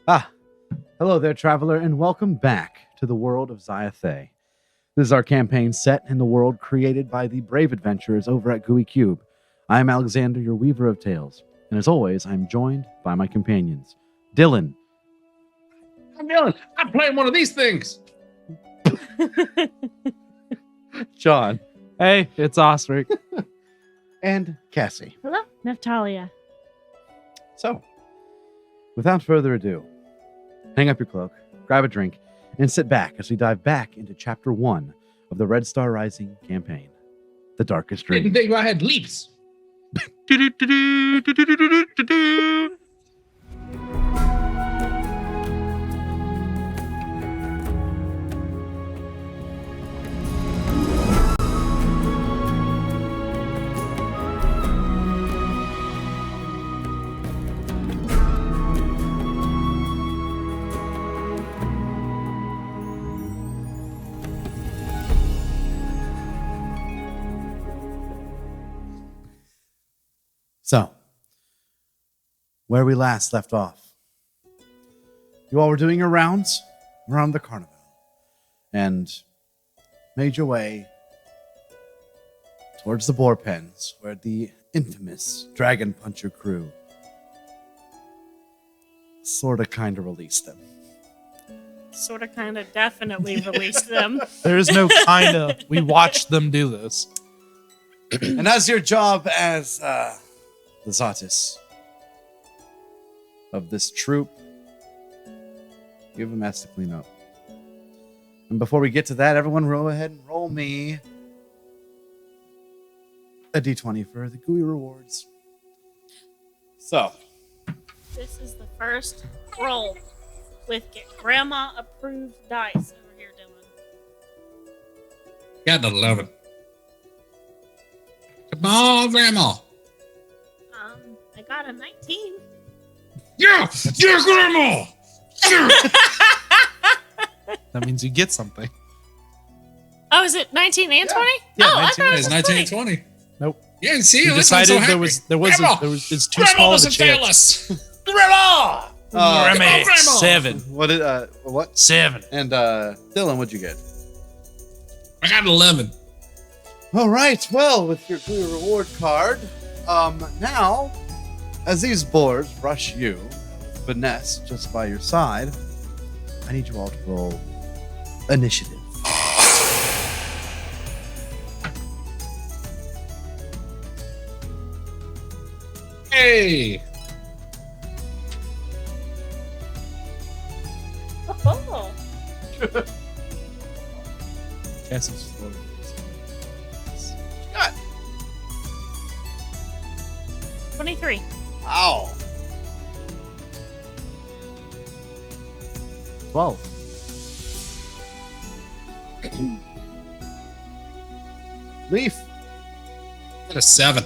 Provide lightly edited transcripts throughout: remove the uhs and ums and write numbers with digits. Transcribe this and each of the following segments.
Ah, hello there, traveler, and welcome back to the world of Zatis. This is our campaign set in the world created by the brave adventurers over at Gooey Cube. I am Alexander, your weaver of tales, and as always, I'm joined by my companions, Dylan. I'm Dylan. I'm playing one of these things. John. Hey, it's Ostrich. And Cassie. Hello, Natalia. So, without further ado, hang up your cloak, grab a drink, and sit back as we dive back into Chapter 1 of the Red Star Rising campaign, The Darkest Didn't Dream. think I had leaps. So, where we last left off, you all were doing your rounds around the Carnivalle and made your way towards the boar pens where the infamous Dragon Puncher crew sort of kind of released them. Sort of, kind of, definitely released them. There is no kind of. We watched them do this. And as your job as the Zatis of this troop, you have a mess to clean up. And before we get to that, everyone go ahead and roll me a d20 for the GUI rewards. So, This is the first roll with grandma approved dice over here, Dylan. Got an 11. Come on, Grandma. I got a 19. Yeah, Grandma. Yeah. That means you get something. Oh, is it 19 and 20? Yeah, oh, 19 I thought it It's was 19 20. and 20. Nope. Yeah, see, We that's why I'm decided so happy. it's too Grandma small of a doesn't fail chance. us. Grandma. Grandma, Grandma. 7. what? 7. And Dylan, what'd you get? I got an 11. All right, well, with your GUI reward card, now, as these boars rush you, finesse just by your side, I need you all to roll initiative. Hey. Oh, Cassie's slow. God. 23. Wow. 12. Leaf. Got a 7.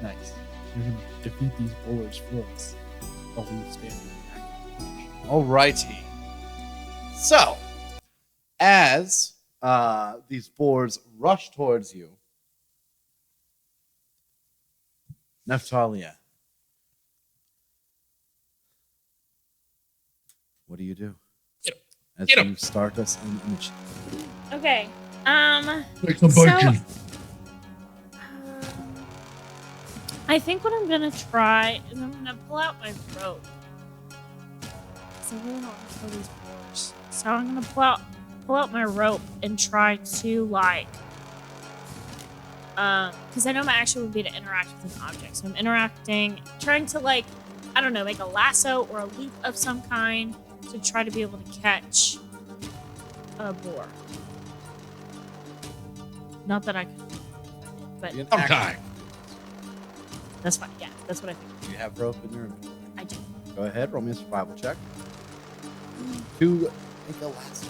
Nice. You're going to defeat these boars for us. While we stand back. All righty. So, as these boars rush towards you, Natalia, what do you do? As Get 'em. you start us in initiative. Okay. Like some So- bacon. I think what I'm gonna try is I'm gonna pull out my rope. So I really don't want to kill these boars. So I'm gonna pull out my rope and try to because I know my action would be to interact with an object. So I'm trying to make a lasso or a loop of some kind to try to be able to catch a boar. Not that I could, but You I'm tired. that's fine. Yeah, that's what I think. Do you have rope in your inventory? I do. Go ahead, roll me a survival check. To make a lasso.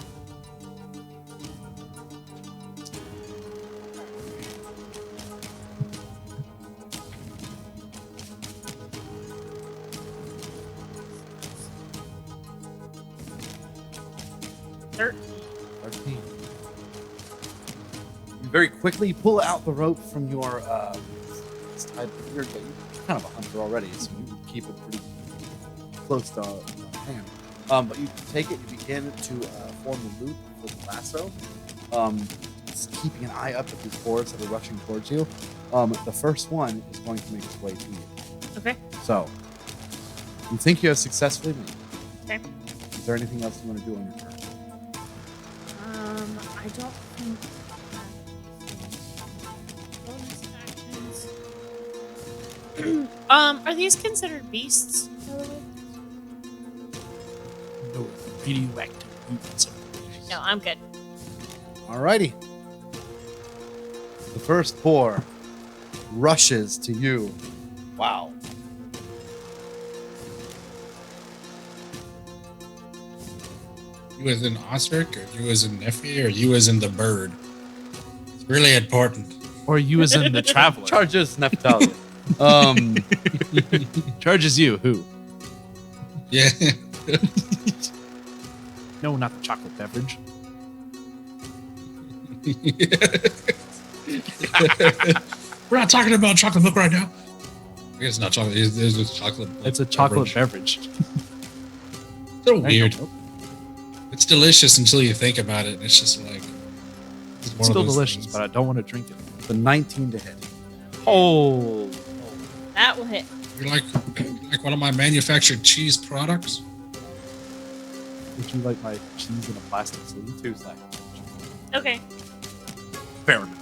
Dirt. 13. You very quickly pull out the rope from your it's tied to you're kind of a hunter already, so you keep it pretty close to hand. But you take it, you begin to form the loop for the lasso, just keeping an eye up at these boars that are rushing towards you. The first one is going to make its way to you. Okay. So, you think you have successfully made it. Okay. Is there anything else you want to do on your turn? I don't think. Bonus actions. Are these considered beasts? By the way? No radioactive mutants. No, I'm good. Alrighty. The first boar rushes to you. Wow. You as in ostrich, or you as in Neffy, or you as in the bird? It's really important. Or you as in the traveler. Charges Nephtali. Charges you. Who? Yeah. No, not the chocolate beverage. We're not talking about chocolate milk right now. I guess it's not chocolate. It's just chocolate. It's a chocolate beverage. So weird. It's delicious until you think about it. And it's just like It's still delicious, but I don't want to drink it. The 19 to hit. Oh. That will hit. You're like one of my manufactured cheese products. Would you like my cheese in a plastic sleeve? 2 seconds. Okay. Fair enough.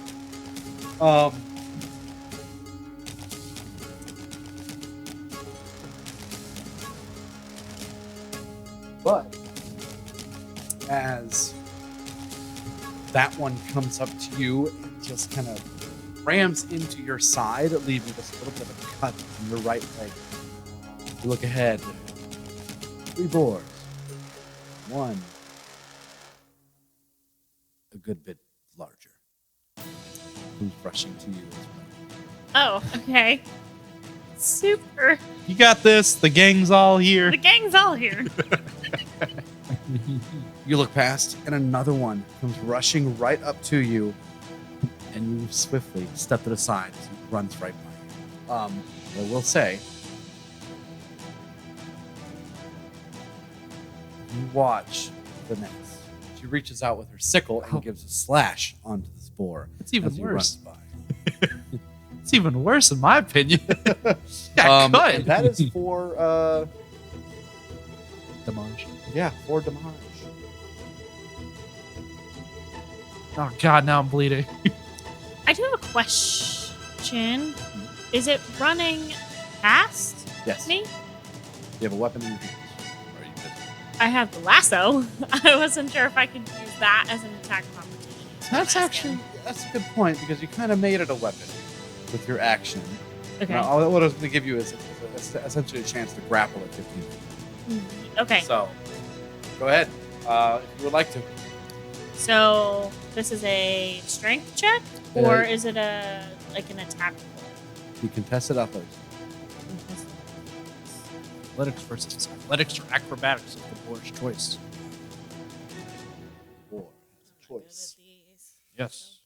But as that one comes up to you and just kind of rams into your side, leaving just a little bit of a cut in your right leg. You look ahead. 3 boars. 1 a good bit larger. Who's rushing to you as well. Oh, okay. Super. You got this. The gang's all here. The gang's all here. You look past, and another one comes rushing right up to you, and you swiftly step it aside as he runs right by you. I will say, you watch the next. She reaches out with her sickle and gives a slash onto this boar. It's even as he worse. runs by. It's even worse, in my opinion. Yeah, And that is for Damage. for damage. Oh god, now I'm bleeding. I do have a question. Is it running past Yes. me? You have a weapon in your hands. Or you could- I have the lasso. I wasn't sure if I could use that as an attack of opportunity. That's a good point, because you kind of made it a weapon with your action. Okay. Now, all what I was going to give you is essentially a chance to grapple at 15 feet. Okay. So, go ahead if you would like to. So this is a strength check, or Uh, is it an attack roll? You can test it out first. Athletics versus athletics or acrobatics is the board's choice. Or choice. Yes.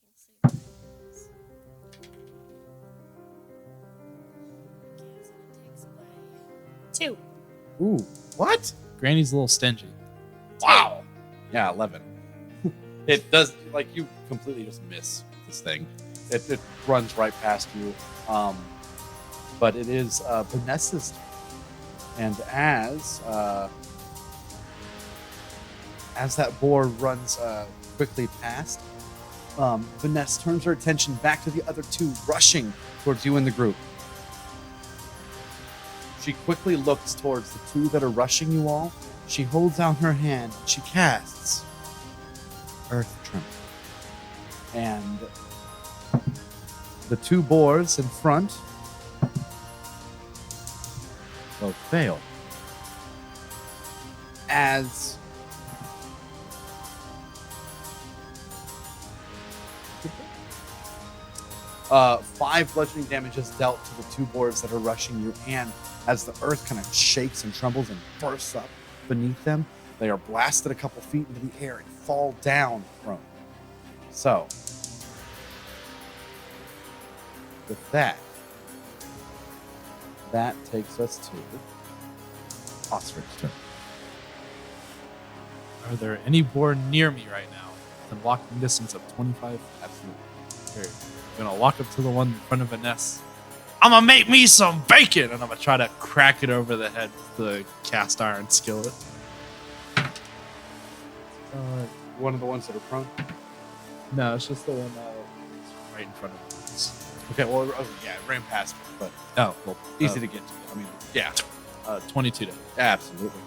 2. Ooh, what? Granny's a little stingy. Wow. Yeah, 11. It does, like, you completely just miss this thing. It runs right past you. But it is Vanessa's turn. And as that boar runs quickly past, Vanessa turns her attention back to the other 2 rushing towards you in the group. She quickly looks towards the 2 that are rushing you all. She holds out her hand. She casts Earth Tremor. And the 2 boars in front both fail. As 5 bludgeoning damage is dealt to the 2 boars that are rushing you, and as the earth kind of shakes and trembles and bursts up beneath them, they are blasted a couple feet into the air and fall down prone. So, with that takes us to Ostrich's turn. Are there any boar near me right now? The walking distance of 25. Absolutely. Here, I'm gonna walk up to the one in front of Vanessa. I'm gonna make me some bacon, and I'm gonna try to crack it over the head with the cast iron skillet. One of the ones that are prone. No, it's just the one that's right in front of us. Okay, well, yeah, it ran past me, but Oh, well, easy to get to. I mean, yeah, 22 to absolutely.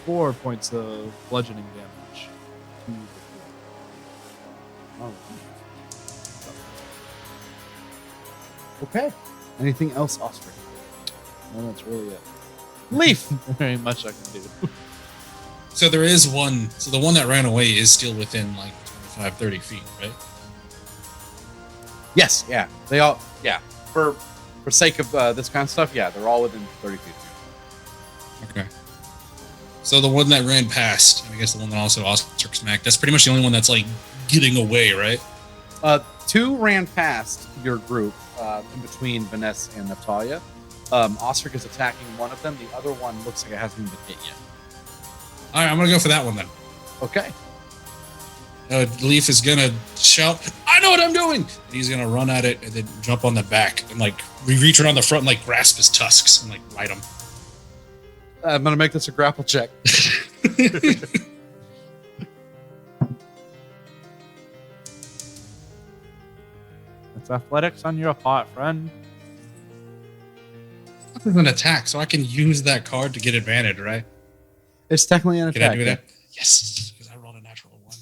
4 points of bludgeoning damage. To the Oh. Okay. Anything else, Ostrich? well, that's really it. Leaf. Very much I can do. So there is one. So the one that ran away is still within like 25, 30 feet, right? Yes. Yeah. They all. Yeah. For sake of this kind of stuff, yeah, they're all within 30 feet. Okay. So the one that ran past, and I guess the one that also Ostrich smacked, that's pretty much the only one that's like getting away, right? Two ran past your group in between Vanessa and Natalia. Ostrich is attacking one of them. The other one looks like it hasn't even been hit yet. All right, I'm gonna go for that one then. Okay. Leaf is gonna shout, "I know what I'm doing!" And he's gonna run at it and then jump on the back and like reach around the front and like grasp his tusks and like ride him. I'm gonna make this a grapple check. It's athletics on your part, friend. This is an attack, so I can use that card to get advantage, right? It's technically an Can attack. I do yeah. that? Yes, because I rolled a natural 1.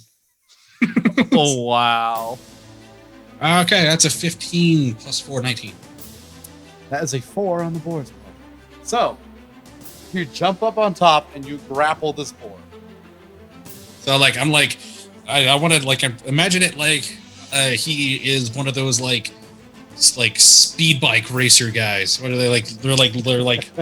Oh, wow. Okay, that's a 15 plus 4, 19. That is a 4 on the board. So, you jump up on top and you grapple this board. So like I'm like I want to like imagine it like he is one of those like speed bike racer guys. What are they like? They're like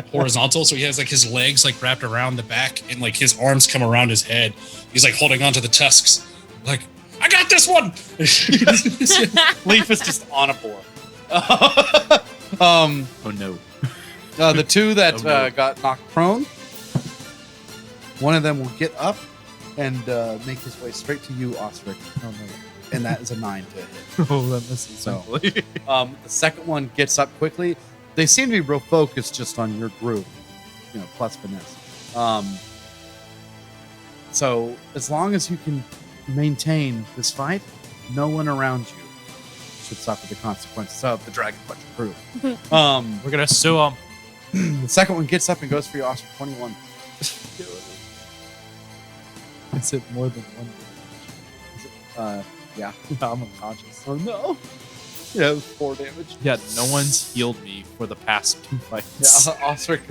horizontal. So he has like his legs like wrapped around the back and like his arms come around his head. He's like holding onto the tusks. Like, I got this one. Leaf is just on a board. Oh, no. The two that Oh, no. got knocked prone, one of them will get up and make his way straight to you, Ostrich. Oh, no. And that is a 9 to hit. Oh, that misses. So. simply. The second one gets up quickly. They seem to be real focused just on your group, plus Vanessa. So as long as you can maintain this fight, no one around you should suffer the consequences of the Dragon Punch crew. We're going to sue him. The second one gets up and goes for you, Ostrich. 21. Is it more than one Yeah. damage? I'm unconscious. Oh no. Yeah, it was 4 damage. Yeah, no one's healed me for the past 2 fights. Yeah, Ostrich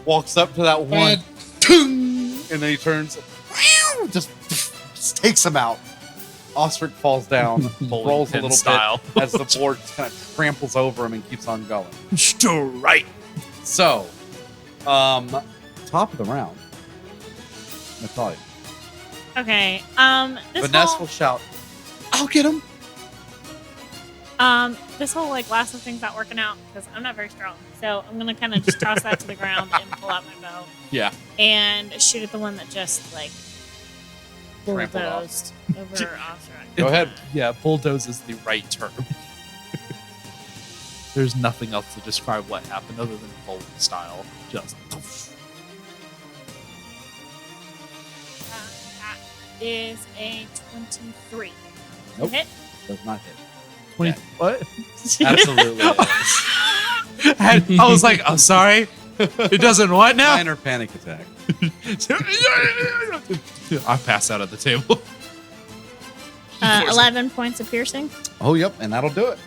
walks up to that one, Bad. and then he turns, just takes him out. Ostrich falls down, Bowling rolls a pin little style. bit as the board kind of tramples over him and keeps on going. Straight. So, top of the round, Natalia. Okay. This Vanessa whole, will shout, "I'll get him!" this whole like lasso thing's not working out because I'm not very strong. So I'm gonna kind of just toss that to the ground and pull out my bow Yeah. and shoot at the one that just like Trampled off. bulldozed over Ostrich. Go ahead. Yeah, bulldoze is the right term. There's nothing else to describe what happened other than bowling style. Just. That is a 23. Nope. Hit? Does not hit. 20. Yeah. What? Absolutely. I was like, I'm sorry. It doesn't what now? Minor panic attack. I pass out at the table. 11 points of piercing. Oh, yep, and that'll do it.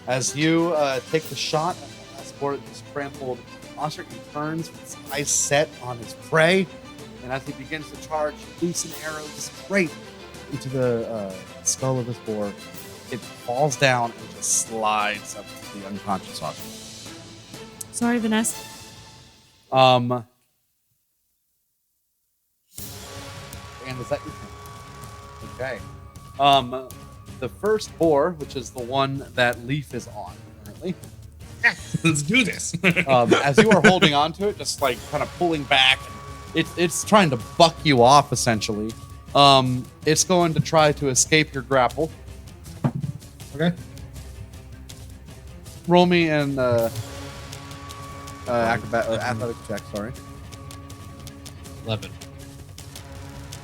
As you take the shot, and the last board is trampled, Ostrich turns with his eyes set on his prey, and as he begins to charge, loose an arrow straight into the skull of this boar. It falls down and just slides up to the unconscious Ostrich. Sorry, Vanessa. And is that your turn? Okay. The first boar, which is the one that Leaf is on currently, Let's do this. As you are holding onto it, just like kind of pulling back, it's trying to buck you off essentially. It's going to try to escape your grapple. Okay. Roll me an athletic check. Sorry, 11.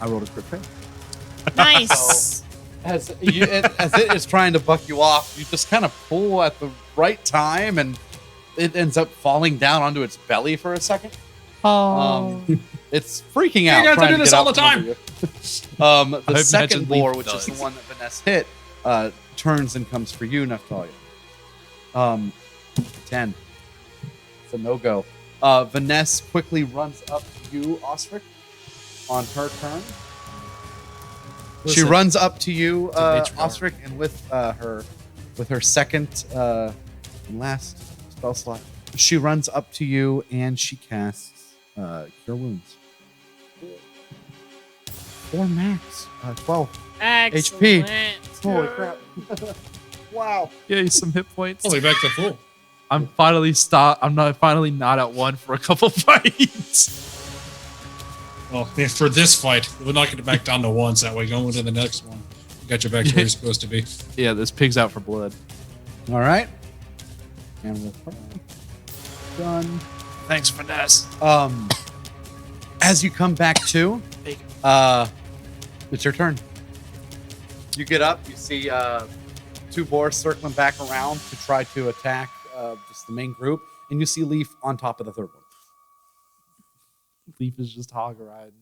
I rolled a crit fail. Nice. As it is trying to buck you off, you just kind of pull at the right time, and it ends up falling down onto its belly for a second. It's freaking out. You guys trying do to this get all out the from under you. The second imagine boar, Leaf which is does. the one that Vanessa hit, turns and comes for you, Neftalia. 10. It's a no-go. Vanessa quickly runs up to you, Ostrich, on her turn. She Listen, runs up to you, matriarch. Ostrich, and with her second and last spell slot, she runs up to you and she casts Cure Wounds. 4 max, 12. Excellent. Holy crap! Wow. Yay, some hit points. Holy, back to full. I'm finally not at 1 for a couple fights. Well, for this fight, we're not going to back down to 1, so that way going to the next one. You got your back to where you're supposed to be. Yeah, this pig's out for blood. All right. And with her done. Thanks, Finesse. As you come back to, it's your turn. You get up. You see 2 boars circling back around to try to attack just the main group, and you see Leaf on top of the third one. Leaf is just hog riding.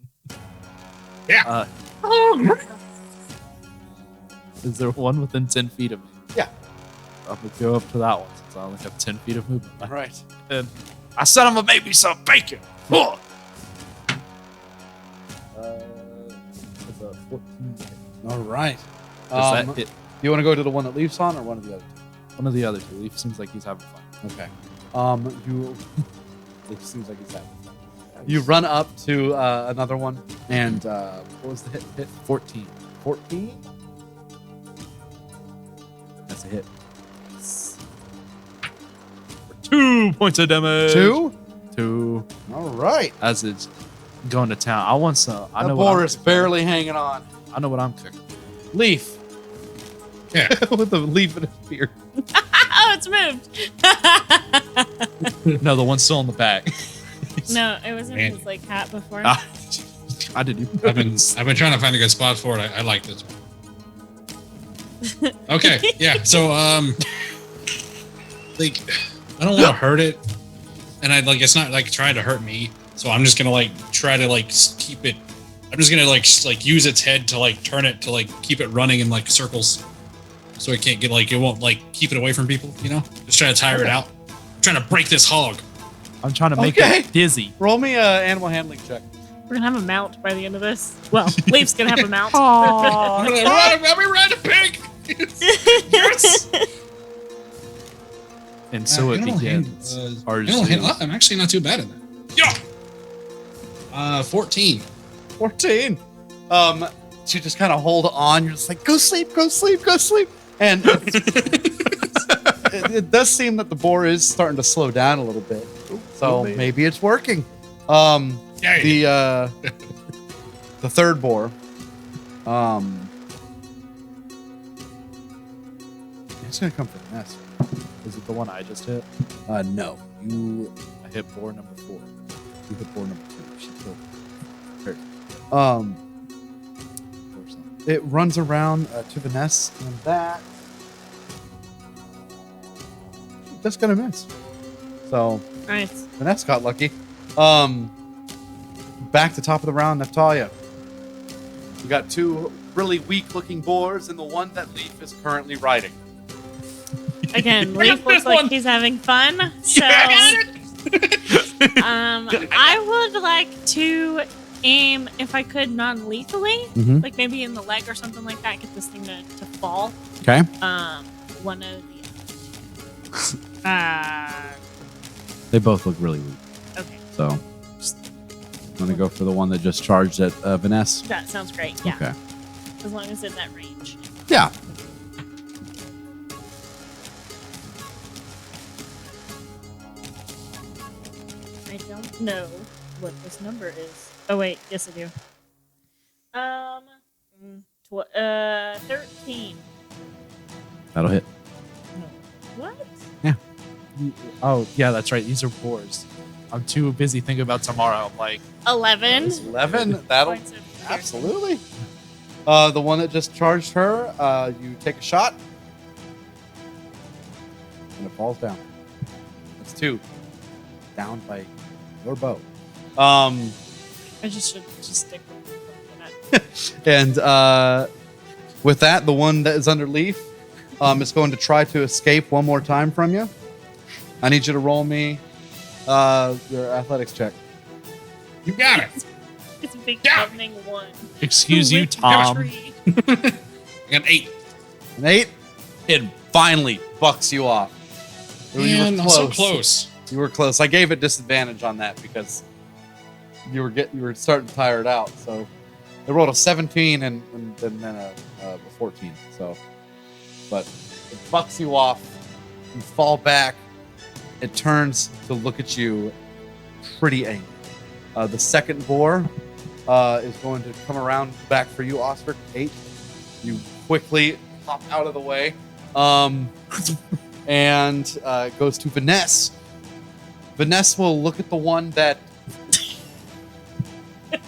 Yeah. Is there one within 10 feet of me? Yeah. I'm going to go up to that one since I only have 10 feet of movement. All right. And I said I'm going to make me some bacon. Huh. It's a 14. All right. Is that it? You want to go to the one that Leaf's on, or one of the other One of the other two. Leaf seems like he's having fun. two? Okay. It seems like he's having fun. You run up to another one, and what was the hit? 14. 14? That's a hit. 2 points of damage. 2? 2. All right. As it's going to town. I want some. I The know what boar I'm is cooking. barely hanging on. I know what I'm cooking. Leaf. Yeah. With the leaf in his beard. Oh, it's moved. No, the one's still in the back. No, it was in Man. his like hat before. Ah, I didn't. I've been trying to find a good spot for it. I like this one. Okay, yeah. So like I don't want to hurt it, and it's not like trying to hurt me. So I'm just gonna try to keep it. I'm just gonna use its head to turn it to keep it running in circles, so it can't get it won't keep it away from people. You know, just trying to tire it out. I'm trying to break this hog. I'm trying to make Okay. it dizzy. Roll me an animal handling check. We're gonna have a mount by the end of this. Well, Leaf's gonna have a mount. I'm gonna ride a pig. Yes. And so it Animal begins. hand- Our animal hand- zoo. I'm actually not too bad at that. Yeah. 14. 14. So you just kind of hold on. You're just like, go sleep, go sleep, go sleep. And it does seem that the boar is starting to slow down a little bit. So maybe. maybe it's working. Yeah. The third boar. It's gonna come from the nest. Is it the one I just hit? No. You I hit boar number 4. hit boar number 2. She killed her. Or something. It runs around to the nest, and that's gonna miss. So Nice. Vanessa got lucky. Back to top of the round, Neftalia. You got 2 really weak-looking boars, and the one that Leaf is currently riding. Again, Leaf looks like he's having fun. So, I would like to aim, if I could, non-lethally, Mhm. like maybe in the leg or something like that. Get this thing to fall. Okay. One of the. They both look really weak. Okay, So, I'm gonna go for the one that just charged at Vanessa. that sounds great. Yeah, Okay. as long as in that range. Yeah. don't know what this number is. Oh wait, yes I do. 13. That'll hit. No. What? Oh, yeah, that's right. These are boars. I'm too busy thinking about tomorrow. I'm like, 11. 11. That'll Points of piercing. absolutely. The one that just charged her, you take a shot, and it falls down. That's 2. Down by your bow. I just should just stick with that. And with that, the one that is under Leaf is going to try to escape one more time from you. I need you to roll me your athletics check. You got it. It's a big Yeah. threatening one. excuse Who you, lived in a Tom. tree. I got 8. An 8. It finally bucks you off. Man, I'm so close. You were close. I gave it disadvantage on that because you were starting to tire it out. So they rolled a 17 and then a 14. So, but it bucks you off. You fall back. It turns to look at you, pretty angry. The second boar is going to come around back for you, Ostrich. 8. You quickly hop out of the way, and goes to Vanessa. Vanessa will look at the one that.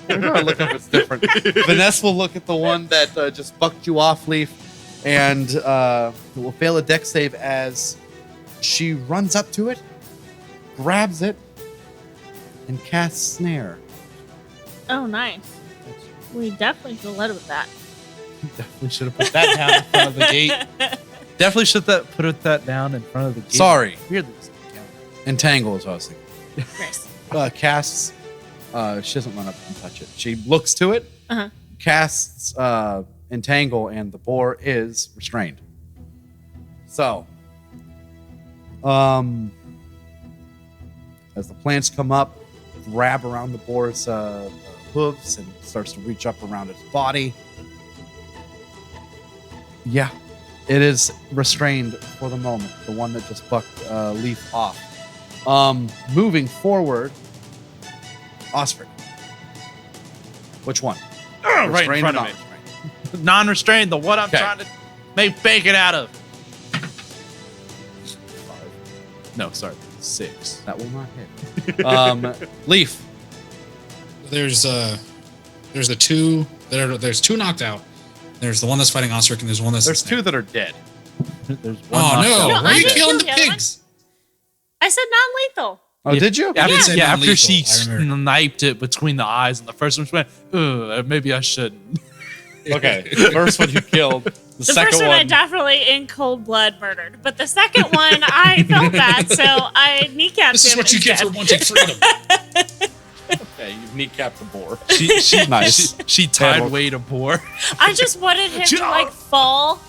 We're gonna look up it's different. Vanessa will look at the one that just bucked you off, Leaf, and will fail a dex save as she runs up to it, grabs it, and casts Snare. Oh, nice. We definitely should have led with that. Definitely should have put that down in front of the gate. Definitely should have put that down in front of the gate. Sorry. Weirdly. Entangle is what I was thinking. Nice. Casts. She doesn't run up and touch it. She looks to it, Uh-huh. casts Entangle, and the boar is restrained. So, as the plants come up, grab around the boar's hooves and starts to reach up around its body. Yeah, it is restrained for the moment. The one that just bucked Leaf off. Moving forward, Ostrich. Which one? Right in Restrained front or of me. non-restrained? Non-restrained, the one I'm Okay. trying to make bacon out of. 5. No, sorry. 6. That will not hit. Leaf. There's the 2 there's 2 knocked out. There's the one that's fighting Ostrich, and there's one that's There's 2 that are dead. There's one Oh no! knocked out. No, Why are I you didn't killing kill the the other one. pigs? I said non-lethal. Oh, did you? I didn't say Yeah, after non-lethal, she I remember. sniped it between the eyes, and the first one she went, ugh, maybe I shouldn't. Okay. The first one you killed. The The second first one I one. definitely in cold blood murdered, but the second one I felt bad, so I kneecapped This is him what you get for instead. wanting freedom. Okay, you've kneecapped the boar. She Nice. she tied Wade a boar. I just wanted him to like fall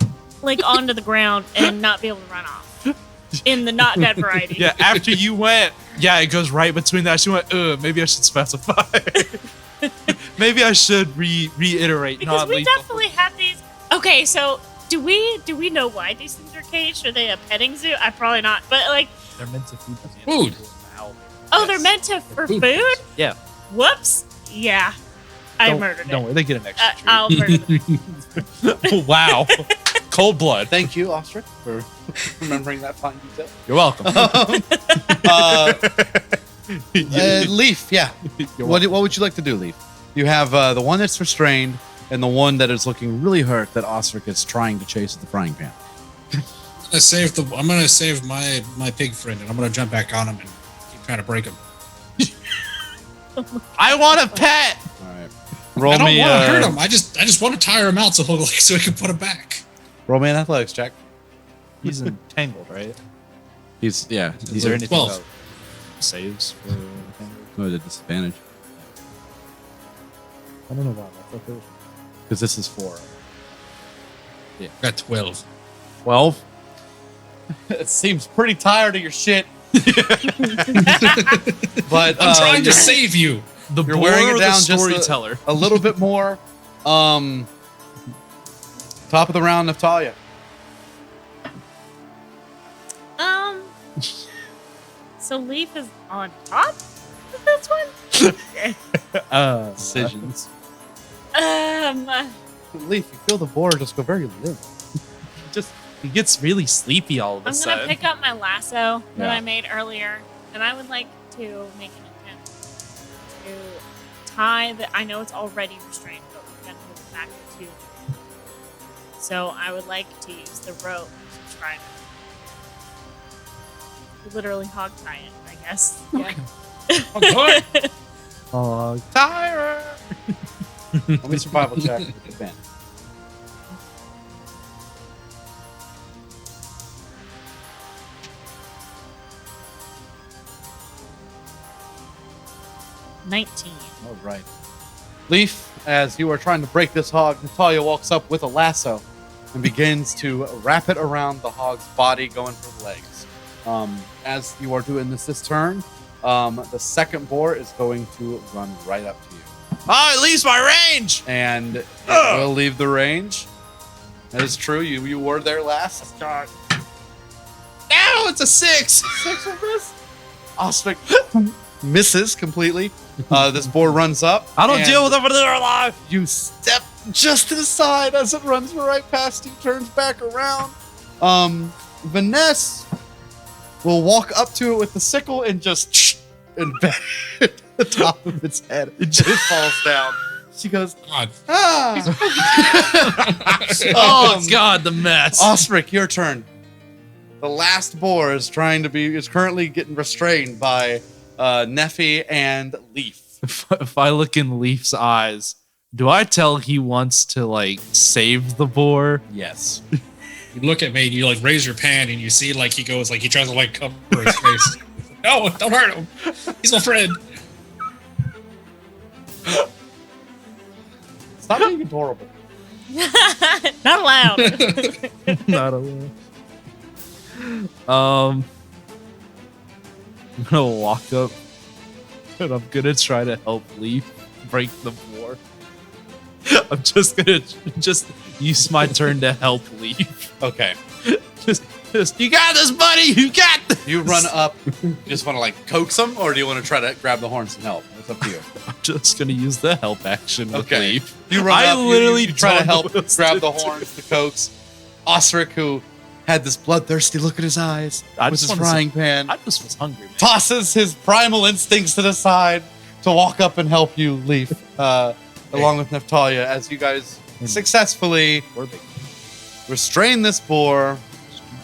like onto the ground and not be able to run off. In the not dead variety. Yeah, after you went, yeah, it goes right between that. She went, maybe I should specify. Maybe I should reiterate Because we non-lethal. definitely have these. Okay, so do we know why these things are caged? Are they a petting zoo? I probably not. But like, They're meant to feed the Food. Wow. oh, Yes. they're meant to for Food. food. Yeah. Whoops. Yeah, I Don't- murdered Don't it. worry, they get an extra I'll murder them. treat. Wow. Cold blood. Thank you, Ostrich, for remembering that fine detail. You're welcome. Leaf, yeah. What would you like to do, Leaf? You have the one that's restrained and the one that is looking really hurt that Ostrich is trying to chase with the frying pan. I'm gonna save my pig friend, and I'm gonna jump back on him and keep trying to break him. I want a pet. All right. Roll I don't me. want to hurt him. I just want to tire him out so he can put him back. Roll me an athletics check. He's entangled, right? Is there Is there anything 12. about saves for entangled? No, at a disadvantage I don't know why. I thought there was... because this is 4. Got 12. 12. It seems pretty tired of your shit. But I'm trying to you're- save you. The You're boar wearing or it the down just storyteller? a little bit more. Top of the round, Natalia. So Leaf is on top of this one? Decisions. Leaf, you feel the boar just go very limp. He gets really sleepy all of a I'm sudden. gonna pick up my lasso that Yeah. I made earlier, and I would like to make an attempt to tie the. I know it's already restrained, but we're gonna move it back to 2. So I would like to use the rope to try to literally hog tie it. I guess. Yeah. Oh, Tyra! Let me survival check with advantage. $19. All right. Leaf, as you are trying to break this hog, Natalia walks up with a lasso and begins to wrap it around the hog's body, going for the legs. As you are doing this turn, the second boar is going to run right up to you. Oh, it leaves my range! And it will leave the range. That is true. You were there last. No, it's a 6! 6 of this. Ostrich misses completely. This boar runs up. I don't and deal with them when they're alive! You step just to the side as it runs right past you, turns back around. Vanessa will walk up to it with the sickle and just and bang at the top of its head. It just falls down. She goes, God. ah. Oh, God, the mess. Ostrich, your turn. The last boar is currently getting restrained by Neffy and Leaf. If I look in Leaf's eyes, do I tell he wants to, like, save the boar? Yes. You look at me and you like raise your pan and you see like he goes like he tries to like cover his face. No, don't hurt him. He's my friend. Stop being adorable. Not allowed. Not allowed. I'm gonna walk up and I'm gonna try to help Leaf break the boar. I'm just gonna use my turn to help Leaf. Okay. Just you got this, buddy. You got this. You run up. You just want to like coax him, or do you want to try to grab the horns and help? It's up to you. I'm just gonna use the help action with Okay. Leaf. You run I up. literally you try to don't know help what else grab to the do. horns to coax. Ostrich, who had this bloodthirsty look in his eyes I with just his wanna frying pan, I just was hungry, man. tosses his primal instincts to the side to walk up and help you, Leaf, along with Neftalia, as you guys successfully Or big. restrain this boar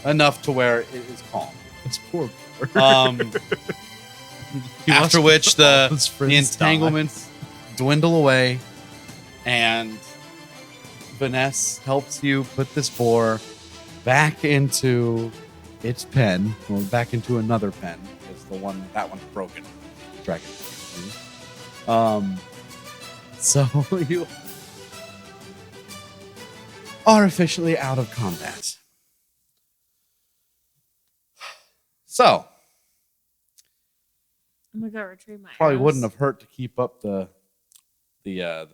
enough to where it is calm. It's poor boar. He After watched which all his the friends die. entanglements dwindle away, and Vanessa helps you put this boar back into its pen, or back into another pen, because that one's broken. Dragon. So you are officially out of combat. So I'm gonna go retrieve my probably arrows. wouldn't have hurt to keep up the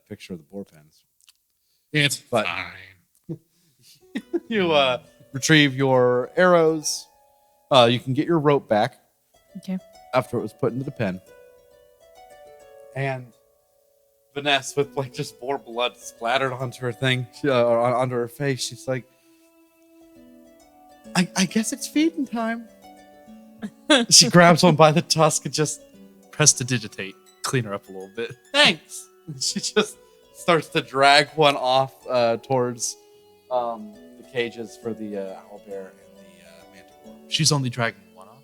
picture of the boar pens. It's But- fine. You retrieve your arrows. You can get your rope back. Okay. After it was put into the pen. And Vanessa, with like just more blood splattered onto her thing, onto her face, she's like, I guess it's feeding time. She grabs one by the tusk and just, Press to digitate. Clean her up a little bit. thanks. She just starts to drag one off towards the cages for the owlbear and the manticore She's only dragging one off.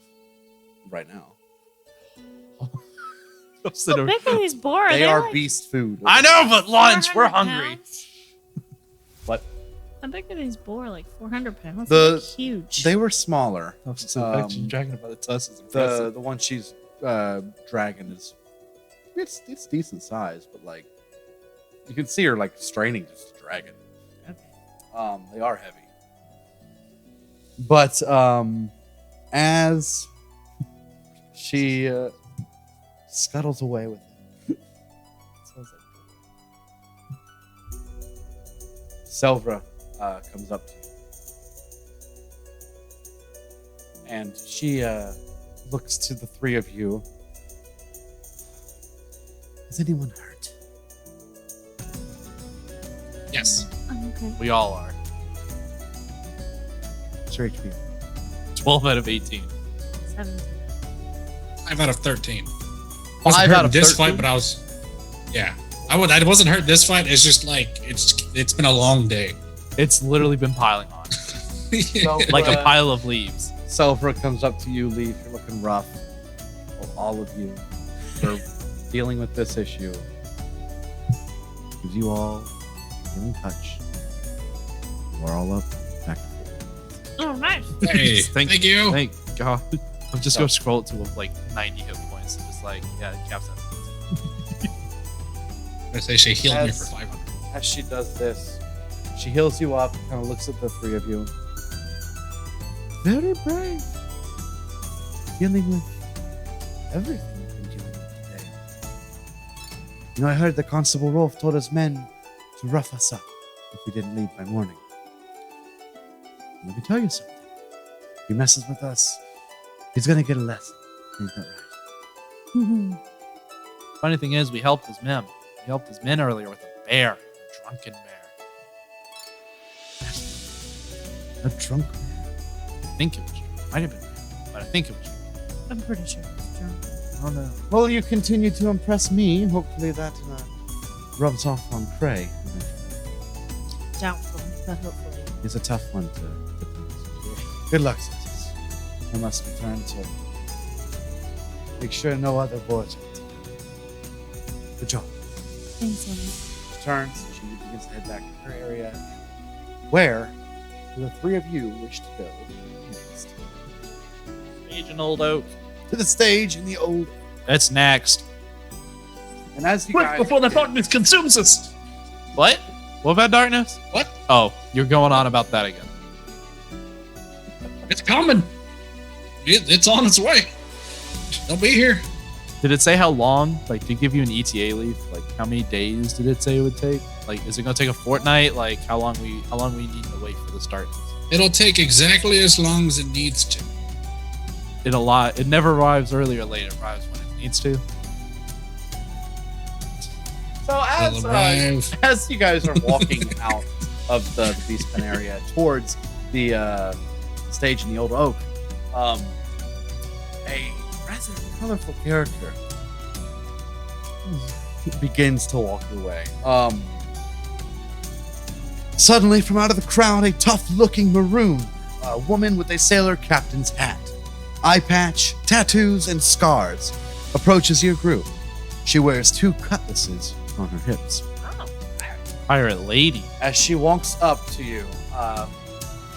right now. How big are these boar? They They're are like beast food. I know, but lunch. We're 400 hungry. pounds? What? How big are these boar? Like 400 pounds? The- They're huge. They were smaller. So the fact she's dragging her by the tusk is The impressive. the one she's dragging is it's decent size, but like you can see her like straining just to drag it. Okay. They are heavy. But as she scuttles away with it, sounds like Selvra comes up to you, and she looks to the three of you Is anyone hurt? Yes. I'm okay. We all are. What's your HP? 12 out of 18. 17. 5 out of 13. Five Wasn't hurt out of this 13? fight, but I was. Yeah, I wasn't hurt this fight. It's just like it's been a long day. It's literally been piling on. So, Like a pile of leaves. Selfra comes up to you, Leaf. You're looking rough. All of you are dealing with this issue. Gives you all a healing touch. We're all up. Back to full. Oh, nice. Hey, Thank- thank you. Thank God. I'm just going to scroll it to like 90 hit points and just like, yeah, it caps out. I say she healed me As- for 500. As she does this, she heals you up, kind of looks at the three of you. Very brave. Dealing with everything you've been dealing with today. You know, I heard the Constable Rolf told his men to rough us up if we didn't leave by morning. Let me tell you something. If he messes with us, he's gonna get a lesson. Ain't that right? Funny thing is, we helped his men. We helped his men earlier with a bear, a drunken bear. A drunk man. I think it was true. Might have been true, but I think it was true. I'm pretty sure it's true. I don't know. Well, you continue to impress me. Hopefully that rubs off on Cray. Doubtful, but hopefully. He's a tough one to please. Good luck, Zatis. I must return to make sure no other boards are taken. Good job. Thanks, Emily. She turns, she begins to head back to her area. Where do the three of you wish to go next? Stage and old oak. To the stage in the old. That's next. And as you Quick, guys before the darkness consumes us. What? What about darkness? What? Oh, you're going on about that again. It's coming. It's on its way. They'll be here. Did it say how long? Like, did it give you an ETA leaf? Like, how many days did it say it would take? Like, is it gonna take a fortnight? Like, how long we need to wait for the start? It'll take exactly as long as it needs to. It never arrives early or late. It arrives when it needs to. So It'll arrive. as you guys are walking out of the Beast Pen area towards the stage in the old oak, a rather colorful character begins to walk your way. Suddenly, from out of the crowd, a tough-looking maroon woman with a sailor captain's hat, eye patch, tattoos, and scars approaches your group. She wears 2 cutlasses on her hips. Oh. Pirate lady. As she walks up to you, I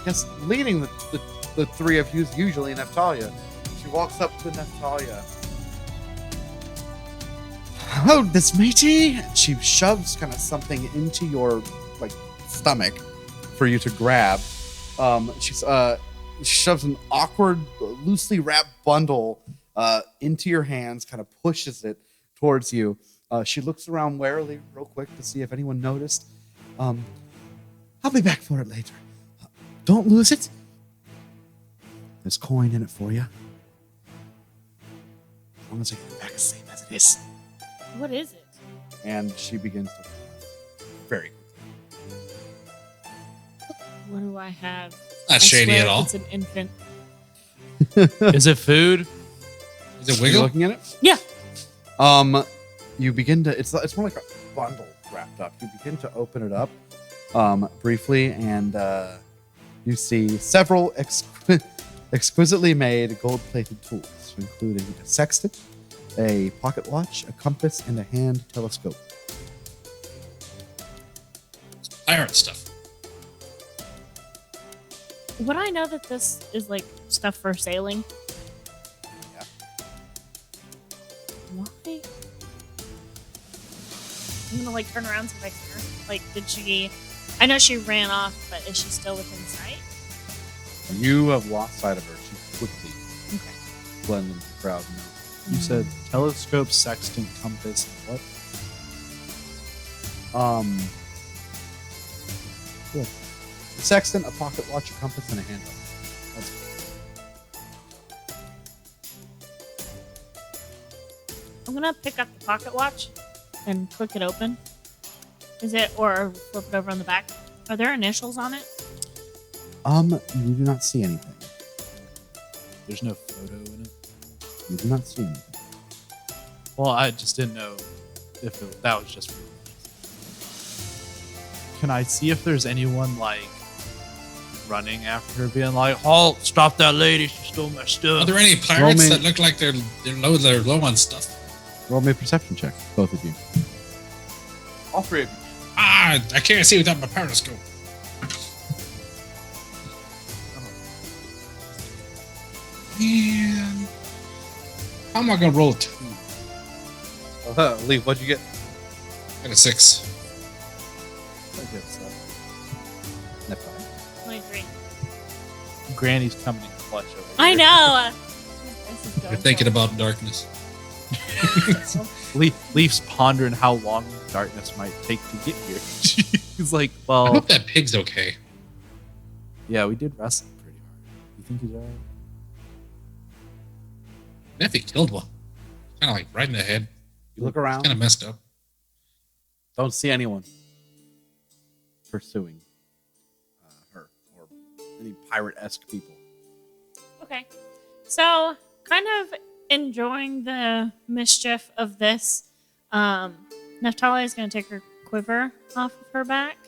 guess leading the three of you is usually Neftalia. She walks up to Neftalia. Hello, this matey. She shoves kind of something into your stomach for you to grab. She shoves an awkward, loosely wrapped bundle into your hands, kind of pushes it towards you. She looks around warily real quick to see if anyone noticed. I'll be back for it later. Don't lose it. There's coin in it for you. As long as I get it back same as it is. What is it? And she begins to very What do I have? Not I shady swear at all. It's an infant. quickly. Is it food? Is it Are you wiggle? looking at it? Yeah. You begin to. It's more like a bundle wrapped up. You begin to open it up, briefly, and you see several exquisitely made gold-plated tools, including a sextant, a pocket watch, a compass, and a hand telescope. Pirate stuff. Would I know that this is like stuff for sailing? Yeah. Why? I'm gonna turn around and see if I see her. Did she? I know she ran off, but is she still within sight? You have lost sight of her. She quickly Okay. blended into the crowd now. You said telescope, sextant, compass, and what? Yeah. A sextant, a pocket watch, a compass, and a hand telescope. That's I'm gonna pick up the pocket watch and click it open. Is it, or flip it over on the back? Are there initials on it? You do not see anything. There's no photo in it. You do not see anything. Well, I just didn't know if that was just for. Can I see if there's anyone like running after her, being like, "Halt! Stop that lady! She stole my Are stuff." there any pirates me- that look like they're low on stuff? Roll me a perception check, both of you. All three of you. Ah, I can't see without my periscope. Man, how am I gonna roll a 2? Lee, what'd you get? Got a 6. That's fine. 23. Granny's coming in clutch over here. I know. You're thinking about darkness. Leaf's pondering how long darkness might take to get here. He's like, I well, hope that pig's okay. yeah, we did wrestle pretty hard. You think he's alright? If he killed one, kind of like right in the head. You look around, Kind of messed up. don't see anyone pursuing her or any pirate-esque people. Okay. So, kind of enjoying the mischief of this, Naphtali is going to take her quiver off of her back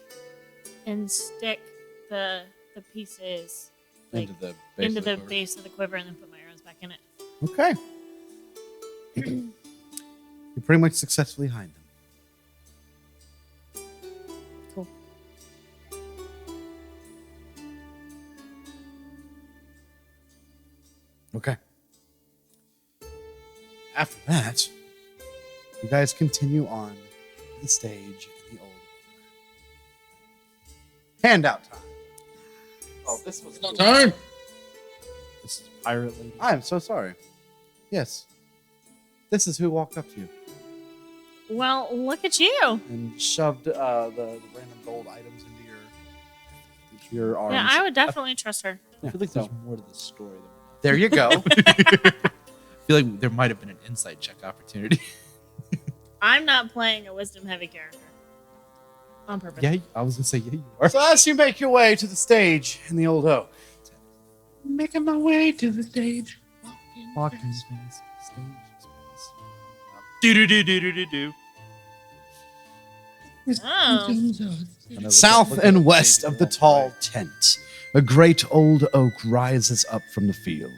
and stick the pieces like, Into the base into of the quiver. base of the quiver and then put my arrows back in it. Okay. You pretty much successfully hide them. Cool. Okay. After that, you guys continue on to the stage in the old oak. Handout time. Oh, this was No time. This is pirate lady. I am so sorry. Yes. This is who walked up to you Well, look at you. and shoved the random gold items into your arms. Yeah, I would definitely trust her. I feel like so- there's more to the story than there you go. I feel like there might have been an insight check opportunity. I'm not playing a wisdom heavy character on purpose. Yeah, I was gonna say yeah, you are. So as you make your way to the stage in the old oak, Making my way to the stage. Walking fast, stage express. Do do do do do do do. Oh. south and west of the tall tent, a great old oak rises up from the field,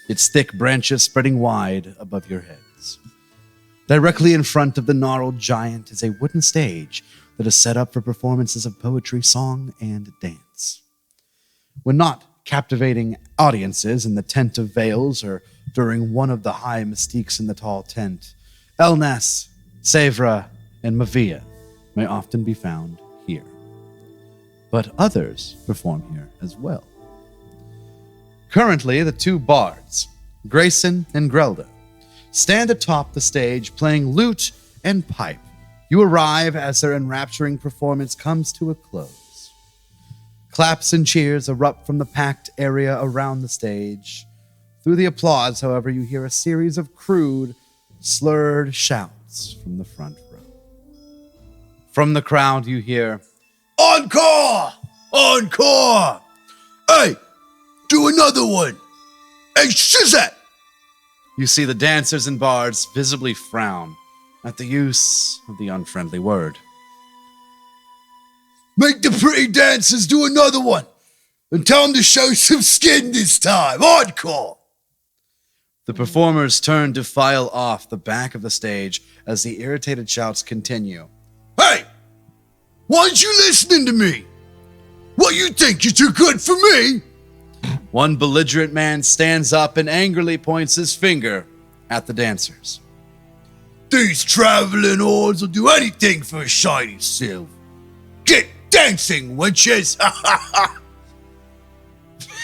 its thick branches spreading wide above your heads. Directly in front of the gnarled giant is a wooden stage that is set up for performances of poetry, song, and dance. When not captivating audiences in the Tent of Veils or during one of the high mystiques in the tall tent, Elnas, Sevra, and Mavia may often be found here. But others perform here as well. Currently, the two bards, Grayson and Grelda, stand atop the stage playing lute and pipe. You arrive as their enrapturing performance comes to a close. Claps and cheers erupt from the packed area around the stage. Through the applause, however, you hear a series of crude, slurred shouts from the front row. From the crowd, you hear, "Encore! Encore! Hey, do another one! Hey, shizet!" You see the dancers and bards visibly frown at the use of the unfriendly word. "Make the pretty dancers do another one, and tell them to show some skin this time. Encore!" The performers turn to file off the back of the stage as the irritated shouts continue. "Hey! Why aren't you listening to me? What, you think you're too good for me?" One belligerent man stands up and angrily points his finger at the dancers. "These traveling ords will do anything for a shiny silver. Get dancing, wenches!"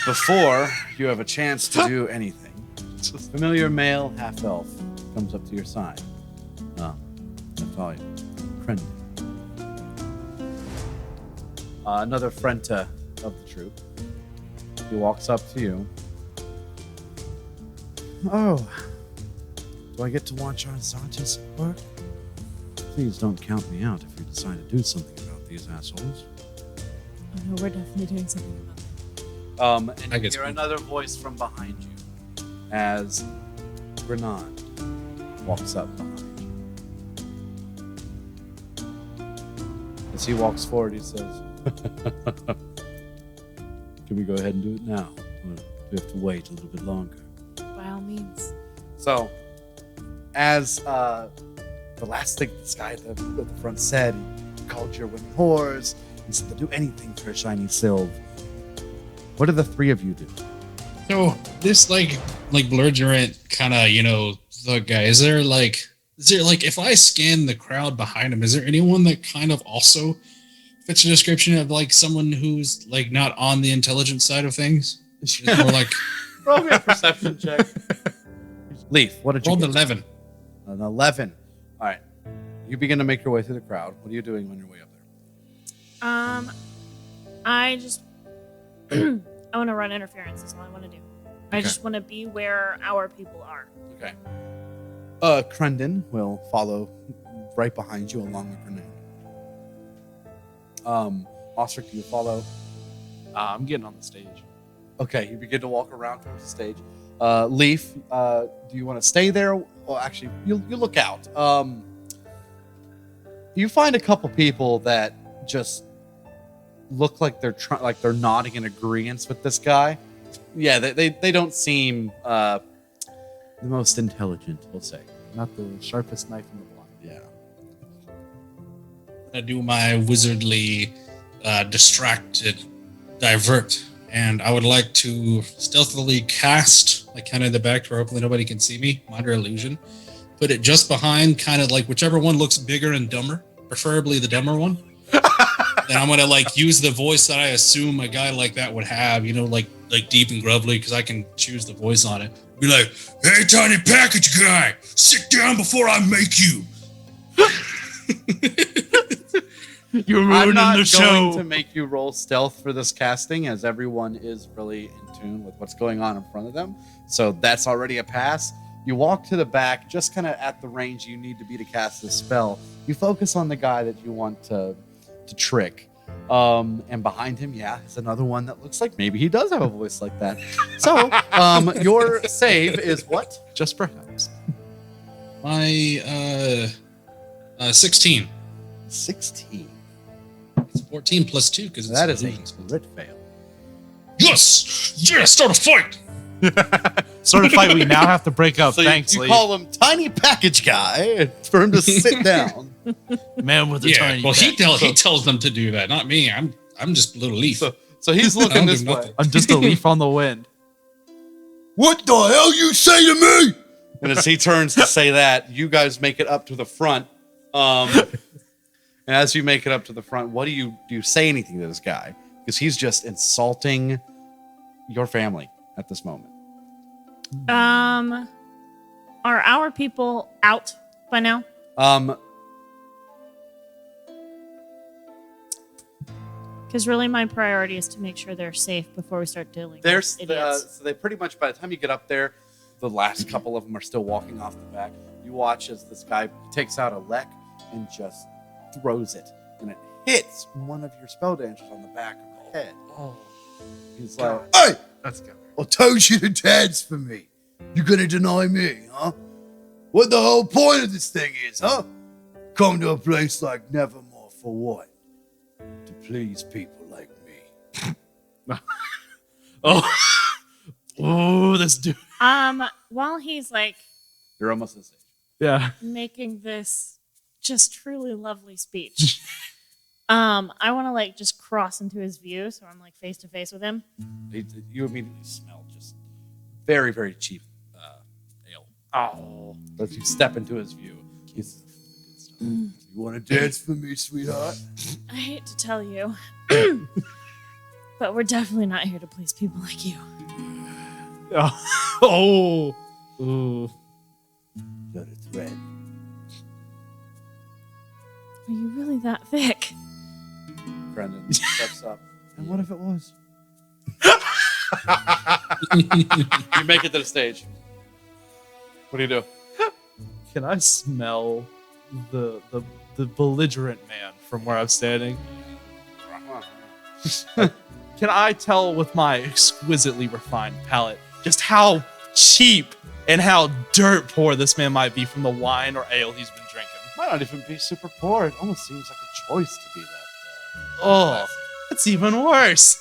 Before you have a chance to do anything, a familiar male half-elf comes up to your side. Natalia, friend. Another Frenta of the troop. He walks up to you. "Oh, do I get to watch our Zatis work? Please don't count me out if you decide to do something about these assholes. Oh no, we're definitely doing something about it. And I you guess hear we- another voice from behind you as Renan walks up behind you. As he walks forward, he says, "Can we go ahead and do it now? Or do we have to wait a little bit longer?" By all means. So, as the last thing this guy at the front said, he called your women whores. He said they'll do anything for a shiny sylve. What do the three of you do? So this like belligerent kind of thug guy. Is there like if I scan the crowd behind him, is there anyone that kind of also fits the description of like someone who's like not on the intelligent side of things? It's more like Roll me a perception check. Leaf, what did you rolled get? 11. An 11. All right. You begin to make your way through the crowd. What are you doing on your way up there? I just I want to run interference. That's all I want to do. I Okay. just want to be where our people are. Okay. Crendon will follow right behind you along with Renan. Ostrich, do you follow? I'm getting on the stage. Okay, you begin to walk around towards the stage. Leaf, do you want to stay there? Well, actually, you look out. You find a couple people that just look like they're nodding in agreement with this guy. Yeah, they don't seem the most intelligent, we'll say. Not the sharpest knife in the block. Yeah. I do my wizardly divert, and I would like to stealthily cast, like kind of in the back where hopefully nobody can see me, minor illusion. Put it just behind, kind of like whichever one looks bigger and dumber, preferably the dumber one. Then I'm gonna like use the voice that I assume a guy like that would have, like deep and grumbly, because I can choose the voice on it. Be like, "Hey, tiny package guy, sit down before I make you." You're I'm ruining not the going show. to make you roll stealth for this casting, as everyone is really in tune with what's going on in front of them. So that's already a pass. You walk to the back, just kind of at the range you need to be to cast this spell. You focus on the guy that you want to trick. And behind him, is another one that looks like maybe he does have a voice like that. So your save is what? Just perhaps. My 16. 16. It's 14 plus 2 because That is a crit fail. Yes! Start a fight! Sort of fight we now have to break up. So Thanks, you Lee. call him Tiny Package Guy for him to sit down. Man with the Yeah, tiny well, he pack. tells them to do that, not me. I'm just a little leaf. So he's I looking don't this do way. nothing. I'm just a leaf on the wind. What the hell you say to me? And as he turns to say that, you guys make it up to the front. And as you make it up to the front, what do you say anything to this guy? Because he's just insulting your family at this moment. Are our people out by now? Because really, my priority is to make sure they're safe before we start dealing There's with idiots. so they pretty much, by the time you get up there, the last couple of them are still walking off the back. You watch as this guy takes out a lek and just throws it, and it hits one of your spell dancers on the back of the head. Oh, He's like, "Hey, that's good. I told you to dance for me. You gonna deny me, huh? What the whole point of this thing is, huh? Come to a place like Nevermore for what? To please people like me." Oh, this dude. While he's like You're almost the stage. Yeah. making this just truly lovely speech, I want to like just cross into his view, so I'm like face to face with him. You immediately smell just very, very cheap ale. Oh. As you step into his view, he's, "You want to dance for me, sweetheart?" I hate to tell you, but we're definitely not here to please people like you. Oh. Ooh. You're a threat. Are you really that thick? Brendan steps up. And what if it was? You make it to the stage. What do you do? Can I smell the belligerent man from where I'm standing. Can I tell with my exquisitely refined palate just how cheap and how dirt poor this man might be from the wine or ale he's been drinking? Might not even be super poor. It almost seems like a choice to be that. Oh, that's even worse.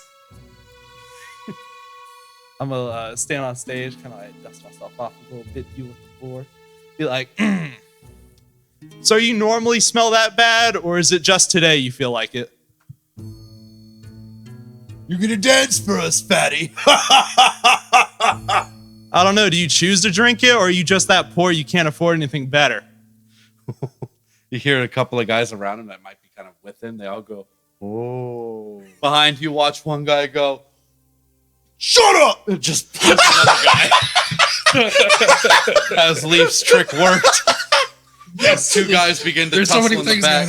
I'm gonna stand on stage, kind of like dust myself off a little bit, deal with the floor. Be like, so you normally smell that bad, or is it just today you feel like it? You're gonna dance for us, fatty. I don't know. Do you choose to drink it, or are you just that poor you can't afford anything better? You hear a couple of guys around him that might be kind of with him. They all go, "Oh!" Behind you, watch one guy go, Shut up! and just punch another guy. As Leaf's trick worked, Yes. two guys begin to There's so tussle many in the things back.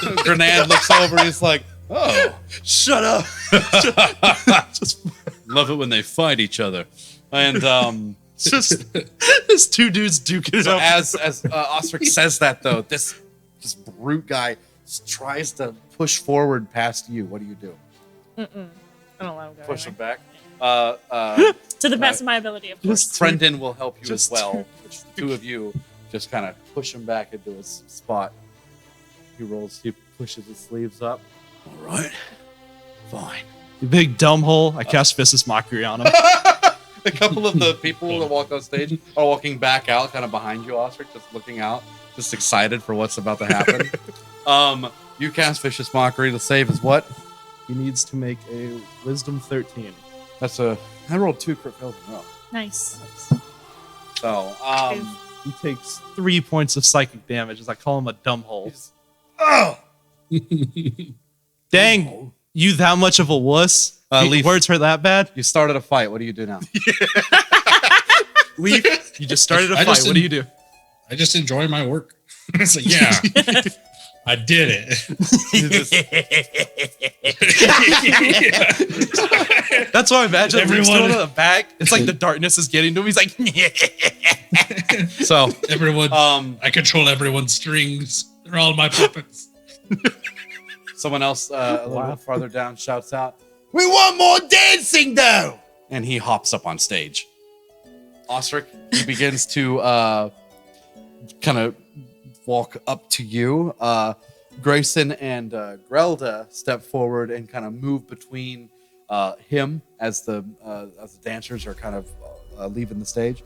going on. Grenade looks over and he's like, "Oh, Shut up! Just love it when they fight each other." And just this two dudes duking it so up. as Ostrich says that though, this brute guy tries to push forward past you. What do you do? Mm-mm. I don't let him go. Push him anyway. back. To the best of my ability, of course. Brendan will help you as just well. Which the two of you just kind of push him back into his spot. He pushes his sleeves up. All right, fine. You big dumb hole. I cast Vicious Mockery on him. A couple of the people that walk on stage are walking back out, kind of behind you, Ostrich, just looking out, just excited for what's about to happen. You cast Vicious Mockery. The save is what? He needs to make a Wisdom 13. I rolled 2 crit fails in a row. Nice. So, He takes 3 points of psychic damage as I call him a dumb hole. oh, Dang, you that much of a wuss? Leaf. Words hurt that bad? you started a fight. What do you do now? Leaf, you just started a I fight. just What do you do? I just enjoy my work. So yeah, I did it. That's why I imagine Leaf's Everyone- still in the back. It's like the darkness is getting to him. He's like, So, Everyone, I control everyone's strings. They're all my puppets. someone else a little bit farther down shouts out, We want more dancing, though. and he hops up on stage. Ostrich, he begins to kind of walk up to you. Grayson and Grelda step forward and kind of move between him as the dancers are kind of leaving the stage.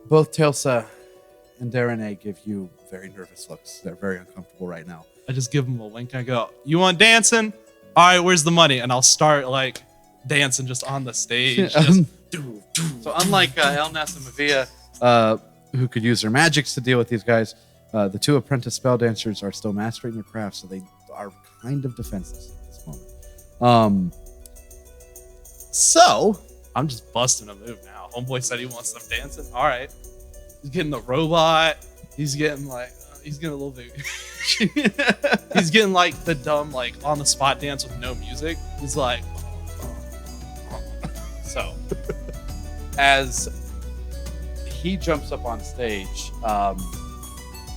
Both Telsa and Darene give you very nervous looks. They're very uncomfortable right now. I just give him a wink. I go, you want dancing? All right, where's the money? And I'll start like dancing just on the stage. Just, So unlike Elnas and Mavia, who could use their magics to deal with these guys, the two apprentice spell dancers are still mastering their craft, so they are kind of defenseless at this moment. So I'm just busting a move now. Homeboy said he wants some dancing. All right. He's getting the robot. He's getting like, he's getting a little bit. He's getting like the dumb, like on the spot dance with no music. He's like, So, as he jumps up on stage,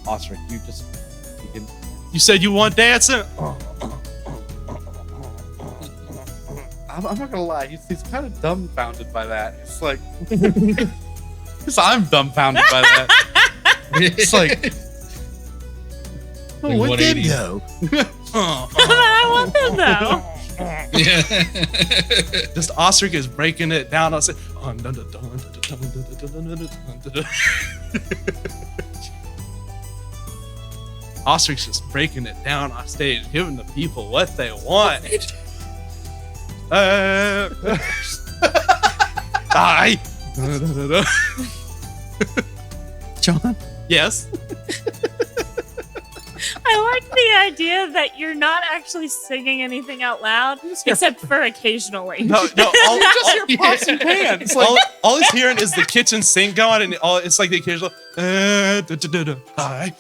Ostrich, you just begin. you said you want dancing? I'm not gonna lie, he's kind of dumbfounded by that. It's like, because I'm dumbfounded by that. It's like, Like what 180. did though? I want them though. Yeah. Just Ostrich is breaking it down. I'll say, Ostrich's just breaking it down on stage, giving the people what they want. Die. John? Yes. I like the idea that you're not actually singing anything out loud, except for occasionally. No. All, Just hear pots and pans. Like, all he's hearing is the kitchen sink going, and it's like the occasional. Hi.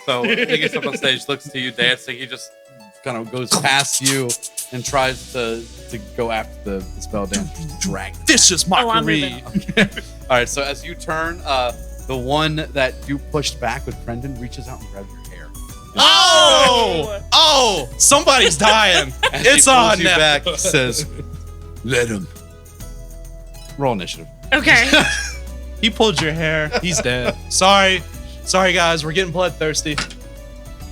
so he gets up on stage, looks to you dancing. He just kind of goes past you and tries to go after the spell dancers, drag them. Vicious I'm mockery. moving. All right, so as you turn, the one that you pushed back with Brendan reaches out and grabs your hair. Oh! Somebody's dying. As It's he pulls on you now. back, he says, "Let him roll initiative." Okay. He pulled your hair. He's dead. Sorry, guys. We're getting bloodthirsty.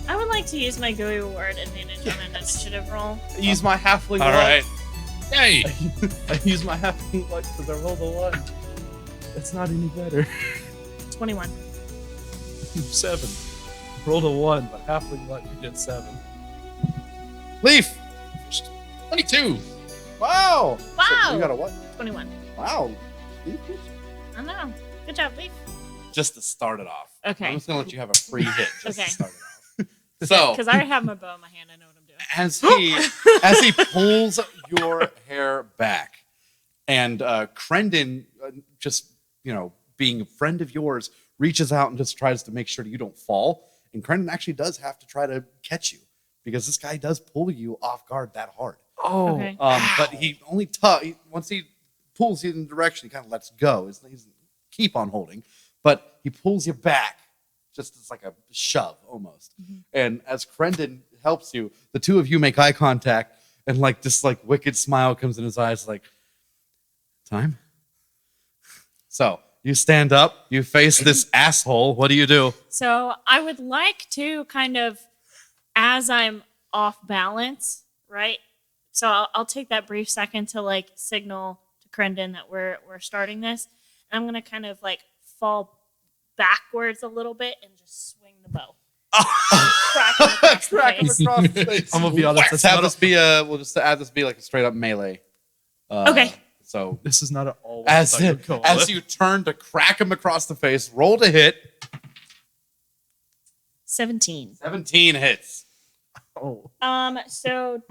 I would like to use my GUI reward advantage on an initiative roll. I use my halfling. All luck. right. Hey, I use my halfling luck because I rolled a 1. It's not any better. 21. 7. Rolled a 1, but halfling luck you did 7. Leaf. 22. Wow. Wow. So you got a what? 21. Wow. I know. Good job, Leaf. Just to start it off. Okay. I'm just gonna let you have a free hit just Okay. to start it off. So Because I have my bow in my hand. I know what I'm doing. as he pulls your hair back, and Crendon, just being a friend of yours, reaches out and just tries to make sure that you don't fall. And Crendon actually does have to try to catch you because this guy does pull you off guard that hard. Oh. Okay. But he only once he pulls you in the direction, he kind of lets go. He's keep on holding, but he pulls you back, just as like a shove almost. Mm-hmm. And as Crendon helps you, the two of you make eye contact, and like this like wicked smile comes in his eyes, like, time. So you stand up, you face this asshole. What do you do? So I would like to kind of, as I'm off balance, right? So I'll take that brief second to like signal to Crendon that we're starting this. And I'm gonna kind of like fall backwards a little bit and just swing the bow. Crack him across the face. I'm gonna be honest. Let's That's have not this be we'll just add this be like a straight up melee. Okay. So this is not at all. as you turn to crack him across the face, roll to hit. 17. 17 hits. Oh. So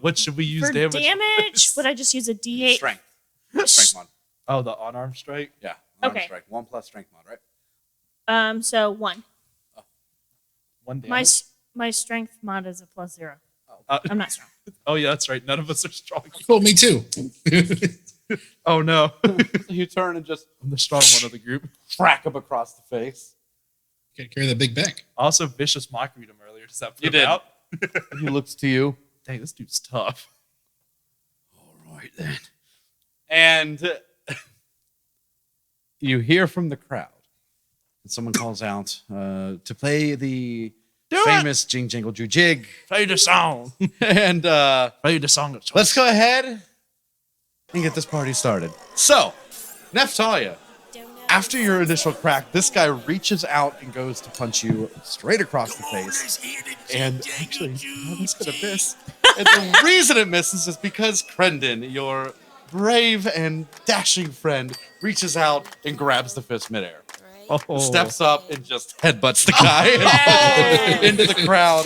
What should we use for damage, would I just use a D8? Strength. Strength mod. Oh, the unarmed strike. Yeah. Okay. Strength. 1 plus strength mod, right? So 1. 1 damage. My strength mod is a +0. Uh, I'm not strong. oh yeah, that's right. None of us are strong. Well, me too. Oh no. You turn and just I'm the strong one of the group. crack him across the face. Can't carry that big back. Also, vicious mockery him earlier. Does that put You him did. out? He looks to you. Dang, this dude's tough. All right then. And you hear from the crowd. And someone calls out to play the famous Jing Jingle Ju Jig. Play the song. And Play the song of choice. let's go ahead and get this party started. So, Neftalia, after your initial crack, this guy reaches out and goes to punch you straight across the face. And actually, he's going to miss. And the reason it misses is because Crendon, your brave and dashing friend, reaches out and grabs the fist midair. Oh. Steps up and just headbutts the guy into the crowd.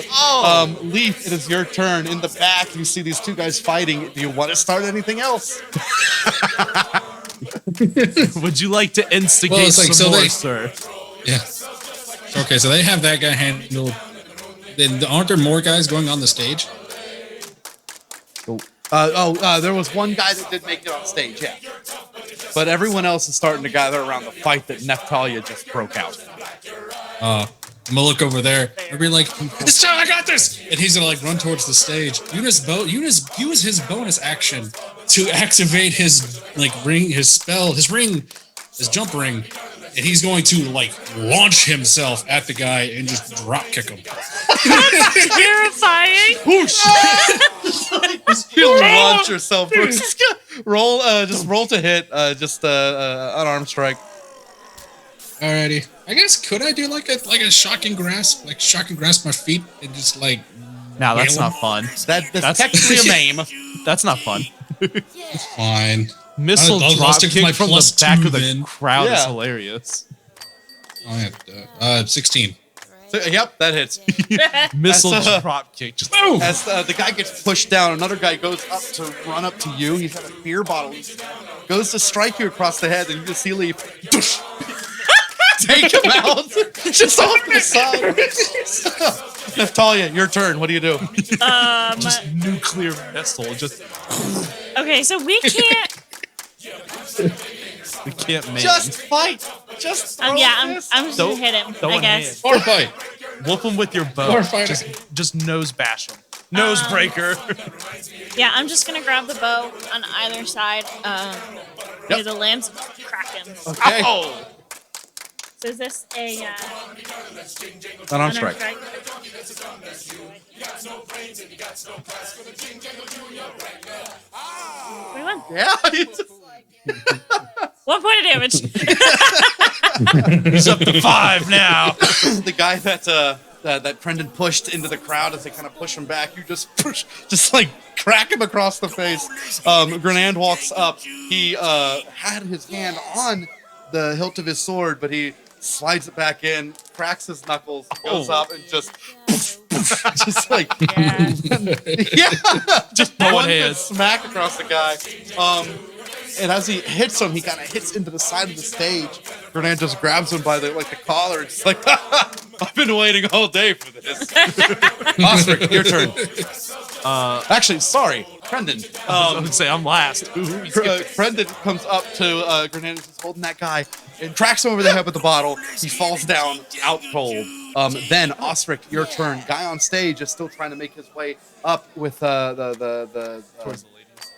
Leaf, it is your turn. In the back, you see these two guys fighting. Do you want to start anything else? Would you like to instigate Well, it's like, some so more, they- sir? Yeah. Okay, so they have that guy handled. Then aren't there more guys going on the stage? There was one guy that did make it on stage, yeah. But everyone else is starting to gather around the fight that Neftalia just broke out. I'm gonna look over there. I'll be like, "This time I got this!" And he's gonna like run towards the stage. Use his bonus action to activate his ring, his spell, his jump ring, and he's going to like launch himself at the guy and just drop kick him. Terrifying. Whoosh! You launch yourself. Roll to hit. Unarmed strike. Alrighty. I guess could I do like a shocking grasp my feet and just like No, that's Nail not fun. That's technically a maim. That's not fun. fine. Missile I'll drop stick to kick my from the plus back 2 of the then. crowd is Yeah. hilarious. Oh yeah, 16. Yep, that hits. Missile That's, drop kick. Just Move! As the guy gets pushed down, another guy goes up to run up to you. He's got a beer bottle. He goes to strike you across the head, and you just see Leaf take him out just off to the side. Neftalia, your turn. What do you do? just nuclear missile. Just Okay, so we can't. We can't make. Just fight. Just throw Yeah, I'm this. just gonna hit him, Don't I guess. Or fight. Whoop him with your bow. Or fight. Just nose bash him. Nose breaker. Yeah, I'm just gonna grab the bow on either side. Near the lance, crack him. Okay. Oh. So is this a Unarmed strike. We won. Yeah. 1 point of damage. He's up to 5 now. The guy that Brendan pushed into the crowd, as they kind of push him back, you just like crack him across the face. Grenand walks up. He had his hand on the hilt of his sword, but he slides it back in, cracks his knuckles, goes up, and just like just one good smack across the guy. And as he hits him, he kind of hits into the side of the stage. Grenand just grabs him by the collar and just like, I've been waiting all day for this. Ostrich, your turn. Actually, sorry, Brendan. I would say I'm last. Brendan comes up to Grenand, who's holding that guy, and cracks him over the head with the bottle. He falls down, out cold. Then Ostrich, your turn. Guy on stage is still trying to make his way up with Towards the ladies.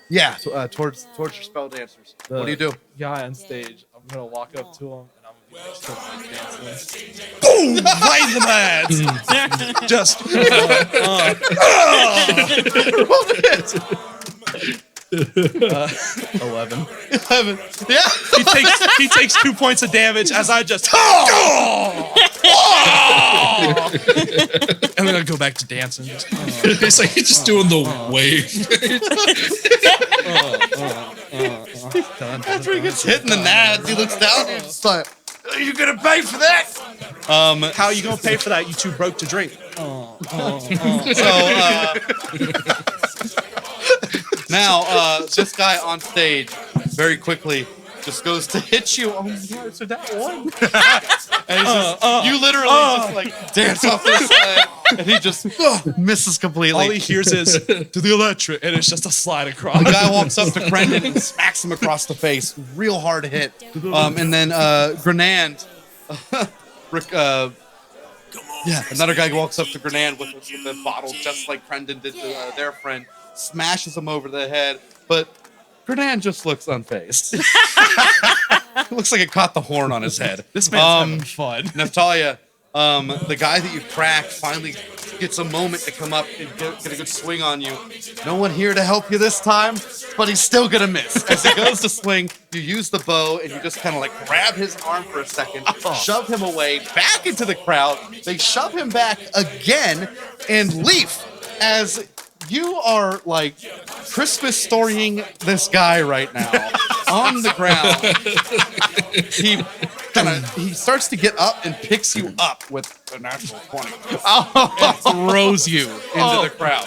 yeah, towards your spell dancers. What do you do? Guy on stage. I'm gonna walk up to him and I'm gonna be like, still dancing. Boom! Right in the head. Just. Roll the hit. 11. 11. Yeah. He takes 2 points of damage as I just. And then I go back to dancing. It's like he's just doing the wave. After he gets hit in the nads, he looks down and he's like, "Are you gonna pay for that?" How are you gonna pay for that? You too broke to drink. Now, this guy on stage very quickly just goes to hit you. Oh, yeah, so that one. And he's just, you literally just like dance off this side, and he just misses completely. All he hears is to the electric, and it's just a slide across. The guy walks up to Brendan and smacks him across the face. Real hard hit. And then Grenand, another guy walks up to Grenand with the bottle, just like Brendan did to their friend, smashes him over the head, but Grenand just looks unfazed. Looks like it caught the horn on his head. This man's having fun. Natalia, the guy that you cracked finally gets a moment to come up and get a good swing on you. No one here to help you this time, but he's still gonna miss. As he goes to swing, you use the bow and you just kind of like grab his arm for a second, shove him away, back into the crowd. They shove him back again and Leaf, as you are like Christmas storying this guy right now on the ground. He starts to get up and picks you up with a natural 20 and throws you into the crowd.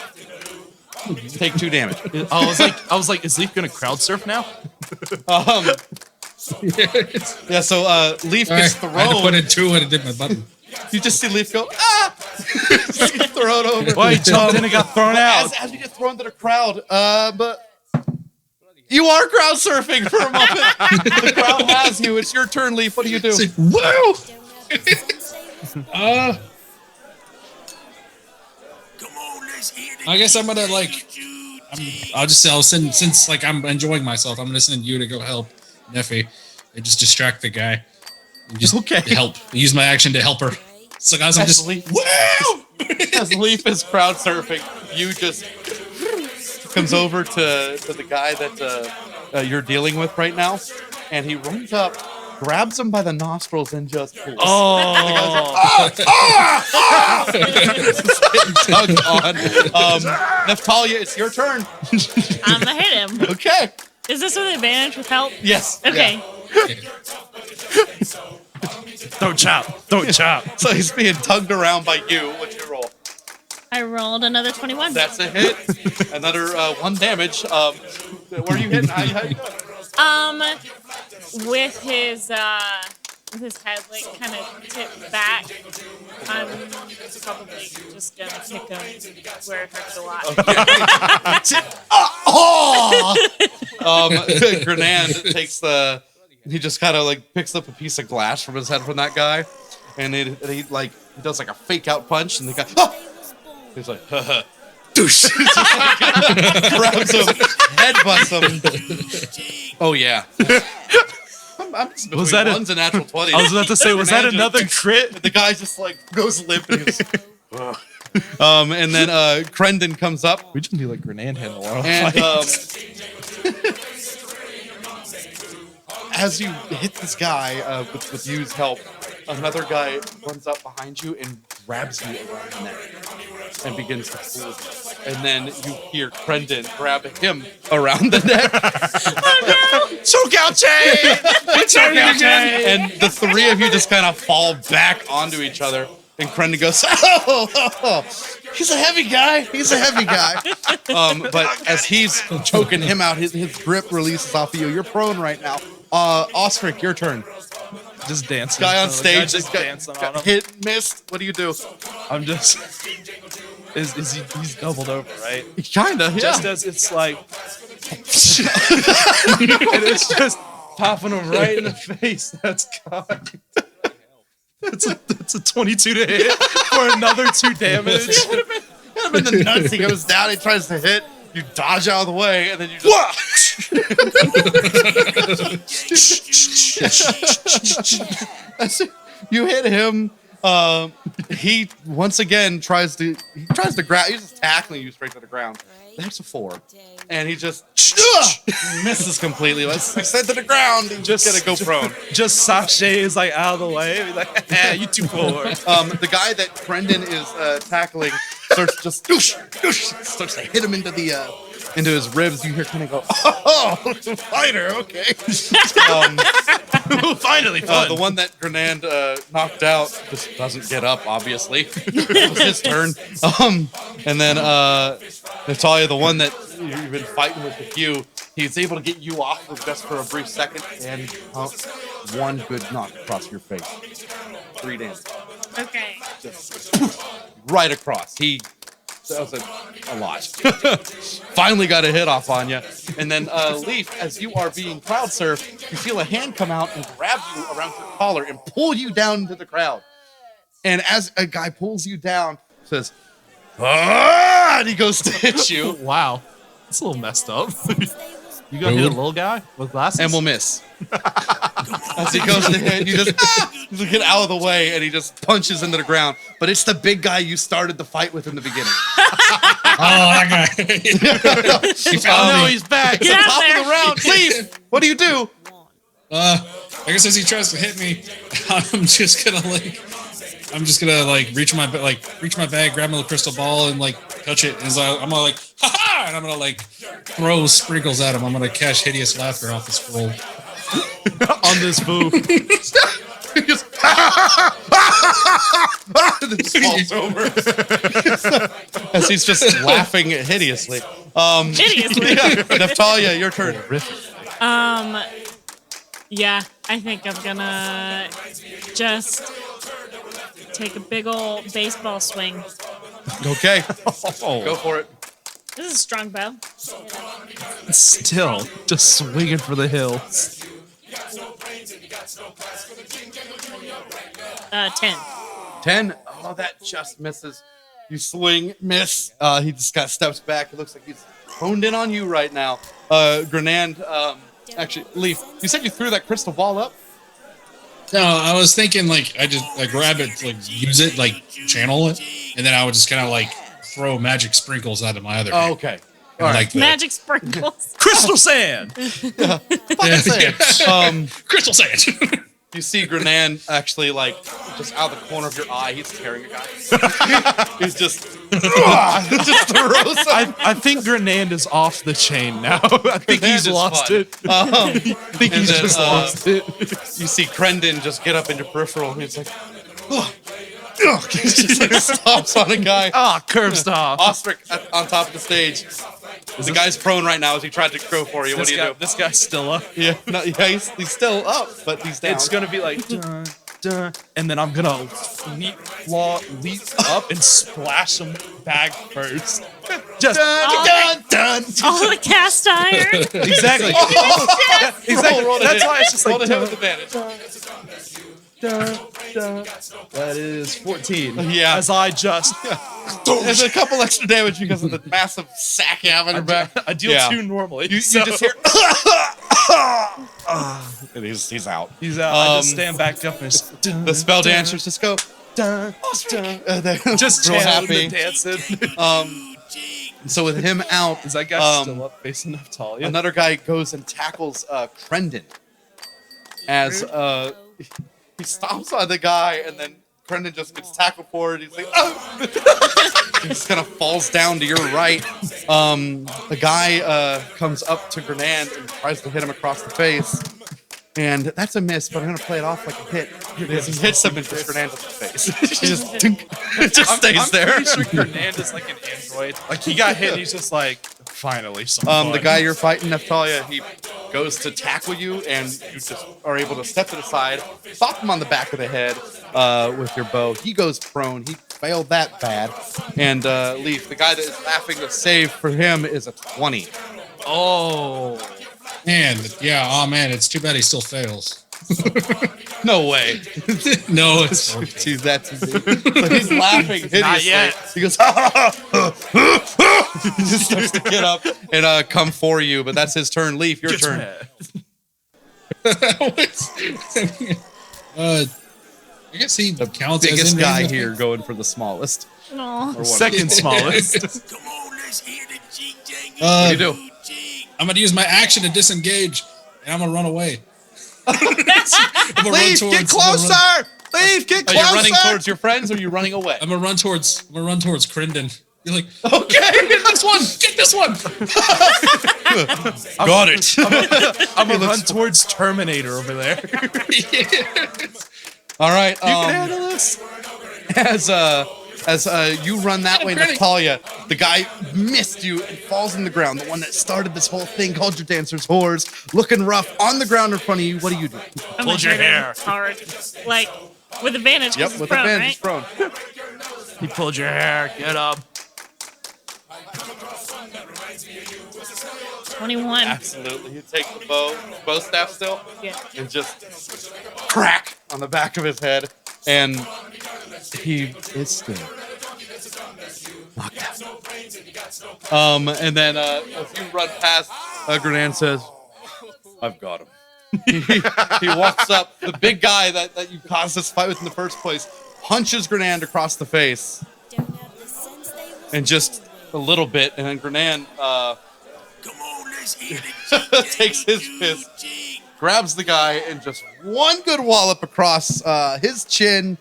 Take 2 damage. I was like, is Leaf gonna crowd surf now? Yeah, so Leaf gets thrown. I had to put in 2 and it did my button. You just see Leaf go, ah! Just get thrown over. Well, he jumped in and got thrown out. As you get thrown to the crowd, but you are crowd surfing for a moment. The crowd has you. It's your turn, Leaf. What do you do? Whoa! I guess I'm gonna since like I'm enjoying myself, I'm gonna send you to go help Neffy and just distract the guy. And just help. Use my action to help her. So guys, I'm just As Leaf is crowd surfing, you just comes over to the guy that you're dealing with right now, and he runs up, grabs him by the nostrils, and just pulls. Tugged on. Natalia, it's your turn. I'm gonna hit him. Okay. Is this with advantage with help? Yes. Okay. Don't chop. Don't chop. So he's being tugged around by you. What's your roll? I rolled another 21. That's a hit. Another 1 damage. Where are you hitting? How you doing? With his head like kind of tipped back, I'm probably just gonna kick him where it hurts a lot. Grenand takes the he just kind of like picks up a piece of glass from his head from that guy, and he does like a fake out punch, and the guy, he's like, haha. Douche. Grabs him, headbutts him. Oh yeah. I'm just Was that ones and natural 20s. I was about to say, was that another crit? The guy just like goes limp. And he's and then Crendon comes up. We just need like Grenade handle our And fights. as you hit this guy with Yu's help, another guy runs up behind you and grabs you around the neck and begins to pull you. And then you hear Crendon grab him around the neck. Choke out chain! Choke out chain! And the three of you just kind of fall back onto each other. And Crendon goes, oh, he's a heavy guy. He's a heavy guy. But as he's choking him out, his grip releases off of you. You're prone right now. Ostrich, your turn. Just dancing. Guy on So the stage guy's just got dancing on him. hit, missed. What do you do? I'm just. He's doubled over, right? Kinda, yeah. Just as it's like. And it's just popping him right in the face. That's cocked. It's a 22 to hit for another 2 damage. It would have been the nuts. He goes down, he tries to hit, you dodge out of the way, and then you just... You hit him. He once again tries to grab. He's just tackling you straight to the ground. That's a 4, and he just misses completely. Let's send to the ground. And just gonna go prone. Just Sashay is like out of the way. He's like, you too forward. The guy that Crendon is tackling starts just starts to hit him into his ribs. You hear kind of go, oh, fighter, okay. Finally, fun. The one that Grenand knocked out just doesn't get up, obviously. It was his turn. And then Natalia, the one that you've been fighting with you, he's able to get you off of just for a brief second, and one good knock across your face. 3 damage. Okay. Just right across. That was a lot. Finally got a hit off on you. And then, Leaf, as you are being crowd surfed, you feel a hand come out and grab you around your collar and pull you down into the crowd. And as a guy pulls you down, says, ah! And he goes to hit you. Wow. It's a little messed up. You gonna hit a little guy with glasses? And we'll miss. As he goes to hit, you just get out of the way, and he just punches into the ground. But it's the big guy you started the fight with in the beginning. Oh, that guy. He found me. He's back. Get out Top there. of the round, Leaf. What do you do? I guess as he tries to hit me, I'm just gonna reach my bag, grab my little crystal ball, and like touch it. And I'm gonna like, ha ha! And I'm gonna like throw sprinkles at him. I'm gonna catch hideous laughter off his scroll. On this boo. He just and then falls over as he's just laughing hideously. Hideously. Natalia, your turn. Yeah, I think I'm gonna just take a big old baseball swing. Okay, go for it. This is a strong bow. Still, just swinging for the hills. 10. 10. Oh, that just misses. You swing, miss. He just kind of steps back. It looks like he's honed in on you right now. Grenand, actually, Leaf, you said you threw that crystal ball up? No, I was thinking like I grab it, like use it, like channel it, and then I would just kind of like throw magic sprinkles out of my other hand. Okay. And, like, Magic sprinkles. Crystal sand. Crystal sand. You see Grenand actually, like, just out of the corner of your eye, he's carrying a guy. He's just throws him. I think Grenand is off the chain now. I think Grenand he's is lost fun. it. I think And he's then, just lost it. You see Crendon just get up in your peripheral, and he's like, he just like stomps on a guy. Ah, curb stop. Ostrich on top of the stage. The guy's prone right now as he tried to go for you. What do you do? This guy's still up. Yeah, no, yeah, he's still up, but he's down. It's gonna be like dun, dun, and then I'm gonna leap up and splash him back first. Just Dun, dun. All the cast iron. exactly. Exactly. Roll That's why it's just Roll like to hit with advantage. that is 14. Yeah. As I just There's a couple extra damage because of the massive sack you have on your back. I deal Yeah. 2 normally. You so just hear. And he's out. he's out. I just stand back up and just, The spell dancers just go. Dun, dun, they're just real channeling happy. the dancing. So with him out, Is that guy still up facing Natalia? another guy goes and tackles Crendon. As he stomps on the guy, and then Crendon just gets tackled forward. He's like, oh! He just kind of falls down to your right. The guy comes up to Grenand and tries to hit him across the face. And that's a miss, but I'm going to play it off like a hit. Because he hits him and just Grenand to the face. He just, it just stays I'm there. pretty sure Grenand is like an android. Like he got hit, and he's just like, finally, some fun. The guy you're fighting, Natalia, he goes to tackle you, and you just are able to step to the side, stop him on the back of the head with your bow. He goes prone. He failed that bad. And Leaf, the guy that is laughing, the save for him is a 20. Oh. Man, yeah, oh man, it's too bad he still fails. No way. No, it's He's that easy. So he's laughing hideously. Not yet. He goes, ha ha ha. He just starts to get up and come for you, but that's his turn. Leaf, your turn. I guess he counts as Biggest in guy range. here going for the smallest. No. Or what? Second smallest. What do you do? I'm gonna use my action to disengage, and I'm gonna run away. I'm gonna Leaf, get closer! Leaf, get Are closer! you running towards your friends, or are you running away? I'm gonna run towards Crendon. You're like, Okay, get this one, get this one. got it. I'm gonna run towards Terminator over there. All right. You can handle this. As you run that way, Natalia, the guy missed you and falls on the ground. The one that started this whole thing called your dancer's whores, looking rough on the ground in front of you. What do you do? I'm Hold your gonna hit him hair. hard. Like, with advantage. 'cause Yep, he's with prone, advantage, right? prone. He pulled your hair. Get up. 21. Absolutely. You take the bow staff still, Yeah. and just crack on the back of his head, and he is still knocked out. And then as you run past, Grenand says, "I've got him." he walks up, the big guy that you caused this fight with in the first place, punches Grenand across the face, and just a little bit, and then Grenand takes his fist, grabs the guy, and just one good wallop across his chin.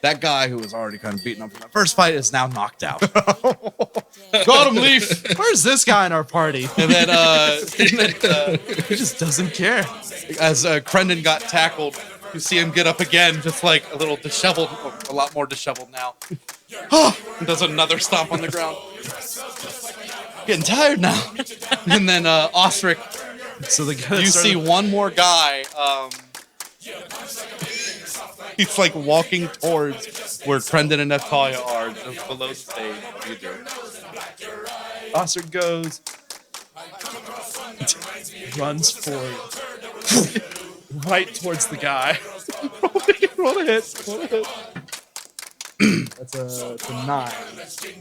That guy who was already kind of beaten up in that first fight is now knocked out. Got him, Leaf. Where's this guy in our party? And then He just doesn't care. as Crendon got tackled, you see him get up again, just like a little disheveled, a lot more disheveled now. And does another stomp on the ground. Getting tired now. And then Ostrich, So the guy you see one more guy. He's like walking towards where Crendon and Natalia are, just below the stage. What do you do? Ostrich goes, runs forward, right towards the guy. Roll a hit. Roll a hit. That's a 9,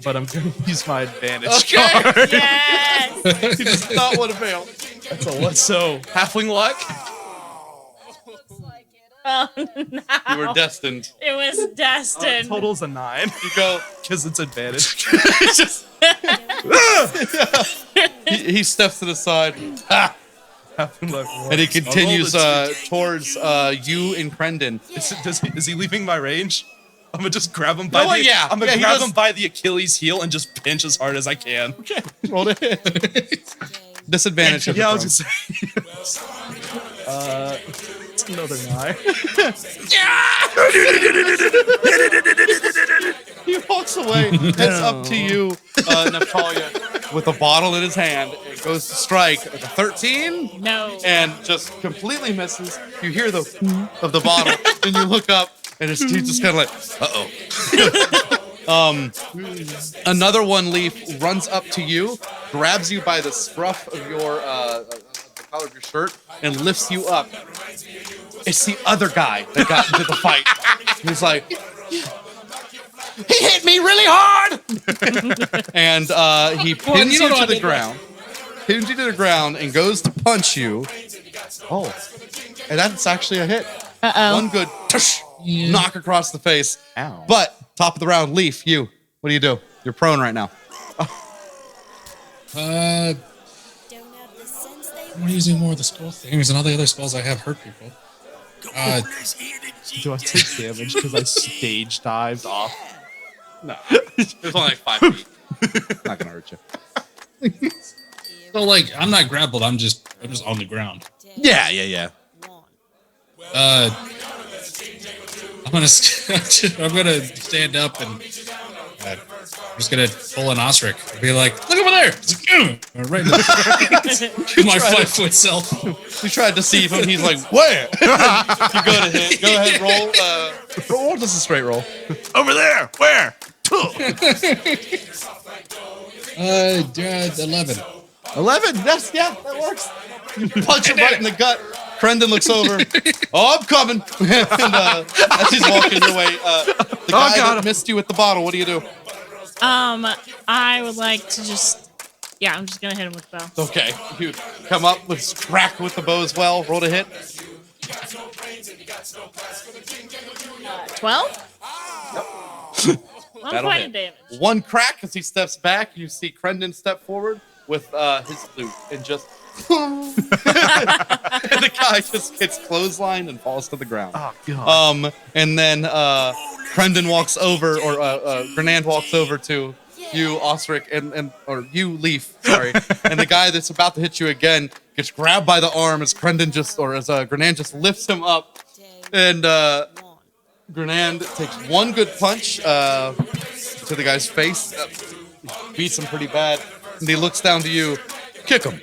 but I'm gonna use my advantage card. Yes. He does not want to fail. That's a what? So halfling luck. Oh, no. You were destined. It was destined. Total's a 9 You go. because it's advantage. It's just. he steps to the side. Halfling luck. And he works. continues I'll roll the towards you and Crendon. Is he leaving my range? I'm gonna just grab him by No, the yeah. I'm gonna Yeah, he grab does- him by the Achilles heel and just pinch as hard as I can. Okay, roll it. Disadvantage. Yeah, I was just it's another 9. He walks away. It's up to you, Natalia. with a bottle in his hand and goes to strike at the 13 No. and just completely misses. You hear the of the bottle, and you look up, and he's just kind of like, another one leaf runs up to you, grabs you by the scruff of your the collar of your shirt, and lifts you up. It's the other guy that got into the fight. He's like, he hit me really hard, and he pins you to the ground. Pins you to the ground and goes to punch you. Oh, and that's actually a hit. One good tush, knock across the face. Ow. But top of the round, Leaf, you. What do you do? You're prone right now. I'm using more of the spell things, and all the other spells I have hurt people. Do I take damage because I stage dived off? No, there's only like 5 feet. Not gonna hurt you. So like, I'm not grappled. I'm just on the ground. Yeah. I'm gonna stand up and I'm just gonna pull an ostrich and be like, look over there! Right in the my 5-foot self. We tried to see him. He's like, where? You go to hit. Go ahead, roll. Roll just a straight roll. Over there. Where? 11. 11. That works. You punch him right in the gut. Crendon looks over. Oh, I'm coming. And, as he's walking your way, the guy that missed you with the bottle, what do you do? I would like to just, I'm just gonna hit him with the bow. Okay, you come up with crack with the bow as well. Roll to hit. 12? Yep. 1 That'll point hit. of damage. One crack as he steps back. You see Crendon step forward with his loot and just. And the guy just gets clotheslined and falls to the ground. Oh god. And then Crendon walks over, or Grenand walks over to you, Ostrich, or you, Leaf. Sorry. And the guy that's about to hit you again gets grabbed by the arm as Crendon Grenand just lifts him up, and Grenand takes one good punch to the guy's face, beats him pretty bad, and he looks down to you. Kick him.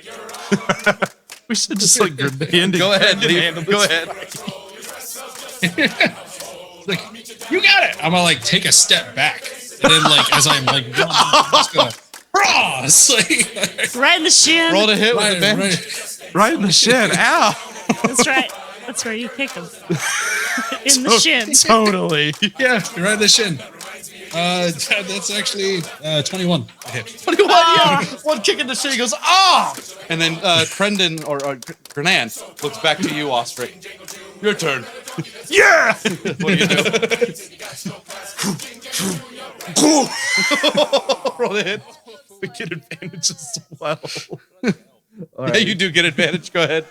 We should just like grenade. Go ahead, Leaf. Go ahead. Like, you got it. I'm gonna like take a step back, and then like as I'm like, I'm just gonna cross. Like, Right in the shin. Roll to hit with advantage. Right in the shin. Ow. That's right. That's where you kick him. In the shin. Totally. Yeah, right in the shin. That's actually 21 to hit. 21, yeah. One kick in the shin, he goes, ah! And then Crendon, or Grenand, looks back to you, Ostrich. Your turn. Yeah. What do you do? Roll the hit. We get advantage as well. Yeah, you do get advantage. Go ahead.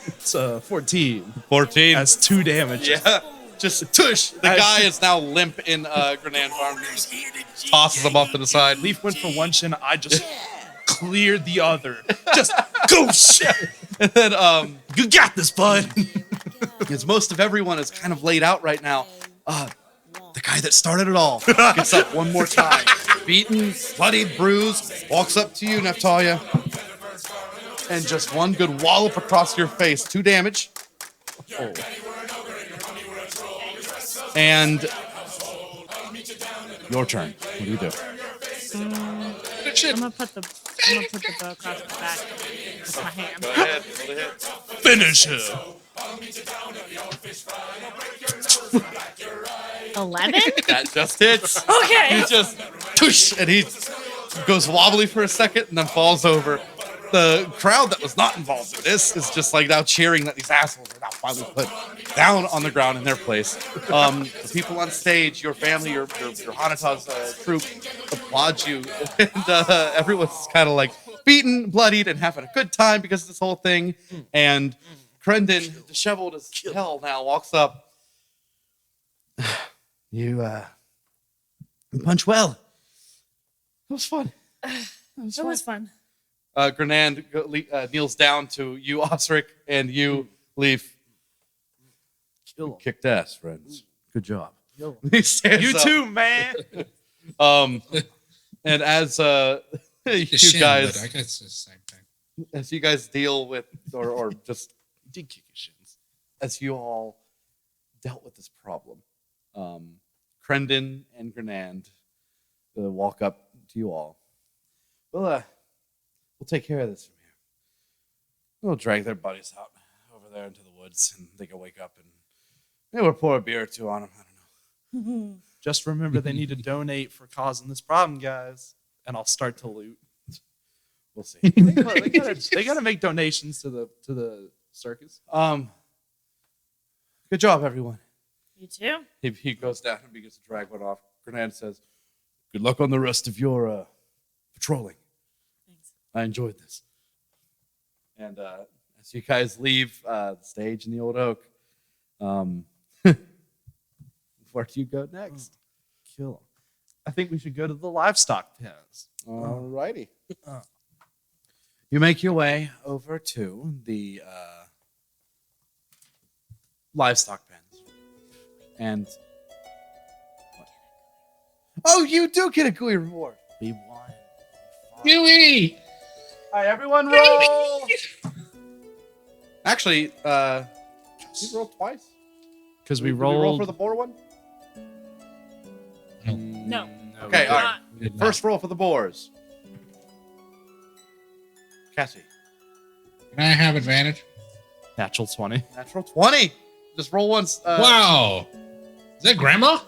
It's 14. 14. That's 2 damage. Yeah. Just tush. The guy is now limp in Grenand's arm. He just tosses him off to the side. Leaf went for one shin. I just cleared the other. Just go shit. And then, You got this, bud. as most of everyone is kind of laid out right now, the guy that started it all gets up one more time. Beaten, bloodied, bruised, walks up to you, Natalia, and just one good wallop across your face. 2 damage. Oh. And your turn. What do you do? I'm gonna put the bow across my back with my hand. Go ahead. Roll the hit. Finish her. 11? That just hits. Okay. He just tush, and he goes wobbly for a second and then falls over. The crowd that was not involved in this is just like now cheering that these assholes are now finally put down on the ground in their place. The people on stage, your family, your Hanata's troop applaud you, and everyone's kind of like beaten, bloodied, and having a good time because of this whole thing. And Crendon, disheveled as hell now, walks up. You punch well. It was fun. It was fun. Grenand kneels down to you, Ostrich, and you, Leaf. Kicked ass, friends. Good job. He stands You up. too, man. And as The you shin, guys, but I guess it's the same thing. as you guys deal with, or just Did kick his shins. as you all dealt with this problem, Crendon and Grenand walk up to you all. We'll take care of this from here. We'll drag their buddies out over there into the woods, and they can wake up and maybe we'll pour a beer or two on them. I don't know. Just remember they need to donate for causing this problem, guys. And I'll start to loot. We'll see. They gotta make donations to the circus. Good job, everyone. You too? He goes down and begins to drag one off. Grenand says, "Good luck on the rest of your patrolling. Thanks. I enjoyed this." And as you guys leave the stage in the Old Oak, where do you go next? Kill 'em. I think we should go to the livestock pens. Alrighty. You make your way over to the livestock pens. And oh, you do get a GUI reward. We won. Gooey! All right, everyone roll. Actually, you rolled twice. Because we Did roll rolled for the boar one. No. Okay, we all didn't. right. We did not. First roll for the boars. Cassie, Can I have advantage? Natural 20. natural 20. Just roll once. Wow. Is that grandma?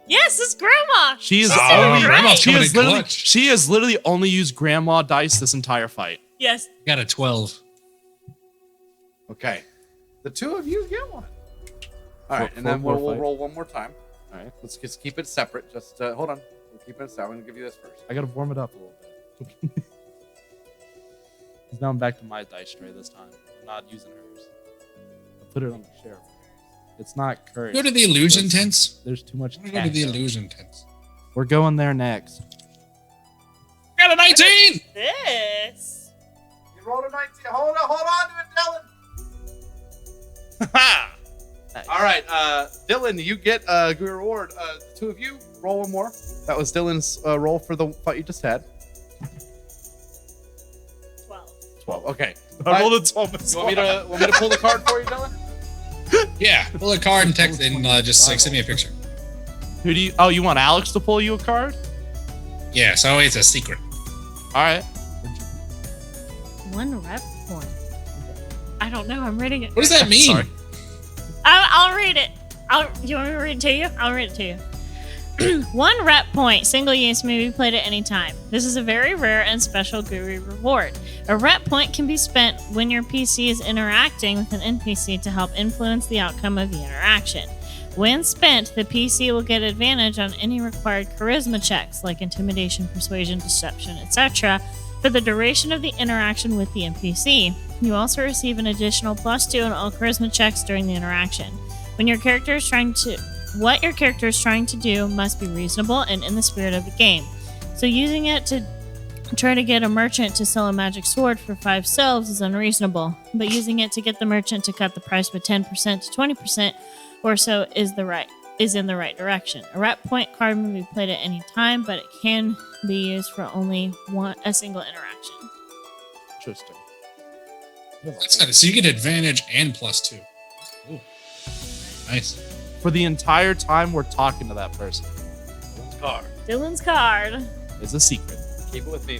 Yes, it's Grandma. She is Oh, only Grandma's she coming has in literally clutch. she has literally only used grandma dice this entire fight. Yes. Got a 12. Okay. The two of you get one. All right, and Four then we'll fight. roll one more time. All right. Let's just keep it separate. Just hold on. We'll keep it separate. I'm going to give you this first. I gotta warm it up a little bit. 'Cause now I'm back to my dice tray this time. I'm not using hers. I put it on the sheriff. It's not cursed. Go to the illusion There's- tents. There's too much I want to go to the cat. illusion tents. We're going there next. Got a 19! This. You rolled a 19. Hold on to it, Dylan. Nice. All right, Dylan, you get a good reward. The two of you roll one more. That was Dylan's roll for the fight you just had. 12. 12. Okay. I rolled a 12 as You want me to pull the card for you, Dylan? Yeah, pull a card and text and just like send me a picture. Who do you? Oh, you want Alex to pull you a card? Yeah, so it's a secret. All right. 1 rep point. I don't know. I'm reading it. What does that mean? Sorry. I'll read it. You want me to read it to you? I'll read it to you. 1 rep point, single use, may be played at any time. This is a very rare and special GUI reward. A rep point can be spent when your PC is interacting with an NPC to help influence the outcome of the interaction. When spent, the PC will get advantage on any required charisma checks, like intimidation, persuasion, deception, etc., for the duration of the interaction with the NPC. You also receive an additional +2 on all charisma checks during the interaction. What your character is trying to do must be reasonable and in the spirit of the game. So using it to try to get a merchant to sell a magic sword for 5 silves is unreasonable, but using it to get the merchant to cut the price by 10% to 20% or so is in the right direction. A rep point card may be played at any time, but it can be used for only a single interaction. Interesting. That's kind of, so you get advantage and +2. Ooh. Nice. For the entire time we're talking to that person. Card. Dylan's card. It's a secret. Keep it with me.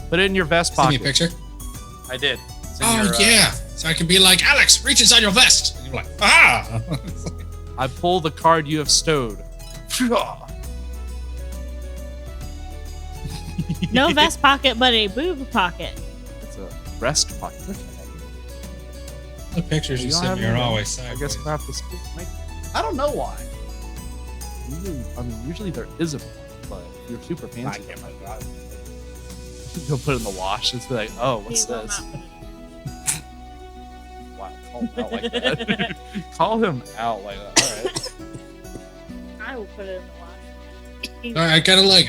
Put it in your vest Send me a pocket. picture. I did. It's in Oh, your, yeah. So I can be like, Alex, reach inside your vest. And you're like, ah. I pull the card you have stowed. No vest pocket, but a boob pocket. It's a rest pocket. The pictures you You don't send have me are any- always I sideways. guess we'll have to make. I don't know why. Usually there isn't one, but if you're super I fancy, can't remember. I- you'll put it in the wash. It's be like, oh, what's He will this? not put it in. Wow, call him out like that. Call him out like that. All right. I will put it in the wash. All right,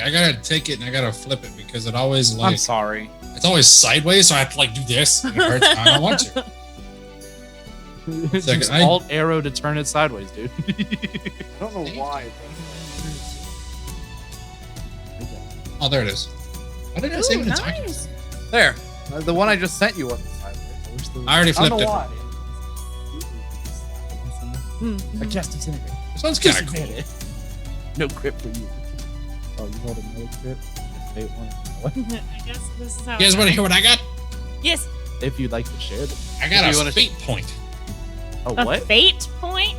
I gotta take it and I gotta flip it because it always I'm like, sorry. it's always sideways. So I have to like do this. And it hurts. I don't want to. It's Second, just I- alt arrow to turn it sideways, dude. I don't know why. Oh, there it is. Why did I save it in Tiger? nice. There. The one I just sent you wasn't sideways. I already I don't flipped know it. why. I cast disintegrate. This one's kind of cool. No crit for you. Oh, you rolled another crit? Fate one. I guess this is how. You guys want to hear what I got? Yes. If you'd like to share it. I got you a wanna- fate point. Oh, A what? fate point.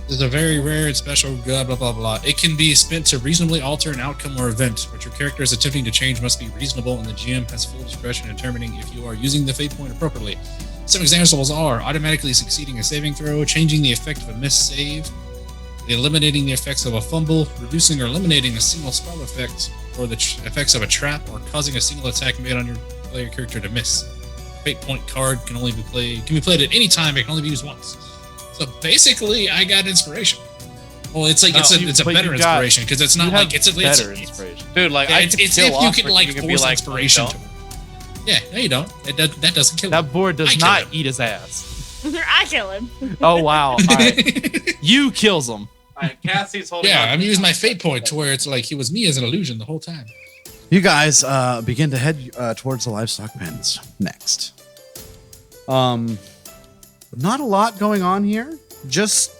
This is a very rare and special blah blah blah blah. It can be spent to reasonably alter an outcome or event. What your character is attempting to change must be reasonable, and the GM has full discretion in determining if you are using the fate point appropriately. Some examples are automatically succeeding a saving throw, changing the effect of a missed save, eliminating the effects of a fumble, reducing or eliminating a single spell effect, or the effects of a trap, or causing a single attack made on your player character to miss. Fate point card can be played at any time. It can only be used once. So basically, I got inspiration. Well, it's like it's a but better you got- inspiration because it's not You have like it's better it's inspiration. Dude, like, yeah, I it's could if kill you off can for like you can force be like, inspiration "Oh, to it. Yeah, no, you don't. That doesn't kill That board I does kill not him. eat his ass. I kill him. Oh, wow. All right. him. You kills him. Alright, Cassie's holding Yeah, on. I'm using my fate point to where it's like he was me as an illusion the whole time. You guys begin to head towards the livestock pens next. Not a lot going on here. Just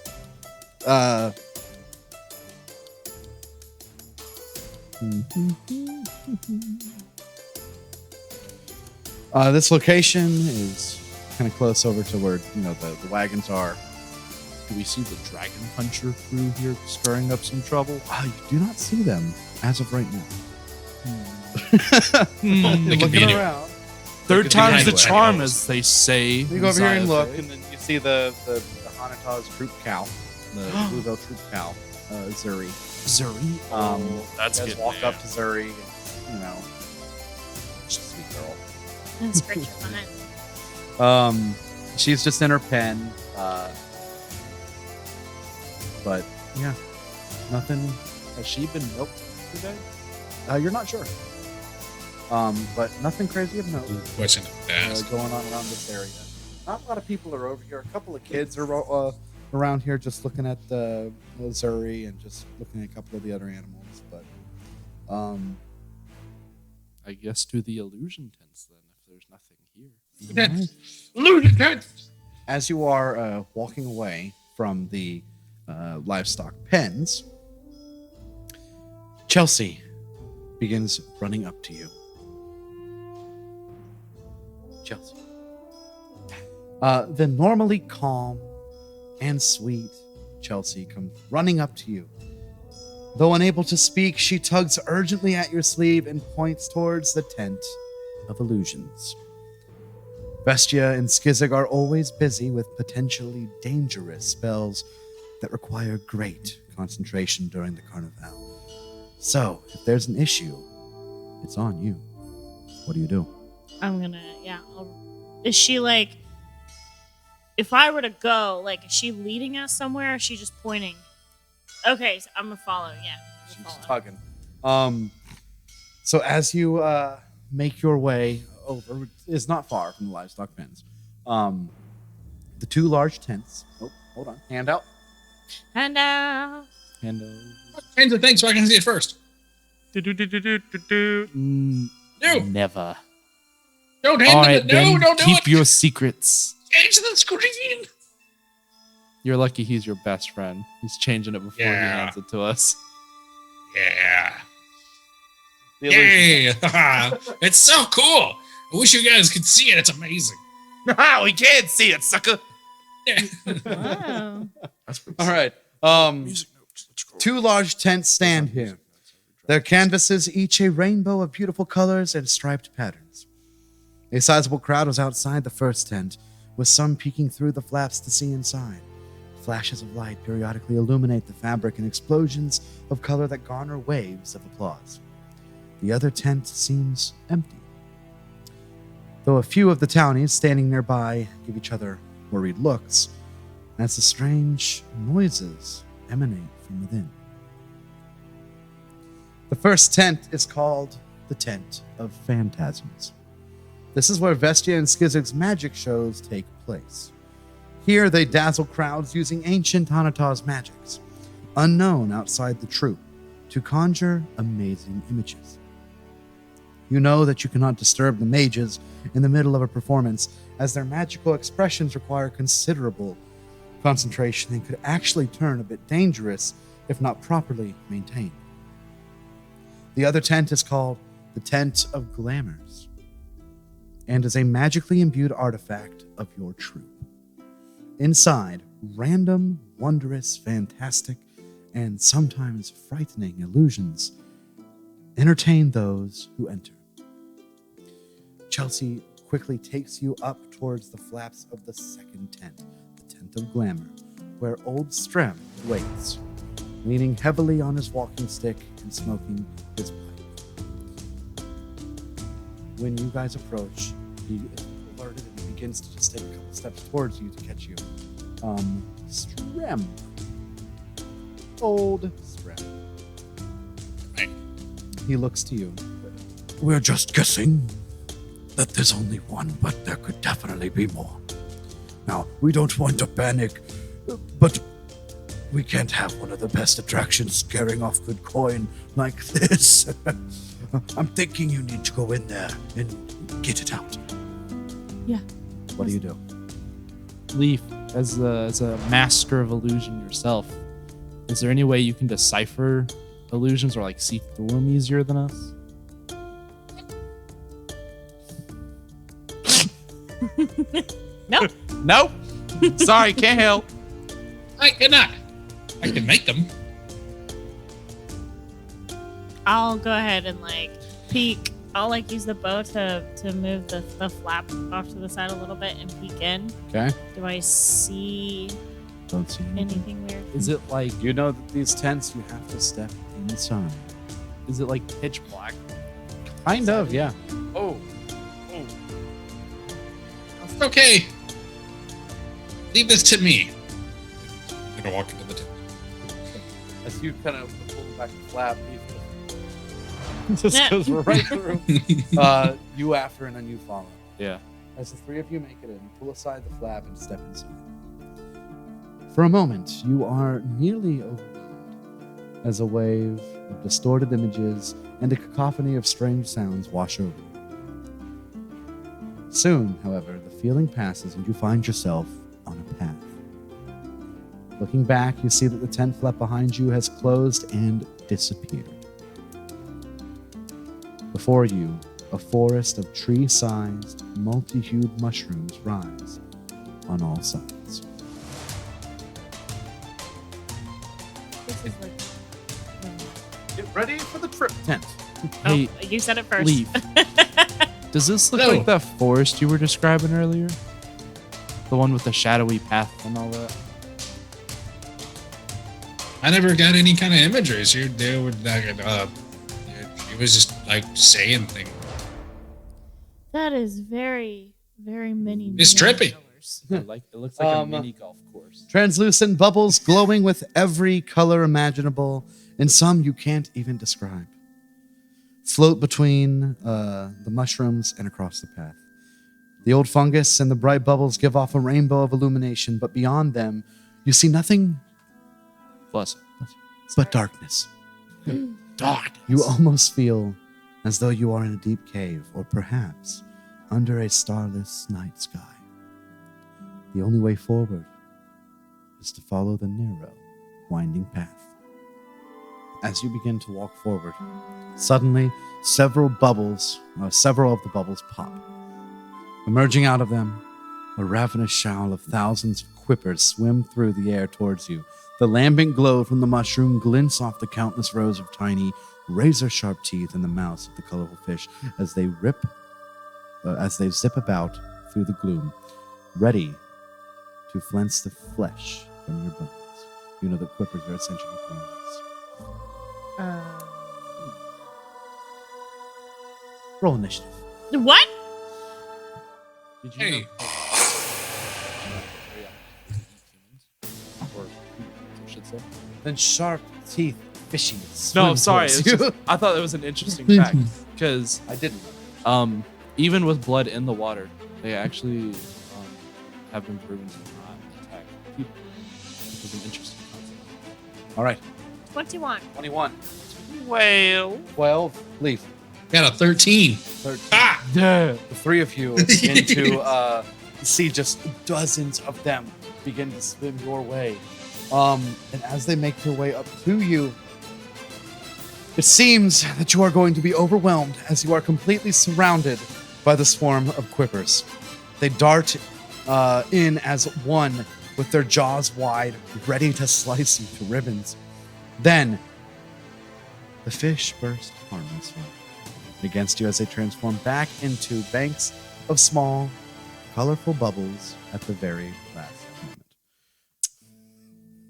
this location is kind of close over to where the wagons are. Do we see the Dragon Puncher crew here stirring up some trouble? You do not see them as of right now. They can be Looking anywhere. around. Third Could be time's the anywhere. charm, as they say. You go over here and in look, Zion. and then you see the Hanata's troop cow, the Bluebell troop cow, Zuri. Zuri. That's You guys good. walk up to Zuri, and, she's a sweet girl. That's pretty fun. She's just in her pen, but yeah, nothing. Has she been milked today? You're not sure, but nothing crazy of note Question to ask. going on around this area. Not a lot of people are over here. A couple of kids are around here just looking at the Zuri and just looking at a couple of the other animals, but I guess to the illusion tents then, if there's nothing here. Illusion tents. as you are walking away from the livestock pens, Chelsea begins running up to you. Chelsea. The normally calm and sweet Chelsea comes running up to you. Though unable to speak, she tugs urgently at your sleeve and points towards the Tent of Illusions. Vestia and Skizig are always busy with potentially dangerous spells that require great concentration during the Carnivalle. So, if there's an issue, it's on you. What do you do? I'm gonna, is she like, if I were to go, like, is she leading us somewhere or is she just pointing? Okay, so I'm gonna follow, yeah. She's tugging. So as you make your way over, it's not far from the livestock pens. The two large tents. Oh, hold on. Hand out. And Change the thing so I can see it first. Mm, No, never. don't All hand right, it. No, then don't do keep it. your secrets. Change the screen. You're lucky he's your best friend. He's changing it before he Yeah. hands it to us. Yeah. The illusion. Yay! It's so cool. I wish you guys could see it. It's amazing. We can't see it, sucker. wow. All right. Two large tents stand here. Their canvases each a rainbow of beautiful colors and striped patterns. A sizable crowd was outside the first tent, with some peeking through the flaps to see inside. Flashes of light periodically illuminate the fabric and explosions of color that garner waves of applause. The other tent seems empty, though a few of the townies standing nearby give each other worried looks as the strange noises emanate from within. The first tent is called the Tent of Phantasms. This is where Vestia and Skizig's magic shows take place. Here they dazzle crowds using ancient Hanata's magics, unknown outside the troop, to conjure amazing images. You know that you cannot disturb the mages in the middle of a performance, as their magical expressions require considerable concentration and could actually turn a bit dangerous if not properly maintained. The other tent is called the Tent of Glamours and is a magically imbued artifact of your troupe. Inside, random, wondrous, fantastic, and sometimes frightening illusions entertain those who enter. Chelsea quickly takes you up towards the flaps of the second tent, the Tent of Glamour, where old Strem waits, leaning heavily on his walking stick and smoking his pipe. When you guys approach, he is alerted and he begins to just take a couple steps towards you to catch you. Strem. Old Strem. Right. He looks to you. We're just guessing that there's only one, but there could definitely be more. Now, we don't want to panic, but we can't have one of the best attractions scaring off good coin like this. I'm thinking you need to go in there and get it out. Yeah. What do you do? Leaf, as a master of illusion yourself, is there any way you can decipher illusions or like see through them easier than us? Nope. Nope. Sorry, can't help. I cannot. I can make them. I'll go ahead and like peek. I'll like use the bow to move the flap off to the side a little bit and peek in. Okay. Do I see Don't see anything. anything weird? Is it like You know that these tents, you have to step inside. pitch black? Kind of, yeah. Oh. It's okay. Leave this to me. I'm gonna walk into the tent. As you kind of pull back the flap, Just goes right through. You after and then you follow. yeah. As the three of you make it in, pull aside the flap and step inside. For a moment, you are nearly overwhelmed as a wave of distorted images and a cacophony of strange sounds wash over you. Soon, however, the feeling passes and you find yourself on a path. Looking back, you see that the tent flap behind you has closed and disappeared. Before you, a forest of tree-sized, multi-hued mushrooms rise on all sides. This is like. Get ready for the trip tent. Hey, Oh, you said it first. Leaf. Does this look No. like that forest you were describing earlier? The one with the shadowy path and all that? I never got any kind of imagery. So they were like, it was just like saying things. That is very, very many. It's trippy. colors. It looks like a mini golf course. Translucent bubbles glowing with every color imaginable, and some you can't even describe, float between the mushrooms and across the path. The old fungus and the bright bubbles give off a rainbow of illumination, but beyond them, you see nothing Bless it. but darkness. Darkness. You almost feel as though you are in a deep cave, or perhaps under a starless night sky. The only way forward is to follow the narrow, winding path. As you begin to walk forward, suddenly several of the bubbles pop. Emerging out of them, a ravenous shower of thousands of quippers swim through the air towards you. The lambent glow from the mushroom glints off the countless rows of tiny, razor-sharp teeth in the mouths of the colorful fish as they zip about through the gloom, ready to flench the flesh from your bones. You know that quippers are essentially bones. Roll initiative. What? Did you Hey. know? Or I should say. Then sharp teeth, fishy. No, sorry. It's just, I thought that was an interesting fact because I didn't. even with blood in the water, they actually have been proven to not attack people, which is an interesting concept. All right. 21. 21. Well, 12. Leaf. Got a 13. 13. Ah! Yeah. The three of you begin to see just dozens of them begin to swim your way. And as they make their way up to you, it seems that you are going to be overwhelmed as you are completely surrounded by the swarm of quippers. They dart in as one with their jaws wide, ready to slice you to ribbons. Then, the fish burst harmlessly against you as they transform back into banks of small, colorful bubbles at the very last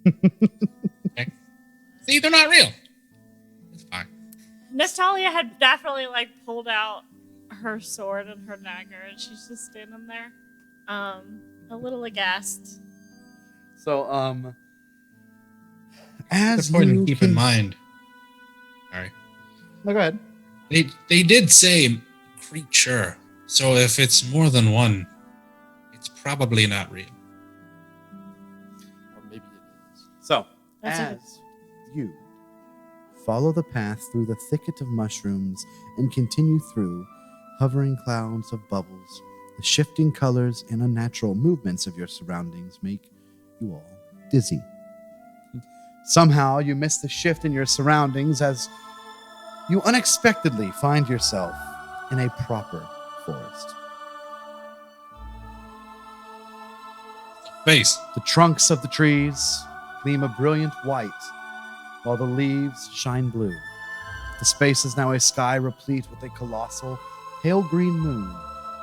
moment. Okay. See, they're not real. It's fine. Natalia had definitely like pulled out her sword and her dagger, and she's just standing there, a little aghast. So, as It's important you to keep can... in mind. Sorry. No, go ahead. They did say creature, so if it's more than one, it's probably not real. Or maybe it is. So, That's as you follow the path through the thicket of mushrooms and continue through hovering clouds of bubbles, the shifting colors and unnatural movements of your surroundings make you all dizzy. Somehow you miss the shift in your surroundings as you unexpectedly find yourself in a proper forest. Face. The trunks of the trees gleam a brilliant white, while the leaves shine blue. The space is now a sky replete with a colossal, pale green moon,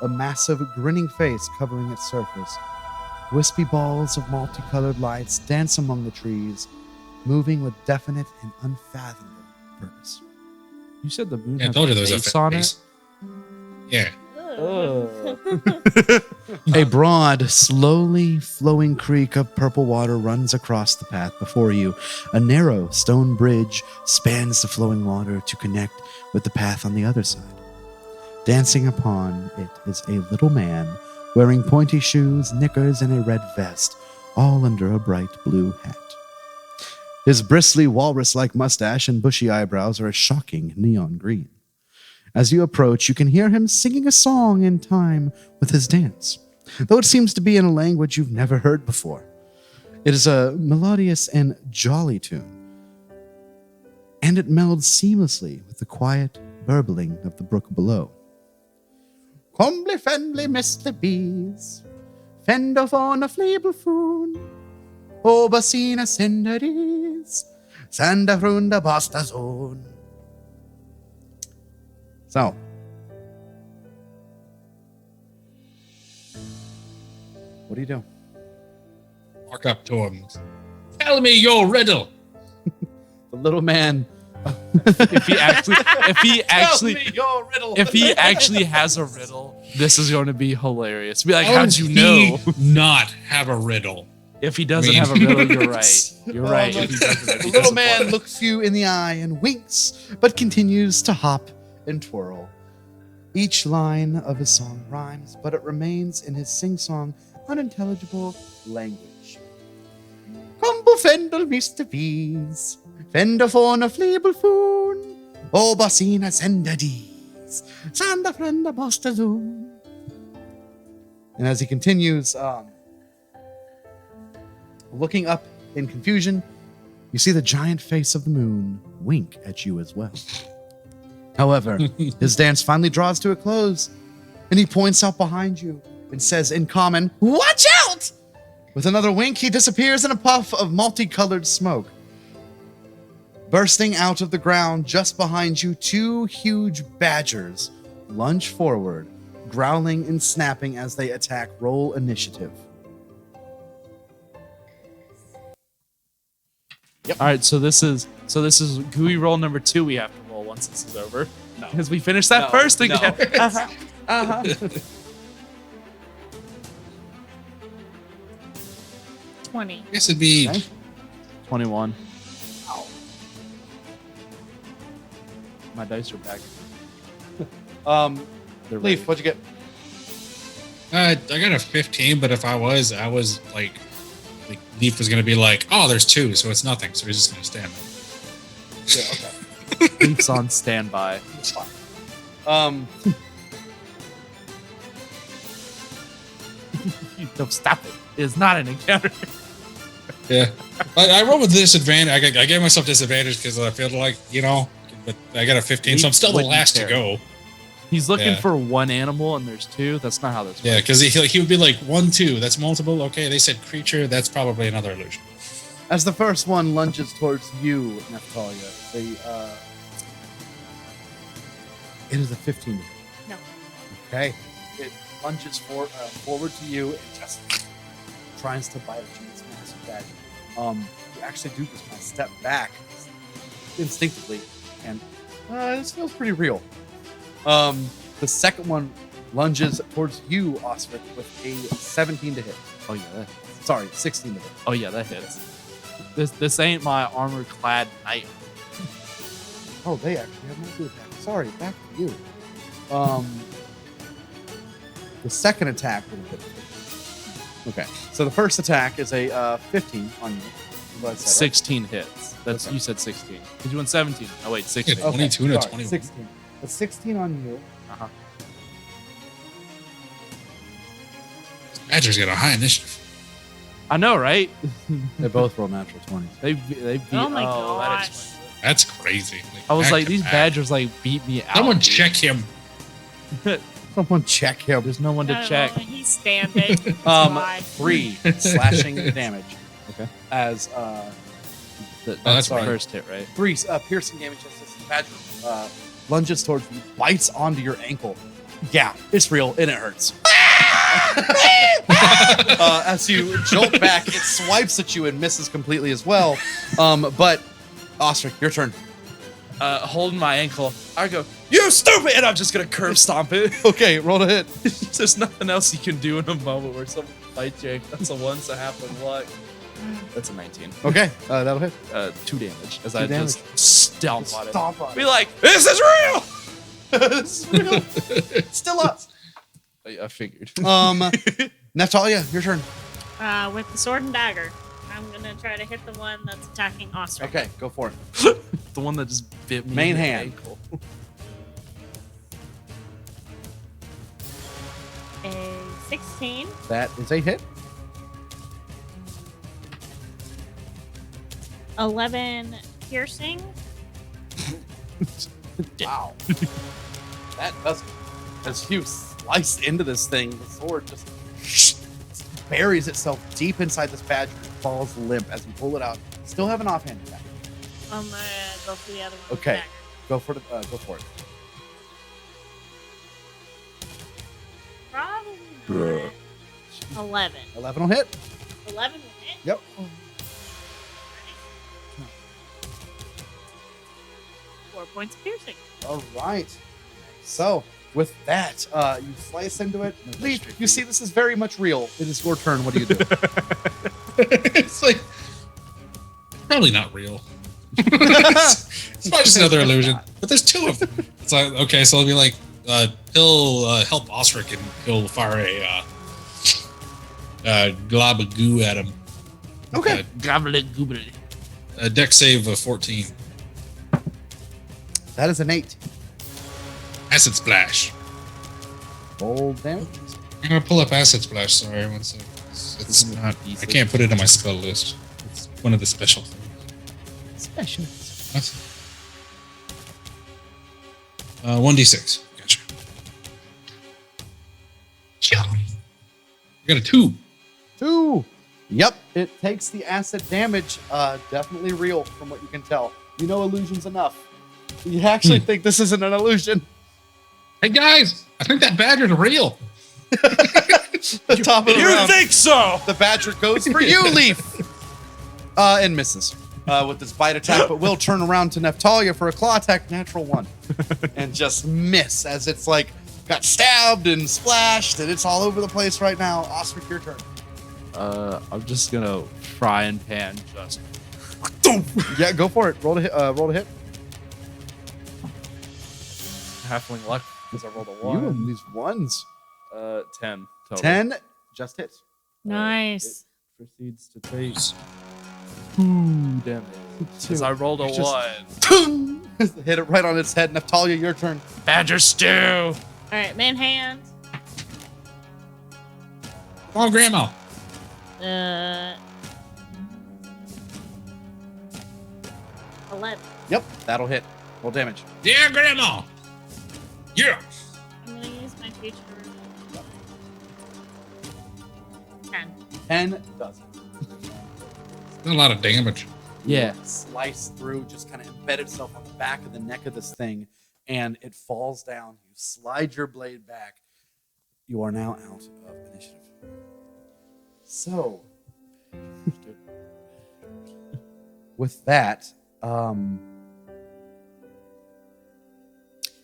a massive, grinning face covering its surface. Wispy balls of multicolored lights dance among the trees, moving with definite and unfathomable purpose. You said the moon Yeah, I has told you a there was a face on it? face. Yeah. A broad, slowly flowing creek of purple water runs across the path before you. A narrow stone bridge spans the flowing water to connect with the path on the other side. Dancing upon it is a little man wearing pointy shoes, knickers, and a red vest, all under a bright blue hat. His bristly walrus-like mustache and bushy eyebrows are a shocking neon green. As you approach, you can hear him singing a song in time with his dance, though it seems to be in a language you've never heard before. It is a melodious and jolly tune, and it melds seamlessly with the quiet burbling of the brook below. Comely friendly Mr. Bees, fend of on a fleeble foon, obasina senderis, sanda frunda basta zone. So, what do you do? Walk up to him. Tell me your riddle. The little man. If he actually Tell me your riddle. if he actually has a riddle, this is going to be hilarious. Be like, How how'd does you he know? not have a riddle? If he doesn't I mean- have a riddle, you're right. You're right. my If he doesn't, The he little doesn't man want looks you in the eye and winks, but continues to hop and twirl. Each line of his song rhymes, but it remains in his sing-song, unintelligible language. Combo fendel Mr. Bees, fender for a fleeble foon, o basina senda dees, sanda frenda bosta zoon. And as he continues, looking up in confusion, you see the giant face of the moon wink at you as well. However, his dance finally draws to a close, and he points out behind you and says in common, "Watch out!" With another wink, he disappears in a puff of multicolored smoke. Bursting out of the ground just behind you, two huge badgers lunge forward, growling and snapping as they attack. Roll initiative. All right, so this is GUI roll number 2 we have to roll once this is over. No. Because we finished that No, first thing. no. Uh-huh. 20. I guess it'd be Okay. 21. My dice are back. They're Leaf, ready. what'd you get? I got a 15, but if I was like Leaf was gonna be like, oh, there's 2, so it's nothing. So he's just gonna stand there. Yeah, okay. Leaf's on standby. It's fine. Don't stop it. It's not an encounter. Yeah, I rolled with disadvantage. I gave myself disadvantage because I feel like but I got a 15, so I'm still the Wouldn't last to care. go. He's looking Yeah. for one animal and there's two. That's not how this works. Yeah, because he would be like 1, 2. That's multiple. Okay, they said creature. That's probably another illusion. As the first one lunges towards you, Natalia, it is a 15. No. Okay. It lunges forward to you and just tries to bite at you. It's massive badger. You actually do just kind of step back instinctively, and this feels pretty real. The second one lunges towards you, Ostrich, with a 17 to hit. Oh yeah, that, Sorry, 16 to hit. oh yeah, that hits. This ain't my armor clad knight. Oh, they actually have multi attack. Sorry, back to you. The second attack will hit. Okay, so the first attack is a 15 on you. What I said, right? 16 hits. That's Okay. You said 16. Did you want 17? Oh wait, 16. Yeah. 22 to sorry, 21. 16. A 16 on you. Uh-huh. Badger's got a high initiative. I know, right? They both roll natural 20s. They beat. Oh my that gosh. explains it. That's crazy. I was back like, to these back. badgers like beat me out. Someone dude. check him. Someone check him. There's no one to I don't check. know, He's standing. That's 3 slashing damage. Okay. As That's that's the fine. first hit, right? 3 piercing damage as this badger lunges towards you, bites onto your ankle. Yeah, it's real and it hurts. As you jolt back, it swipes at you and misses completely as well. But Ostrich, your turn. Holding my ankle, I go, "You stupid!" And I'm just gonna curb stomp it. Okay, roll to hit. There's nothing else you can do in a moment where someone bites your ankle. That's a 1, so half of luck. That's a 19. Okay, that'll hit. 2 damage as 2 I damage. just stomp on it. Stomp on Be like, "This is real!" This is real. Still up. I figured. Natalia, your turn. With the sword and dagger, I'm gonna try to hit the one that's attacking Ostrich. Okay, go for it. The one that just bit me Main in the hand. ankle. A 16, That is a hit. 11 piercing, Wow. That does. As you slice into this thing, the sword just buries itself deep inside this badger and falls limp as you pull it out. Still have an offhand attack. I'm gonna go for the other one. with Okay. dagger. Go for it. Go for it. Probably not. 11. 11 will hit. 11 will hit? Yep. Nice. 4 points of piercing. All right. So with that, you slice into it. Leaf, you see this is very much real. It is your turn. What do you do? It's like probably not real. It's probably just another illusion. But there's 2 of them. It's like okay, so it'll be like he'll help Ostrich and he'll fire a glob of goo at him. Okay. A deck save of 14. That is an 8. Acid splash. Roll damage. I'm gonna pull up acid splash. Sorry, one second. It's not. I can't put it on my spell list. It's one of the special things. Special. That's 1d6. Gotcha. Yeah. I got a 2. 2. Yep, it takes the acid damage. Definitely real from what you can tell. You know illusions enough. You actually think this isn't an illusion. Hey guys, I think that badger's real. The top of the round, think so? the badger goes for you, Leaf. And misses with this bite attack, but will turn around to Neftalia for a claw attack, natural 1. And just miss as it's like got stabbed and splashed and it's all over the place right now. Ostrich, your turn. I'm just gonna fry and pan just. Yeah, go for it. Roll to hit. Roll to hit. Halfling luck because I rolled a You 1. and these ones. 10 total. 10 just hits. Nice. Proceeds to take 2 damage. Because I rolled a Just- 1. Hit it right on its head. Natalia, your turn. Badger stew. All right, man hand. Oh, Grandma. 11. Yep, that'll hit. Roll damage. Yeah, Grandma. Yeah. I'm gonna use my feature. 10. 10 does it. Not a lot of damage. Yeah. Slice through, just kind of embed itself on the back of the neck of this thing, and it falls down. You slide your blade back. You are now out of initiative. So, with that,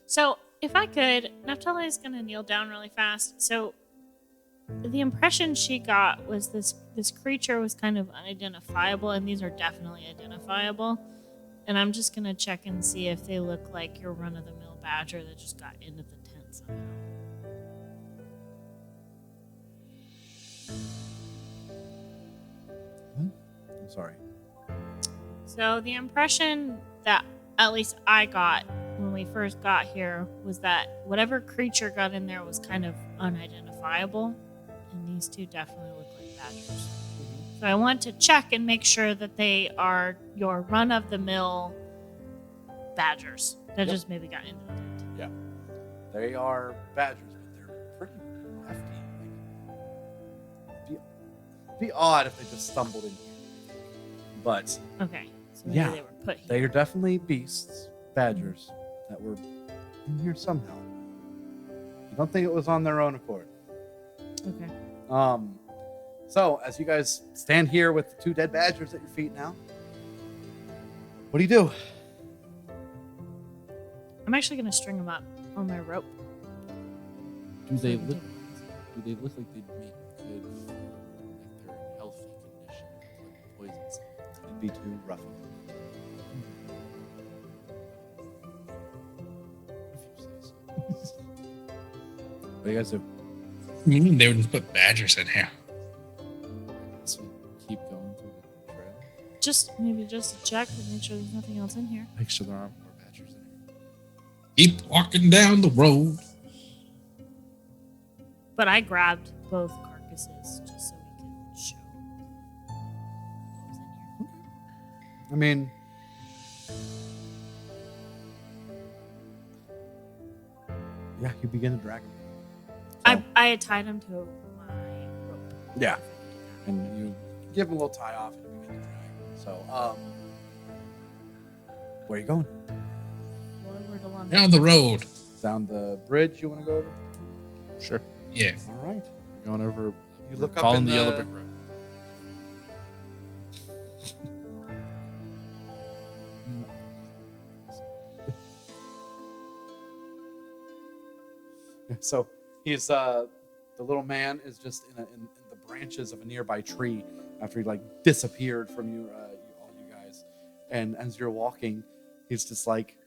So, if I could, Naphtali is going to kneel down really fast. So, the impression she got was this creature was kind of unidentifiable, and these are definitely identifiable. And I'm just going to check and see if they look like your run-of-the-mill badger that just got into the tent somehow. I'm sorry. So, the impression that at least I got when we first got here was that whatever creature got in there was kind of unidentifiable, and these two definitely look like badgers. So I want to check and make sure that they are your run-of-the-mill badgers that Yep. just maybe got into the tent. They are badgers, but they're pretty hefty. Like, be odd if they just stumbled in here. But Okay, so maybe Yeah, they were put here. they are definitely beasts, badgers, that were in here somehow. I don't think it was on their own accord. Okay. So as you guys stand here with the two dead badgers at your feet now, what do you do? I'm actually going to string them up on my rope. Do they So I can look? take them. Do they look like they'd make good for like they're in healthy condition, like poisons? It'd be too rough. If you say so. What do you guys do? They would put badgers in here. So we keep going through the trail. Just to check and make sure there's nothing else in here. Make sure there aren't more badgers in here. Keep walking down the road. But I grabbed both carcasses just so we could show what was in here. I mean, yeah, you begin to drag them. I had tied him to my rope. Yeah. And you give them a little tie off and you begin to drag. So, where are you going? Forward along Down the road. Down the bridge you want to go over? Sure. Yeah. All right. We're going over. You look up following in the the- yellow brick road. So he's the little man is just in the branches of a nearby tree after he like disappeared from you, all you guys. And as you're walking, he's just like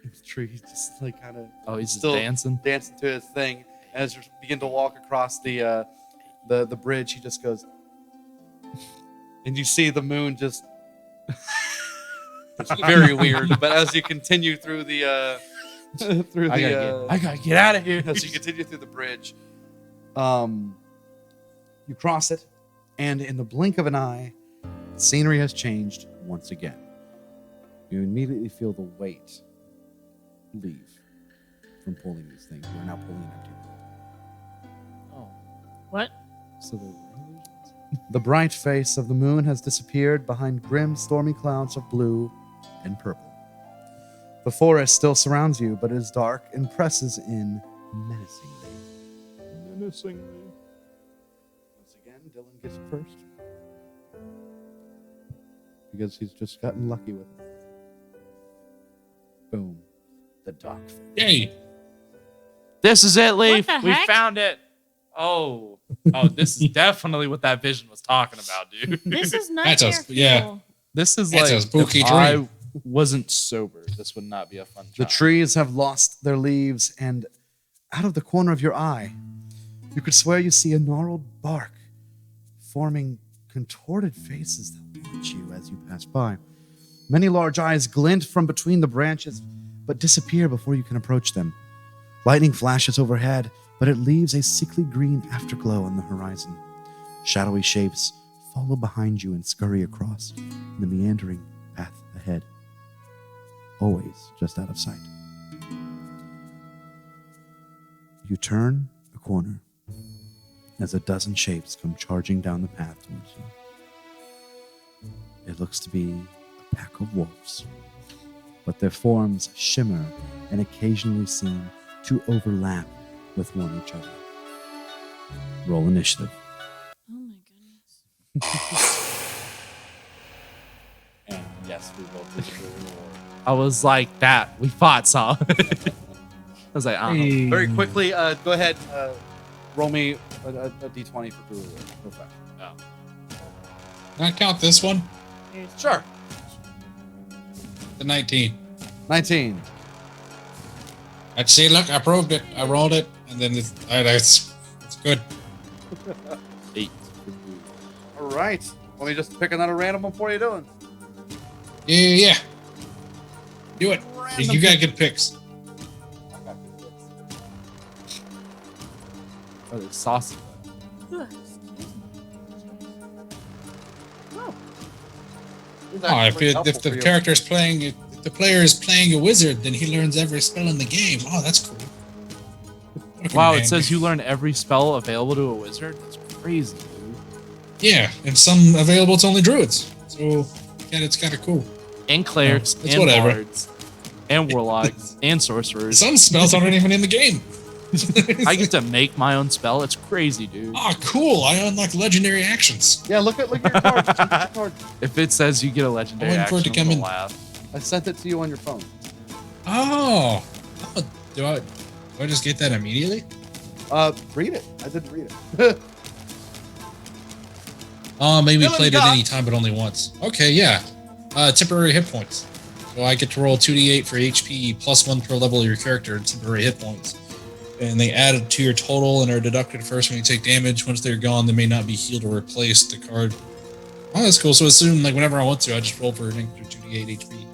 in the tree, he's just like kind of Oh, he's just Still- dancing. dancing to his thing. And as you begin to walk across the bridge, he just goes, and you see the moon just. It's very weird, but as you continue through the I gotta get out of here. as you continue through the bridge, you cross it, and in the blink of an eye, the scenery has changed once again. You immediately feel the weight leave from pulling these things. You're now pulling an empty rope. Oh, What? so the illusions. The bright face of the moon has disappeared behind grim, stormy clouds of blue and purple. The forest still surrounds you, but it is dark and presses in menacingly. Menacingly. Once again, Dylan gets it first. Because he's just gotten lucky with it. Boom. The dark face. Yay. This is it, Leaf. the We heck? found it. Oh, this is definitely what that vision was talking about, dude. This is That's nightmare a- yeah. fuel. This is That's like a spooky if dream. I wasn't sober, this would not be a fun The time. trees have lost their leaves, and out of the corner of your eye, you could swear you see a gnarled bark forming contorted faces that watch you as you pass by. Many large eyes glint from between the branches, but disappear before you can approach them. Lightning flashes overhead, but it leaves a sickly green afterglow on the horizon. Shadowy shapes follow behind you and scurry across the meandering path ahead, always just out of sight. You turn a corner as a dozen shapes come charging down the path towards you. It looks to be a pack of wolves, but their forms shimmer and occasionally seem to overlap with one each other. Roll initiative. Oh my goodness. And yes, we rolled this reward. I was like, that. We fought, so. I was like, Very quickly, go ahead. Roll me a d20 for Guru. Real fast. Can I count this one? Sure. The 19. 19. I'd say, look, I proved it. I rolled it, and then it's good. 8. All right. Let me just pick another random one for you doing. Yeah. Do it. You got good picks. Oh, there's saucy. Oh, if the character's playing, if the player is playing a wizard, then he learns every spell in the game. Oh, that's cool. Wow, it says you learn every spell available to a wizard? That's crazy, dude. Yeah, and some available to only druids. So, yeah, it's kind of cool. And clerics, It's and whatever. bards, and warlocks, and sorcerers. Some spells aren't even in the game. I get to make my own spell. It's crazy, dude. Oh, cool. I unlock legendary actions. Yeah, look at your card. Look at your card. If it says you get a legendary I'm waiting for it action, to come I'm in. gonna laugh. I sent it to you on your phone. Oh. Do I just get that immediately? Read it. I didn't read it. Oh, maybe Villain played it God. any time, but only once. Okay, yeah. Temporary hit points. So I get to roll 2d8 for HP plus 1 per level of your character and temporary hit points. And they add it to your total and are deducted first when you take damage. Once they're gone, they may not be healed or replaced. The card. Oh, that's cool. So assume like whenever I want to, I just roll for an extra 2d8 HP.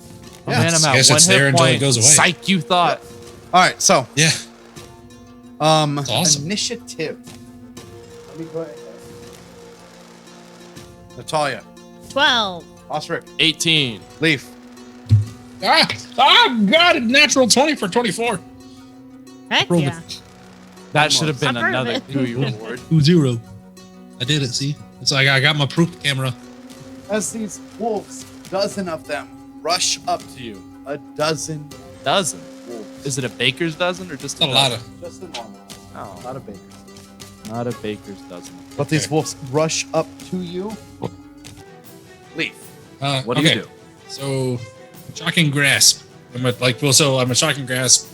Oh, man, I'm I at guess one it's there hit until it point. goes away. Psych, you thought. All right, so Yeah. That's awesome. initiative. Let me go ahead. Natalia, 12. Ostrich, 18. Leaf. God, a natural 20 for 24. Heck Roll yeah. That should have been I've heard of another it. GUI reward. 2-0. I did it, see? It's like I got my proof camera. As these wolves, dozen of them, rush up to you. A dozen Dozen. wolves. Is it a baker's dozen or just A lot of. Just a normal. Oh, Not a baker's. not a baker's dozen. But these Okay. wolves rush up to you. Leaf. What do you do? So, shocking grasp. I'm a shocking grasp.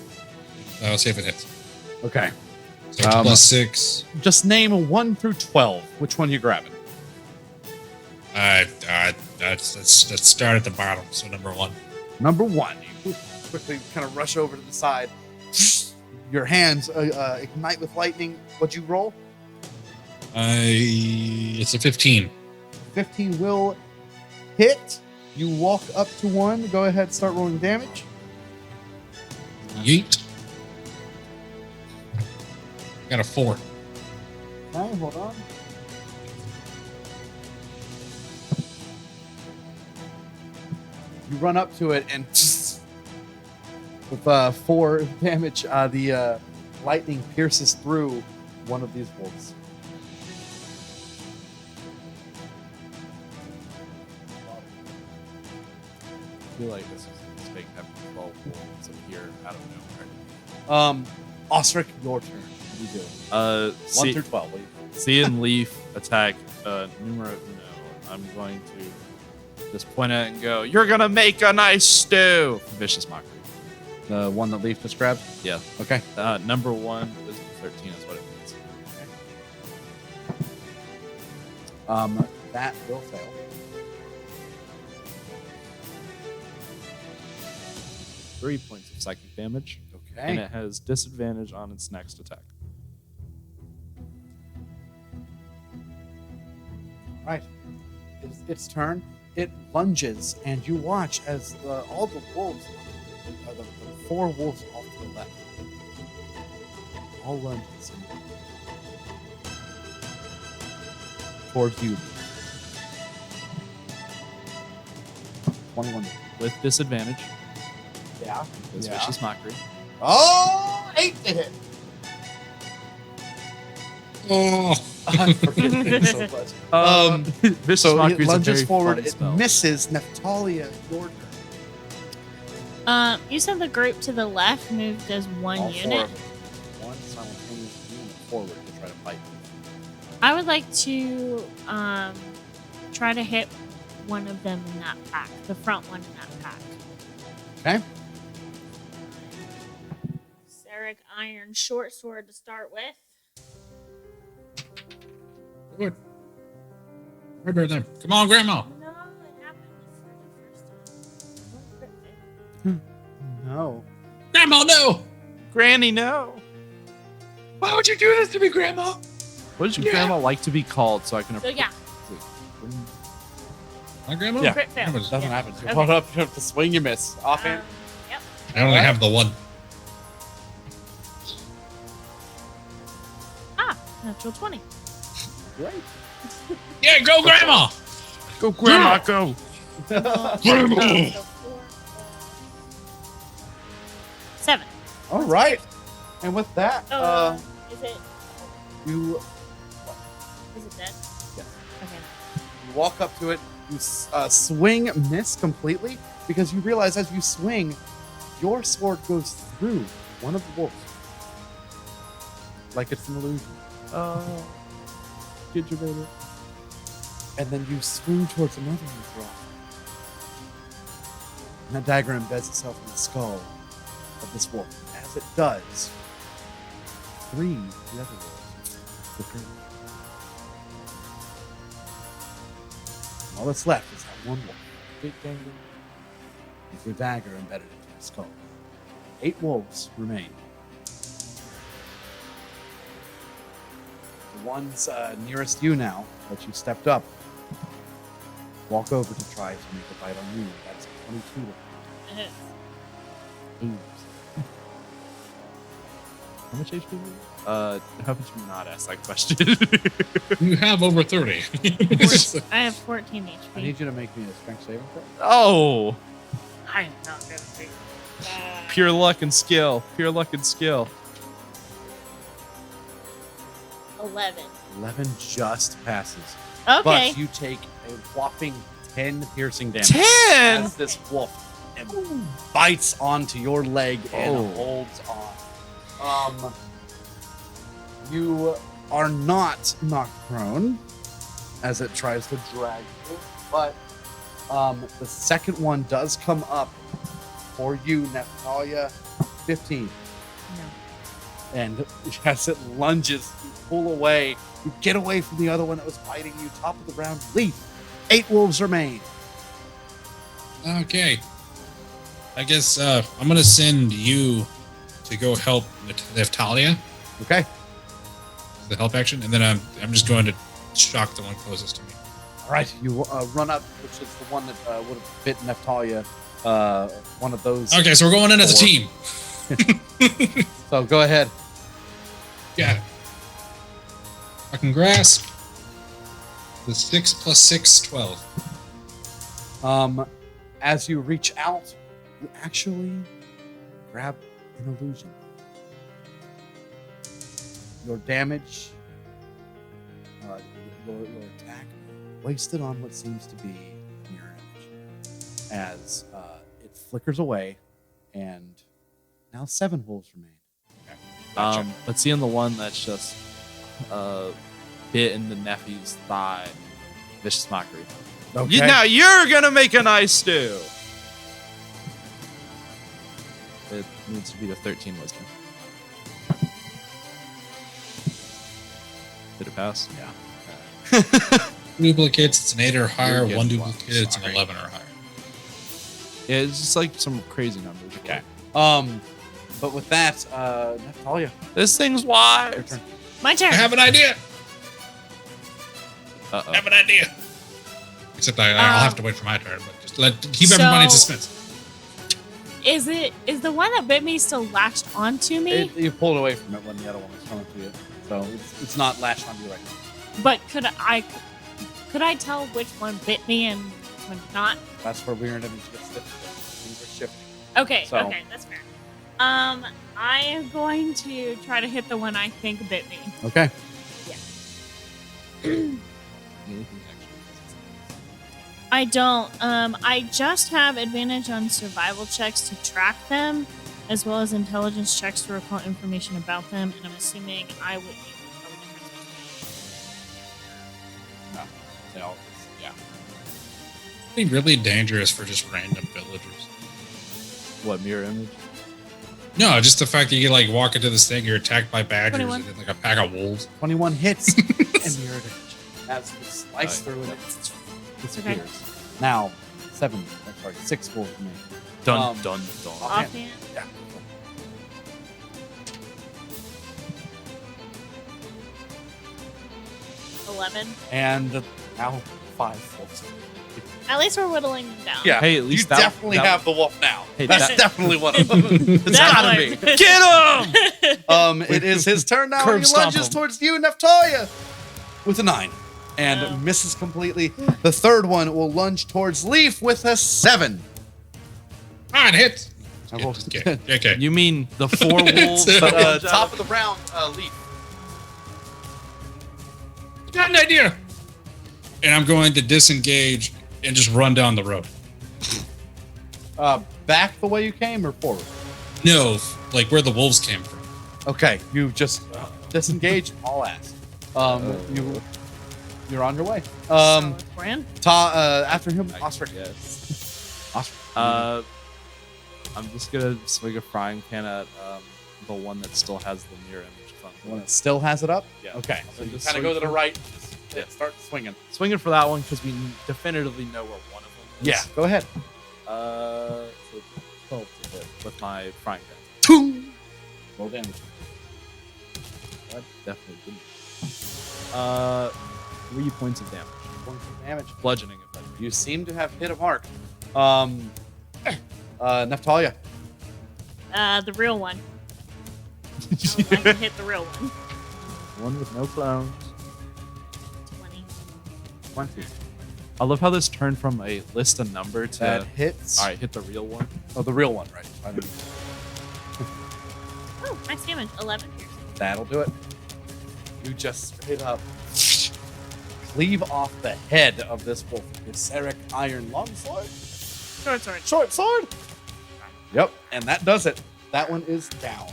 I'll see if it hits. Okay. So it's plus 6. Just name a 1 through 12. Which one you grabbing? Let's start at the bottom. So number 1. Number 1. You quickly kind of rush over to the side. Your hands ignite with lightning. What'd you roll? It's a 15. 15 will hit. You walk up to one. Go ahead, start rolling damage. Yeet. Got a 4. Okay, hold on. You run up to it and with 4 damage, the lightning pierces through one of these wolves. I feel like this is a mistake having 12 wolves appear out of nowhere. Ostrich, your turn. What do you do? 1 through 12. What do you do? Seeing Leaf attack numero uno, I'm going to just point at it and go, "You're gonna make a nice stew." Vicious mockery. The one that Leaf just grabbed? Yeah. Okay. Number 1 is 13 is what it means. That will fail. Three points of psychic damage, Okay. and it has disadvantage on its next attack. Right. It's its turn. it lunges, and you watch as all the wolves, the 4 wolves off to the left, all lunges towards you. 21. With disadvantage. Yeah. Because vicious mockery. Oh, 8 to hit. Oh, I forget things so much. vicious So mockery it is a lunges very forward. fun It spell. misses Neftalia. Your turn. You said the group to the left moved as one All 4 unit. of them. One simultaneous unit forward to try to fight. I would like to try to hit one of them in that pack, the front one in that pack. Okay. Sarek Iron Short Sword to start with. good. Right there. Come on, Grandma. No, it happened for the first time. Don't crit fail. No. Grandma, no. Granny, no. Why would you do this to me, Grandma? What does your grandma like to be called so I can So yeah, My grandma? Yeah. crit fail. Doesn't Doesn't Yeah. happen. You Okay. hold up to swing, you miss. Offhand. Yep. I only have the one. Natural 20. Great. Yeah, go, Grandma. Go, Grandma, go. Grandma. So 4, 7. All right. And with that, Is it you dead? Yes. Okay. You walk up to it, you swing, miss completely, because you realize as you swing, your sword goes through one of the wolves. Like it's an illusion. Oh. Get your baby. And then you swing towards another one drop. And that dagger embeds itself in the skull of this wolf. As it does, 3 of the other wolves recur. All that's left is that one wolf. Big dagger. With your dagger embedded into the skull. 8 wolves remain. The ones nearest you now that you stepped up walk over to try to make a bite on you. That's a 22 to It is. Oops. How much HP? How would you not ask that question? You have over 30. I have 14 HP. I need you to make me a strength saving throw. Oh, I am not gonna figure. pure luck and skill. Pure luck and skill. 11. 11 just passes. Okay. But you take a whopping 10 piercing damage 10. as this wolf bites onto your leg and Oh. holds on. You are not knocked prone as it tries to drag you, but the second one does come up for you, Neftalia. 15. No. And as it lunges, you pull away. You get away from the other one that was biting you. Top of the round, leap. 8 wolves remain. Okay. I guess I'm going to send you to go help Neftalia, Okay. the help action, and then I'm just going to shock the one closest to me. All right. You run up, which is the one that would have bit Neftalia. One of those. Okay, so we're going in as a team. So go ahead. Got it. I can grasp. The 6 + 6, 12. As you reach out, you actually grab an illusion. Your damage, your attack, wasted on what seems to be a mirror image. As it flickers away, and now 7 wolves remain. Gotcha. But seeing the one that's just bit in the nephew's thigh, vicious mockery. Okay. Now you're gonna make an ice stew. It needs to be the 13 wisdom. Did it pass? Yeah. Duplicates, it's an 8 or higher. You're good. One duplicate, it's an Sorry. 11 or higher. Yeah, it's just like some crazy numbers. Okay. But with that, Neftalia, This thing's your wise. turn. My turn. I have an idea. Uh-oh. I have an idea. Except I'll have to wait for my turn, but just keep everybody in suspense. Is the one that bit me still latched onto me? You pulled away from it when the other one was coming to you, so it's not lashed onto you right now. But could I tell which one bit me and which one not? That's where weird image gets difficult. Things are shifting. Okay, So- okay, that's fair. I am going to try to hit the one I think bit me. Okay. I don't. I just have advantage on survival checks to track them, as well as intelligence checks to recall information about them, and I'm assuming I would be able to tell the difference. No. They all, yeah. It'd be really dangerous for just random villagers. What, mirror image? No, just the fact that you like walk into this thing, you're attacked by badgers 21. and like a pack of wolves. 21 hits and mirror image as you slice through and it disappears. Okay. Now, 6 wolves remain. Dun, dun, dun. Offhand. Yeah. 11. And now 5 wolves. At least we're whittling them down. Yeah. Hey, at least you that- definitely that- have the wolf now. Hey, That's that- definitely one of them. It's That gotta one. be. Get him! It is his turn now. Curb And he stomp lunges him. towards you, Neftalia, with a 9. And Oh. misses completely. The third one will lunge towards Leaf with a 7. Ah, it hits. I rolled Okay. You mean the 4 wolves? top of the round, Leaf. Got an idea. And I'm going to disengage and just run down the road. Back the way you came or forward? No, like where the wolves came from. Okay, you just disengage all ass. You're on your way. So, Bran? After him, Ostrich. Yes. Ostrich. I'm just gonna swing a frying pan at the one that still has the mirror image The one fun. that still has it up? Yeah. Okay, so So you just kind of swing go to the for- right. Yeah. Start swinging. Swinging for that one because we definitively know where one of them is. Yeah, go ahead. So 12 to hit with my frying pan. Toom! Roll damage. That definitely didn't. 3 points of damage. Points of damage. Bludgeoning effect. You seem to have hit a mark. Neftalia. The real one. I can hit the real one. One with no clones. 20. 20. I love how this turned from a list a number to. That hits. All right, hit the real one. Oh, the real one, right? I mean, Oh, max damage. 11 piercing. that'll do it. You just straight up cleave off the head of this wolf. Viseric iron longsword. Short sword. Short sword. Yep, and that does it. That one is down.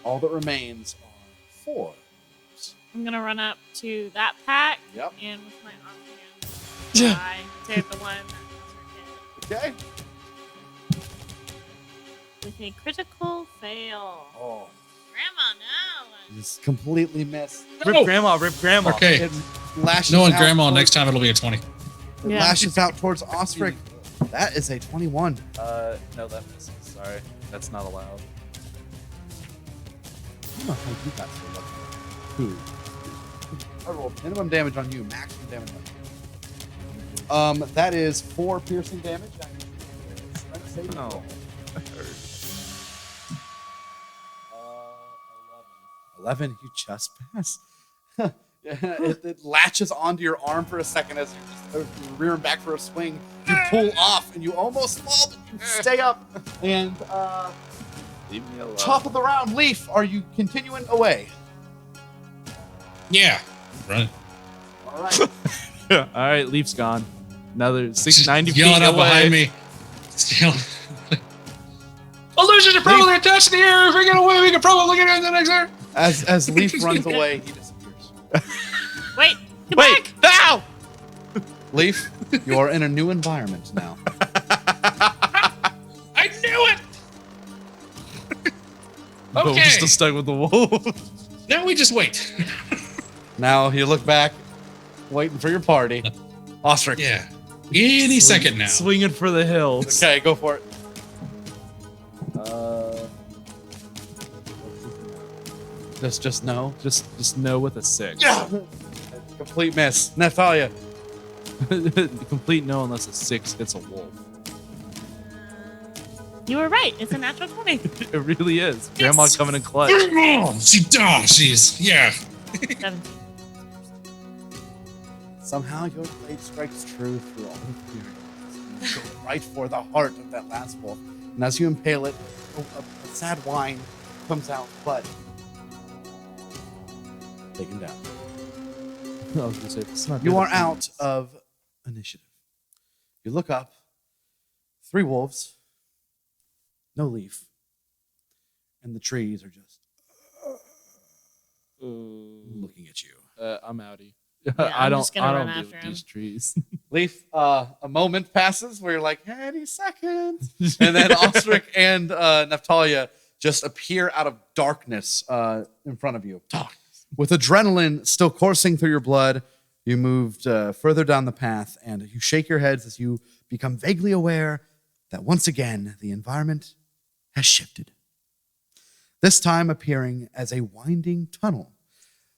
All that remains are 4. I'm gonna run up to that pack Yep. and with my offhand try to hit the one that Okay. with a critical fail. Oh, Grandma, no. just completely missed. Rip grandma, rip grandma. Okay. It lashes Knowing out grandma, towards- next time it'll be a 20. It Yeah. lashes out towards Ostrich. That is a 21. No, that misses. Sorry, that's not allowed. I don't know how you got so lucky. Who? I rolled minimum damage on you, maximum damage on you. That is 4 piercing damage. Strength saving No. throw. 11, you just pass. it latches onto your arm for a second as you're just rearing back for a swing. You pull off and you almost fall, but you stay up. And Leave me alone. top of the round, Leaf, are you continuing away? Yeah. Run. All right. All right, Leaf's gone. Another 90 feet Yelling up away. behind me. Yelling. Illusions are probably attached to the air. If we get away, we can probably get into the next air. As Leaf runs away, he disappears. Wait, come Wait, back. now! Leaf, you are in a new environment now. I knew it. But we're Okay. still stuck with the wolf. Now we just wait. Now you look back, waiting for your party. Ostrich. Yeah. Any second now. Swinging for the hills. Okay, go for it. Just no. Just no with a 6. Yeah. Complete miss. Natalia. Complete no unless a 6 hits a wolf. You were right. It's a natural 20. It really is. Grandma coming in clutch. Oh, she's yeah. 17. Somehow your blade strikes true through all of the areas. You go right for the heart of that last wolf. And as you impale it, a sad whine comes out, but take him down. I was gonna say, it's not You good are at out things. of initiative. You look up, 3 wolves, no leaf, and the trees are just looking at you. I'm outie. Yeah, I I'm don't. just gonna I run don't deal after with him. these trees. Leaf, a moment passes where you're like, any second. And then Ostrich and Naftalia just appear out of darkness in front of you. With adrenaline still coursing through your blood, you moved further down the path and you shake your heads as you become vaguely aware that once again the environment has shifted. This time appearing as a winding tunnel.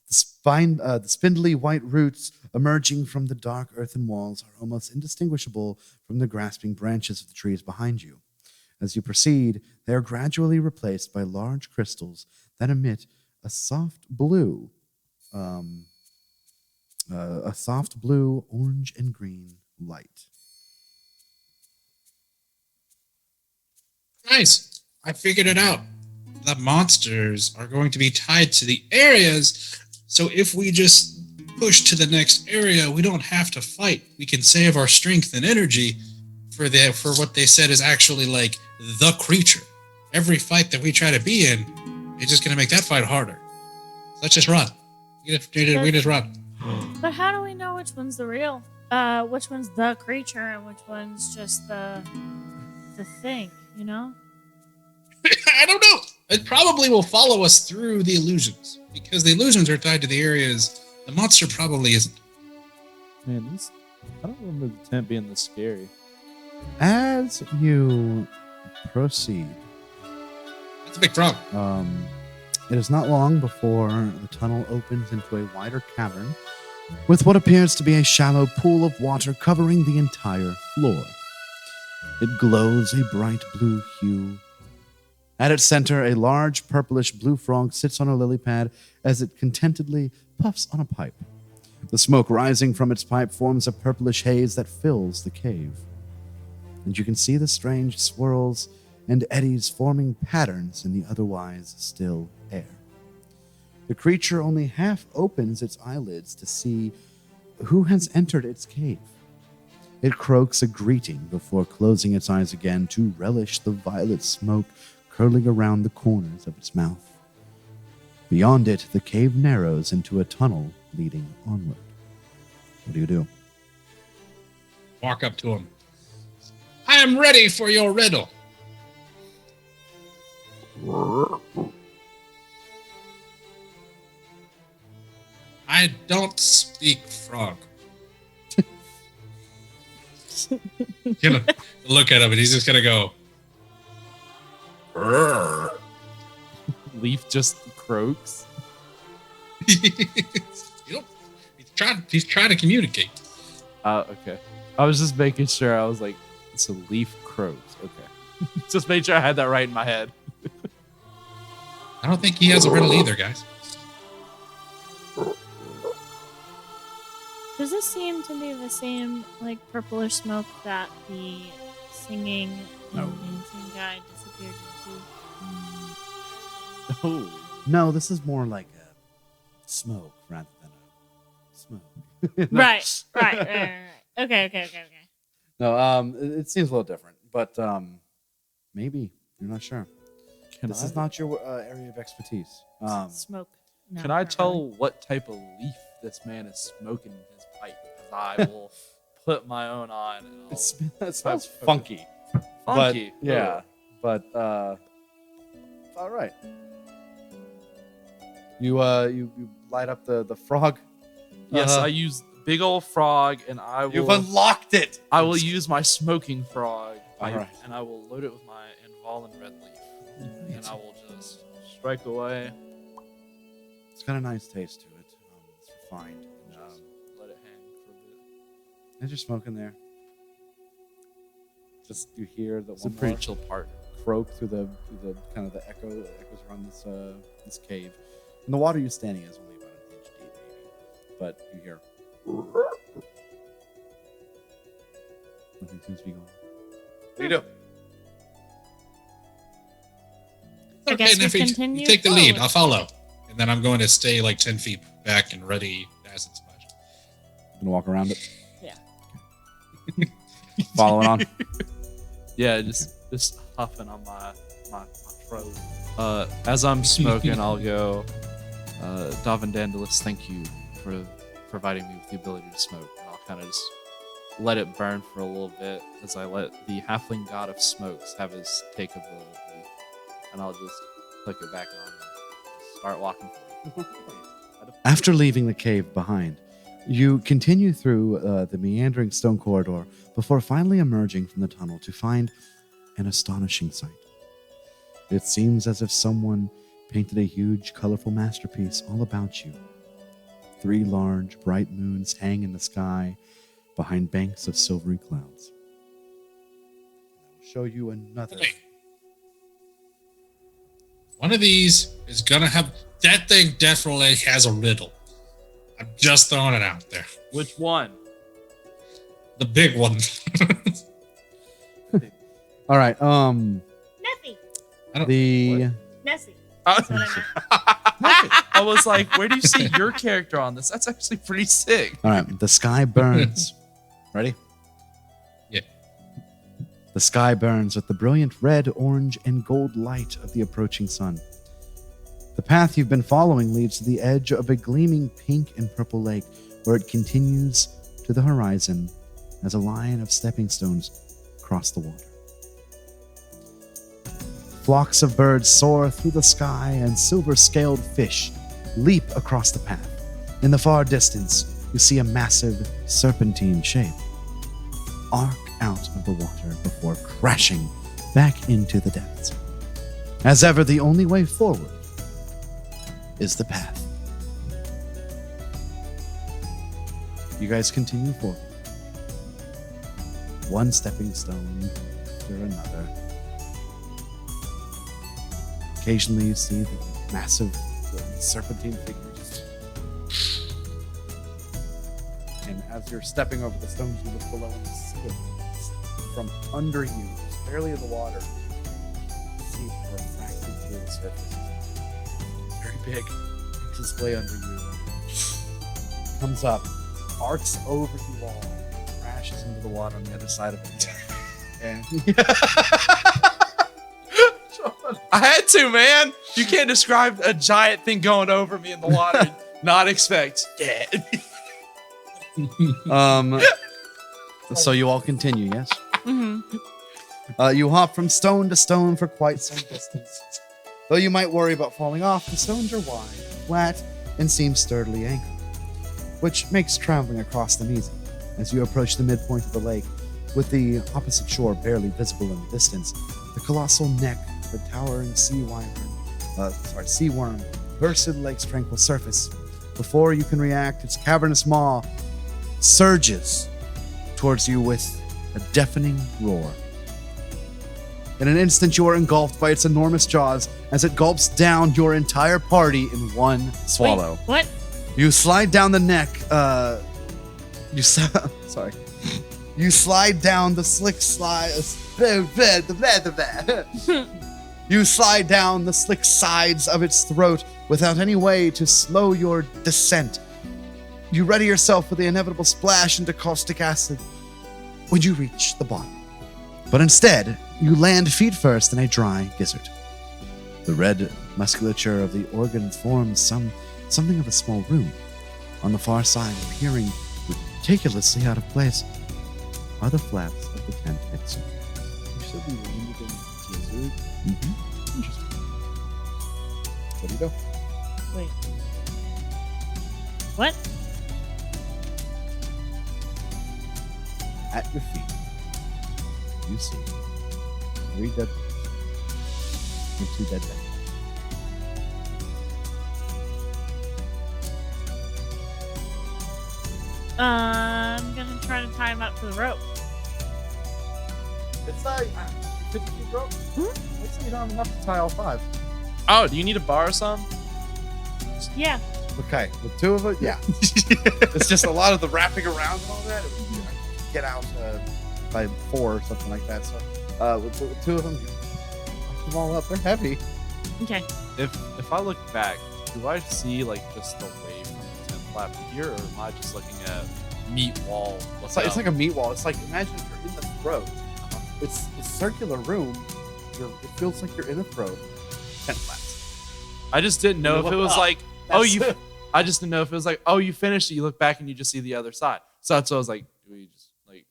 The spindly white roots emerging from the dark earthen walls are almost indistinguishable from the grasping branches of the trees behind you. As you proceed, they are gradually replaced by large crystals that emit a soft blue, orange, and green light. Nice. I figured it out. The monsters are going to be tied to the areas, so if we just push to the next area, we don't have to fight. We can save our strength and energy for what they said is actually like the creature. Every fight that we try to be in, it's just going to make that fight harder. Let's just run. We just run. But how do we know which one's the real? Which one's the creature and which one's just the thing? You know? I don't know. It probably will follow us through the illusions because the illusions are tied to the areas. The monster probably isn't. Man, I don't remember the tent being this scary. As you proceed, That's a big frog. it is not long before the tunnel opens into a wider cavern with what appears to be a shallow pool of water covering the entire floor. It glows a bright blue hue. At its center, a large purplish blue frog sits on a lily pad as it contentedly puffs on a pipe. The smoke rising from its pipe forms a purplish haze that fills the cave. And you can see the strange swirls and eddies forming patterns in the otherwise still air. The creature only half opens its eyelids to see who has entered its cave. It croaks a greeting before closing its eyes again to relish the violet smoke curling around the corners of its mouth. Beyond it, the cave narrows into a tunnel leading onward. What do you do? Walk up to him. I am ready for your riddle. I don't speak frog. Gonna look at him and he's just gonna go. "Rrr." Leaf just croaks. He's trying to communicate. Okay. I was just making sure. I was like, it's a leaf croaks. Okay. Just made sure I had that right in my head. I don't think he has a riddle either, guys. Does this seem to be the same, like, purplish smoke that the singing and dancing guy disappeared into? Oh. No, this is more like a smoke rather than a smoke. Right. Okay. No, it seems a little different, but maybe you're not sure. This is not your area of expertise. Smoke. No, Can I not tell really. what type of leaf this man is smoking in his pipe? Because I will put my own on. And I'll It smells Okay. funky. funky. But, yeah, but all right. You light up the frog. Yes, Uh-huh. I use big old frog, and I will. You've unlocked it. I will use my smoking frog, All right. and I will load it with my Involved red leaf, and I will just strike away. It's got a nice taste to it. It's refined. Just let it hang for a bit. As you're smoking there, just you hear the It's a one pretty more chill part. croak through the kind of the echo that echoes around this cave. And the water you're standing is only about an inch deep, maybe. But you hear nothing seems to be going on. What do you do? I Okay, guess and if we you continue take the lead, forward. I'll follow. And then I'm going to stay like 10 feet back and ready to acid splash. Gonna walk around it. Yeah. Following on. Yeah, just huffing on my throat. As I'm smoking, I'll go, Davin Dandalus, thank you for providing me with the ability to smoke. And I'll kind of just let it burn for a little bit as I let the halfling god of smokes have his take of the leaf. And I'll just click it back on and start walking forward. After leaving the cave behind, you continue through the meandering stone corridor before finally emerging from the tunnel to find an astonishing sight. It seems as if someone painted a huge, colorful masterpiece all about you. 3 large, bright moons hang in the sky behind banks of silvery clouds. I will show you another. Okay. One of these is gonna have that thing. Definitely has a riddle. I'm just throwing it out there. Which one? The big one. All right. Nessie. The Nessie. I was like, where do you see your character on this? That's actually pretty sick. all right. The sky burns. Ready? Yeah. The sky burns with the brilliant red, orange, and gold light of the approaching sun. The path you've been following leads to the edge of a gleaming pink and purple lake, where it continues to the horizon as a line of stepping stones cross the water. Flocks of birds soar through the sky, and silver-scaled fish leap across the path. In the far distance, you see a massive serpentine shape arc out of the water before crashing back into the depths. As ever, the only way forward is the path. You guys continue forward. One stepping stone after another. Occasionally you see the massive serpentine figures. And as you're stepping over the stones, you look below and you see it from under you, just barely in the water. You see it refracted through the surface. Very big display under you. Comes up, arcs over you all, crashes into the water on the other side of it. And I had to, man. You can't describe a giant thing going over me in the water and not expect. Yeah. so you all continue, yes? Mm-hmm. You hop from stone to stone for quite some distance. Though you might worry about falling off, the stones are wide, flat, and seem sturdily anchored, which makes traveling across them easy. As you approach the midpoint of the lake, with the opposite shore barely visible in the distance, the colossal neck of the towering sea worm bursts through the lake's tranquil surface. Before you can react, its cavernous maw surges towards you with a deafening roar. In an instant, you are engulfed by its enormous jaws as it gulps down your entire party in one swallow. Wait, what? You slide down the neck. Sorry. You slide down the slick slide. You slide down the slick sides of its throat without any way to slow your descent. You ready yourself for the inevitable splash into caustic acid when you reach the bottom. But instead, you land feet first in a dry gizzard. The red musculature of the organ forms something of a small room. On the far side, appearing ridiculously out of place, are the flaps of the tent itself. You should be landed in a gizzard. Mm-hmm. Interesting. What do you do? Wait. What? At your feet, you see 3 dead birds and 2 dead men. I'm gonna trying to tie him up to the rope. It's like 50 feet rope. Looks like you don't have enough to tie all 5. Oh, do you need to borrow some? Yeah. Okay, with 2 of it, yeah. It's just a lot of the wrapping around and all that. It would, get out by 4 or something like that. So with 2 of them, lock them all up. They're heavy. Okay. If I look back, do I see like just the wave from the tent flap here, or am I just looking at meat wall? It's like a meat wall. It's like, imagine if you're in the throat. It's a circular room. It feels like you're in a throat. Tent flaps. I just didn't know You if it look was up. like, I just didn't know if it was like, oh, you finished it. You look back and you just see the other side. So that's what I was like, do we just like,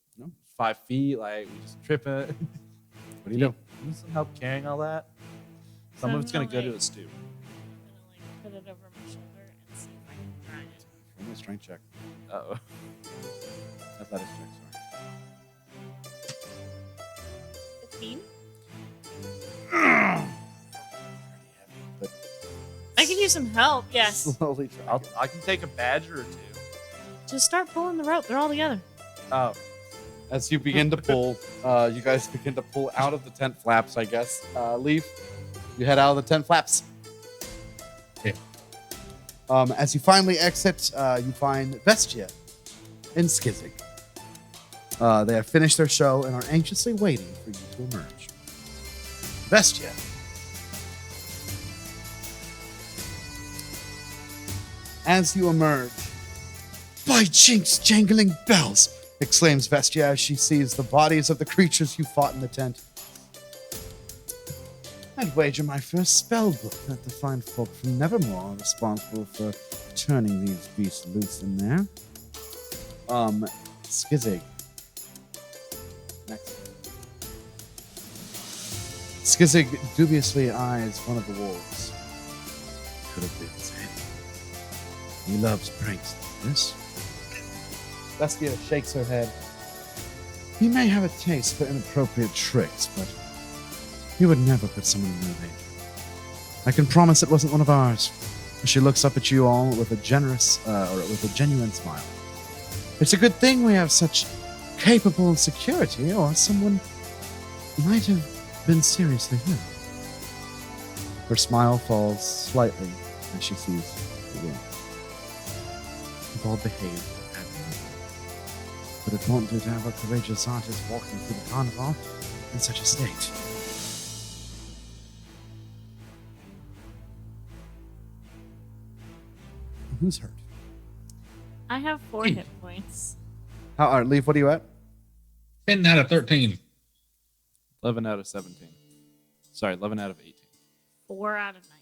5 feet? Like, we just trip it? What do you do? Need some help carrying all that? Some of it's going to go to a stew. I'm gonna put it over my shoulder and see if I can drag it. Give me a strength check. Uh-oh. Athletics check, sorry. 15. But I could use some help. Yes. slowly try. I can take a badger or 2. Just start pulling the rope. They're all together. Oh. As you begin to pull, you guys begin to pull out of the tent flaps, I guess. Leaf, you head out of the tent flaps. Yeah. As you finally exit, you find Vestia and Skizig. They have finished their show and are anxiously waiting for you to emerge. Vestia. As you emerge, by jinx, jangling bells! Exclaims Vestia as she sees the bodies of the creatures you fought in the tent. I'd wager my first spell book that the fine folk from Nevermore are responsible for turning these beasts loose in there. Skizig. Next. Skizig dubiously eyes one of the wolves. Could have been Zatis. He loves pranks like this. Vestia shakes her head. He may have a taste for inappropriate tricks, but he would never put someone in their danger. I can promise it wasn't one of ours. She looks up at you all with a genuine smile. It's a good thing we have such capable security, or someone might have been seriously hurt. Her smile falls slightly as she sees the wound. You've all behaved admirably, but it won't do to have a courageous artist walking through the Carnivalle in such a state. Who's hurt? I have 4 hit points. All right, Leaf, what are you at? 10 out of 13. 11 out of 17. Sorry, 11 out of 18. 4 out of 19.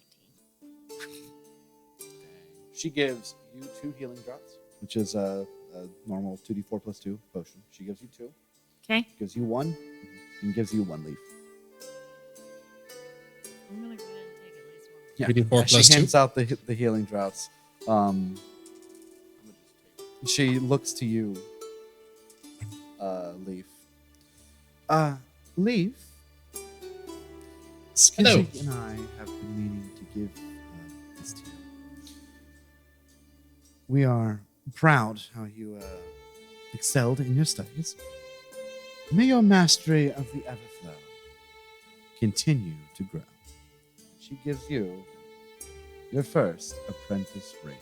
She gives you 2 healing drops, which is a normal 2d4 plus 2 potion. She gives you 2. Okay. Gives you 1, and gives you 1 leaf. I'm gonna go ahead and take at least 1. Yeah. 2d4 plus She 2. hands out the healing drops. She looks to you, Leaf. Leaf. Hello. Skizzy and I have been meaning to give this to you. We are proud how you excelled in your studies. May your mastery of the Everflow continue to grow. She gives you your first apprentice ring.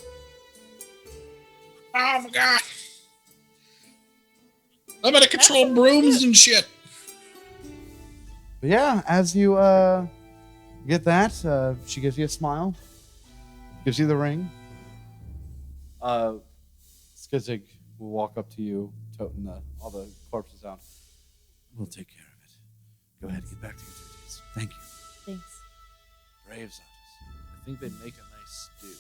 Oh my god. I'm gonna control brooms and shit. But yeah, as you get that, she gives you a smile, gives you the ring. Skizig will walk up to you, toting all the corpses out. We'll take care of it. Go ahead and get back to your duties. Thank you. Thanks. Brave Zatis. I think they make a nice stew.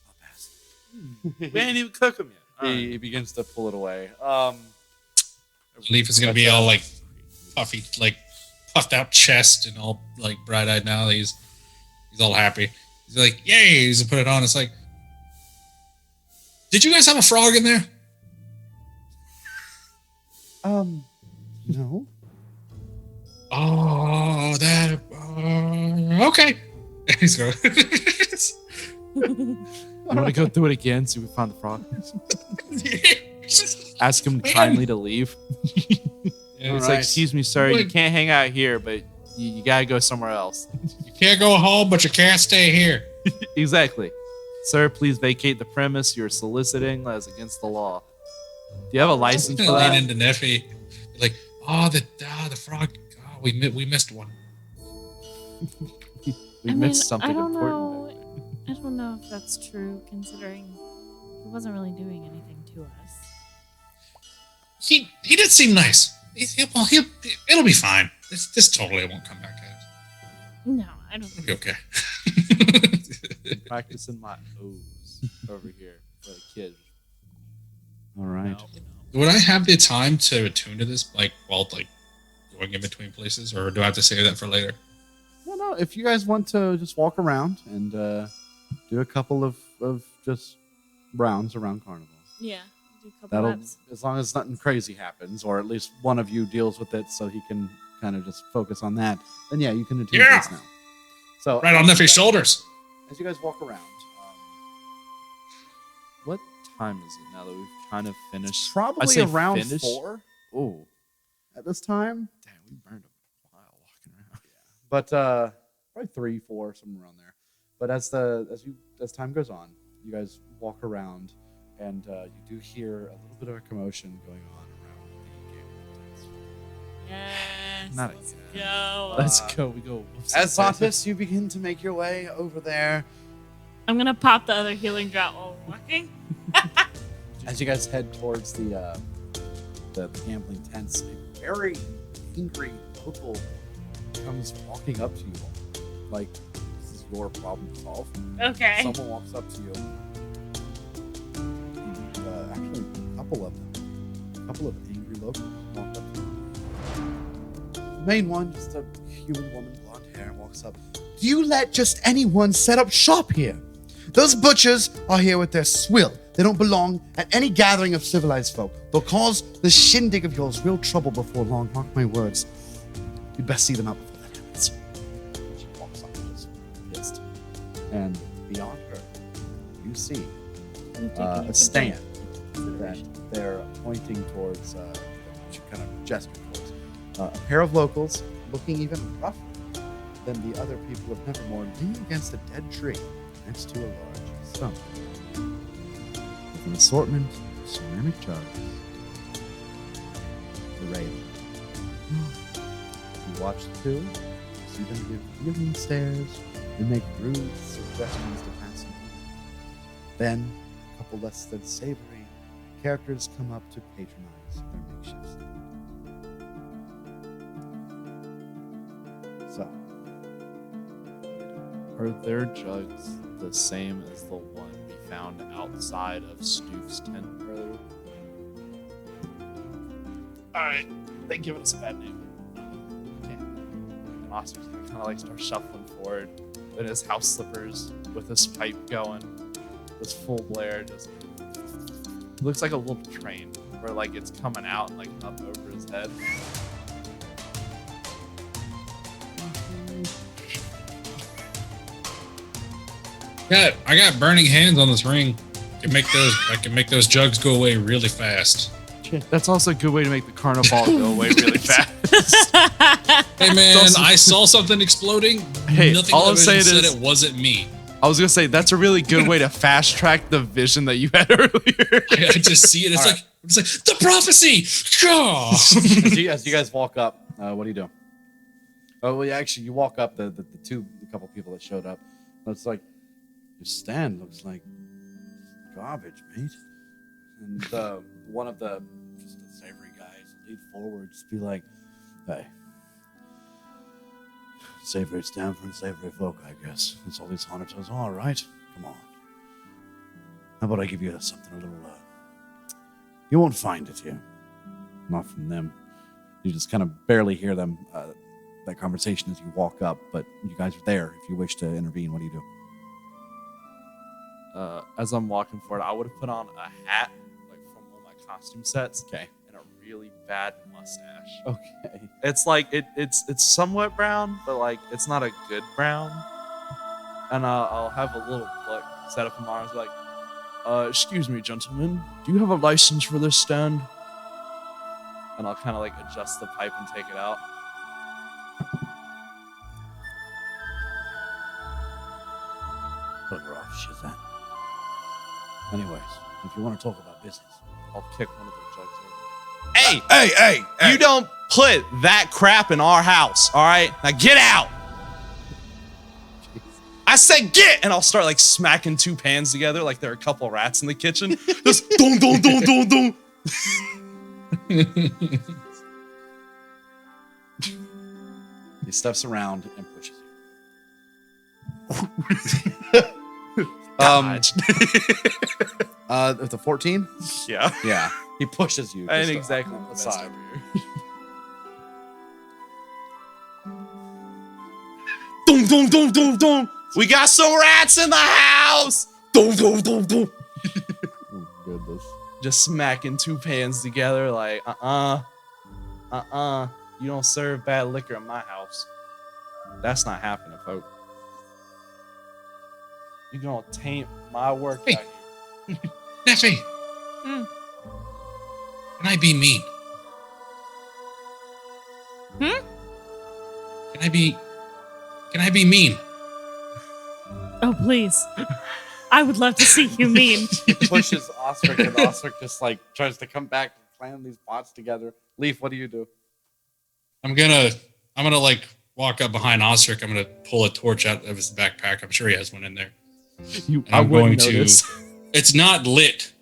I'll pass. We ain't even cook them yet. He begins to pull it away. Leaf is gonna be all like puffy, like puffed out chest and all like bright eyed now. He's all happy. He's like, yay! He's gonna put it on. It's like, did you guys have a frog in there? No. Oh, that. Okay. He's going. want to go through it again? See if we found the frog. Ask him kindly to leave. Yeah, It's like, excuse me, sir, you can't hang out here, but you gotta go somewhere else. you can't go home, but you can't stay here. Exactly. Sir, please vacate the premise. You're soliciting. That is against the law. Do you have a license for Lean that? into Neffy, like, the frog. Oh, we missed one. We missed something I don't important. know. I don't know if that's true, considering he wasn't really doing anything to us. He did seem nice. It'll be fine. This totally won't come back out. No, I don't. It'll be okay. I'm practicing my O's over here for the kids. All right. Would I have the time to attune to this, like, while like going in between places, or do I have to save that for later? No. If you guys want to just walk around and do a couple of just rounds around Carnival, Yeah, do a couple that'll laps. as long as nothing crazy happens, or at least one of you deals with it, so he can kind of just focus on that. Then yeah, you can attune Yeah! this now. So Right on Neffy's shoulders. as you guys walk around, What time is it now that we've kind of finished? I probably say around finish? 4 Oh, at this time. damn, we burned a while walking around. But probably 3, 4, somewhere around there. But as time goes on, you guys walk around, and you do hear a little bit of a commotion going on around the game. Yes. Not Let's again. go. Let's go. We go. As Zatis, you begin to make your way over there. I'm gonna pop the other healing drop while we're walking. As you guys head towards the gambling tents, a very angry local comes walking up to you all. Like, this is your problem to solve. Okay. Someone walks up to you. And, actually, a couple of them. A couple of angry locals walk up to you. The main one, just a human woman, blonde hair, walks up. Do you let just anyone set up shop here? Those butchers are here with their swill. They don't belong at any gathering of civilized folk. They'll cause the shindig of yours real trouble before long. Mark my words. You'd best see them out before that happens. She walks up, just pissed. And beyond her, you see a stand that they're pointing towards, she kind of gesture towards. A pair of locals, looking even rougher than the other people of Nevermore, leaning against a dead tree next to a large stump. With an assortment of ceramic jugs. The raven. You watch the two, you see them give feeling stares and make rude suggestions to pass on. Then, a couple less than savory characters come up to patronize their makeshift stand. So, Are their jugs the same as the one we found outside of Stoof's tent earlier? Alright, they give us a bad name. And Ostriches kind of like starts shuffling forward in his house slippers with his pipe going. This full blare just looks like a little train where like it's coming out and like up over his head. I got burning hands on this ring. I can make those jugs go away really fast. That's also a good way to make the Carnivalle go away really fast. Hey man, also- I saw something exploding. Hey, Nothing all I'm other saying than said is- it wasn't me. I was gonna say that's a really good way to fast track the vision that you had earlier. I just see it. It's All like the prophecy. Gah! as you guys walk up, what do you do? Oh, well, actually, you walk up the couple people that showed up. It's like, your stand looks like garbage, mate. And one of the just the savory guys lead forward, just be like, hey, savory stand for unsavory folk, I guess. That's all these hunters are, right? Come on. How about I give you something a little, you won't find it here. Not from them. You just kind of barely hear them, that conversation as you walk up, but you guys are there. If you wish to intervene, what do you do? As I'm walking forward, I would have put on a hat, like from one of my costume sets, Okay. and a really bad mustache. Okay. It's like it's somewhat brown, but like it's not a good brown. And I'll have a little book set up my arms like, excuse me, gentlemen, do you have a license for this stand? And I'll kind of like adjust the pipe and take it out. Bugger off, Shazam. Anyways, if you want to talk about business. I'll kick one of their jugs over. Hey! Hey! You don't put that crap in our house, all right? Now get out! I said get! And I'll start like smacking 2 pans together like there are a couple rats in the kitchen. Just dong, dong, dong, dong, dong. He steps around and pushes you. Dodge. The 14? Yeah. Yeah. He pushes you. I ain't just exactly on the the best side. over here. Dong, dong, dong, dong, dong. We got some rats in the house. Dong, dong, dong, dong. Oh, goodness. Just smacking 2 pans together like, you don't serve bad liquor in my house. That's not happening, folks. You're gonna taint my work Hey. out here. Neffy. Hmm. Can I be mean? Hmm? Can I be mean? Oh, please. I would love to see you mean. He pushes Ostrich, and Ostrich just like tries to come back and clam these pots together. Leaf, what do you do? I'm gonna like walk up behind Ostrich. I'm gonna pull a torch out of his backpack. I'm sure he has one in there. And I I'm wouldn't going to. notice. It's not lit.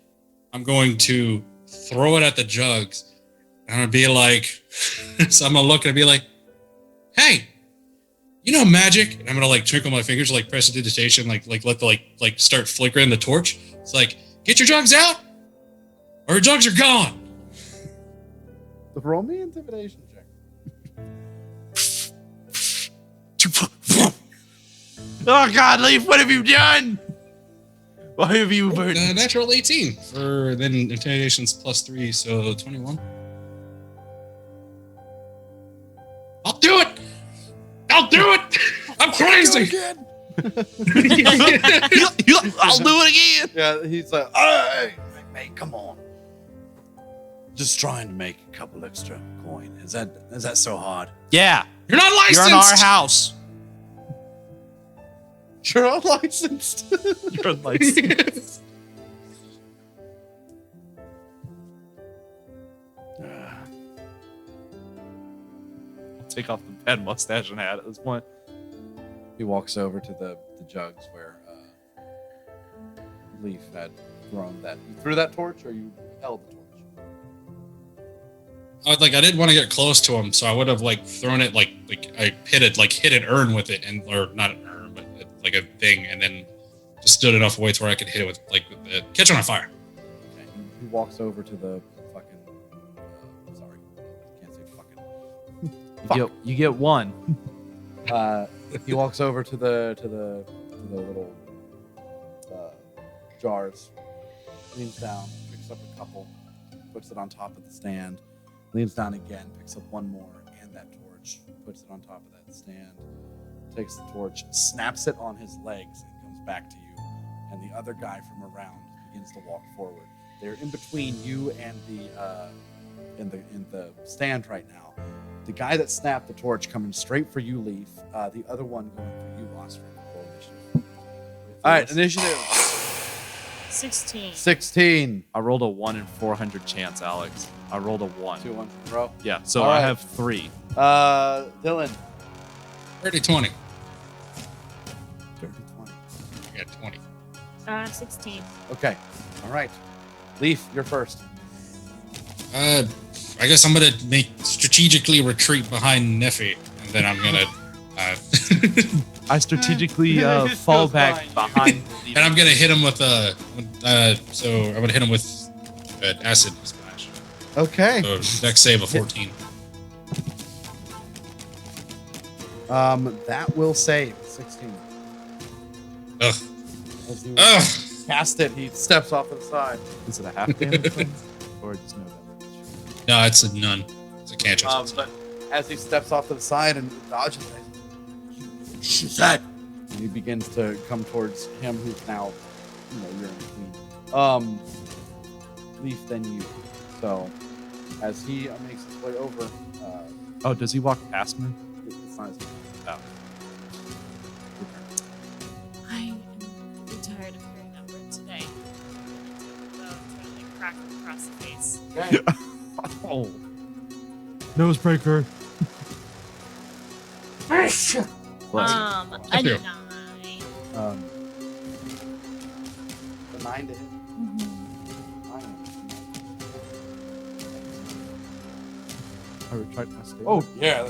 I'm going to throw it at the jugs. And I'm gonna be like, so I'm gonna look and be like, hey, you know magic? And I'm gonna like twinkle my fingers, like prestidigitation, like let the like start flickering the torch. It's like, get your jugs out, or your jugs are gone. Roll me intimidation check. Oh God, Leaf, what have you done? Why have you burned? Natural 18 for then intimidation's +3, so 21. I'll do it. I'll do it. I'm crazy. I'll do it again. Yeah, he's like, hey, mate, come on. Just trying to make a couple extra coin. Is that so hard? Yeah, You're not licensed. you're in our house. You're unlicensed. You're licensed. Take off the bad mustache and hat at this point. He walks over to the jugs where Leaf had thrown that. You threw that torch, or you held the torch? I didn't want to get close to him, so I would have like thrown it like I hit an urn with it, or not an urn, but like a thing, and then just stood enough weights where I could hit it with catch on fire. Okay. He walks over to the fucking. Sorry, can't say fucking. You get one. He walks over to the little jars, leans down, picks up a couple, puts it on top of the stand, leans down again, picks up one more and that torch, puts it on top of that stand, takes the torch, snaps it on his legs, and comes back to you. And the other guy from around begins to walk forward. They're in between you and in the stand right now. The guy that snapped the torch coming straight for you, Leaf. The other one going for you, Ostrich. Roll initiative. All right, initiative. 16. 16. I rolled a 1 in 400 chance, Alex. I rolled a 1. 2 1 in a row. Yeah, so All I right. have 3. Dylan. 30-20. 30, 20. I got 20. 16. Okay. All right. Leaf, you're first. I guess I'm gonna strategically retreat behind Neffy, and then I'm gonna I strategically He just fall goes back behind. and I'm gonna hit him with so I'm gonna hit him with acid splash. Okay. So dex save of 14. That will save 16. Ugh. As you Ugh. cast it, he steps off to the side. Is it a half damage thing? Or just no damage? No, it's a none. It's a cantrip. But as he steps off to the side and dodges it, She's that. and he begins to come towards him, who's now you're in between. Leaf, then you. So, as he makes his way over, Oh, does he walk past me? it's not his turn. Oh. I am really tired of hearing that word today. So I'm trying to like crack him across the face. Okay. Oh. Nosebreaker. A 9. The 9 to hit. I retract my statement. Oh yeah.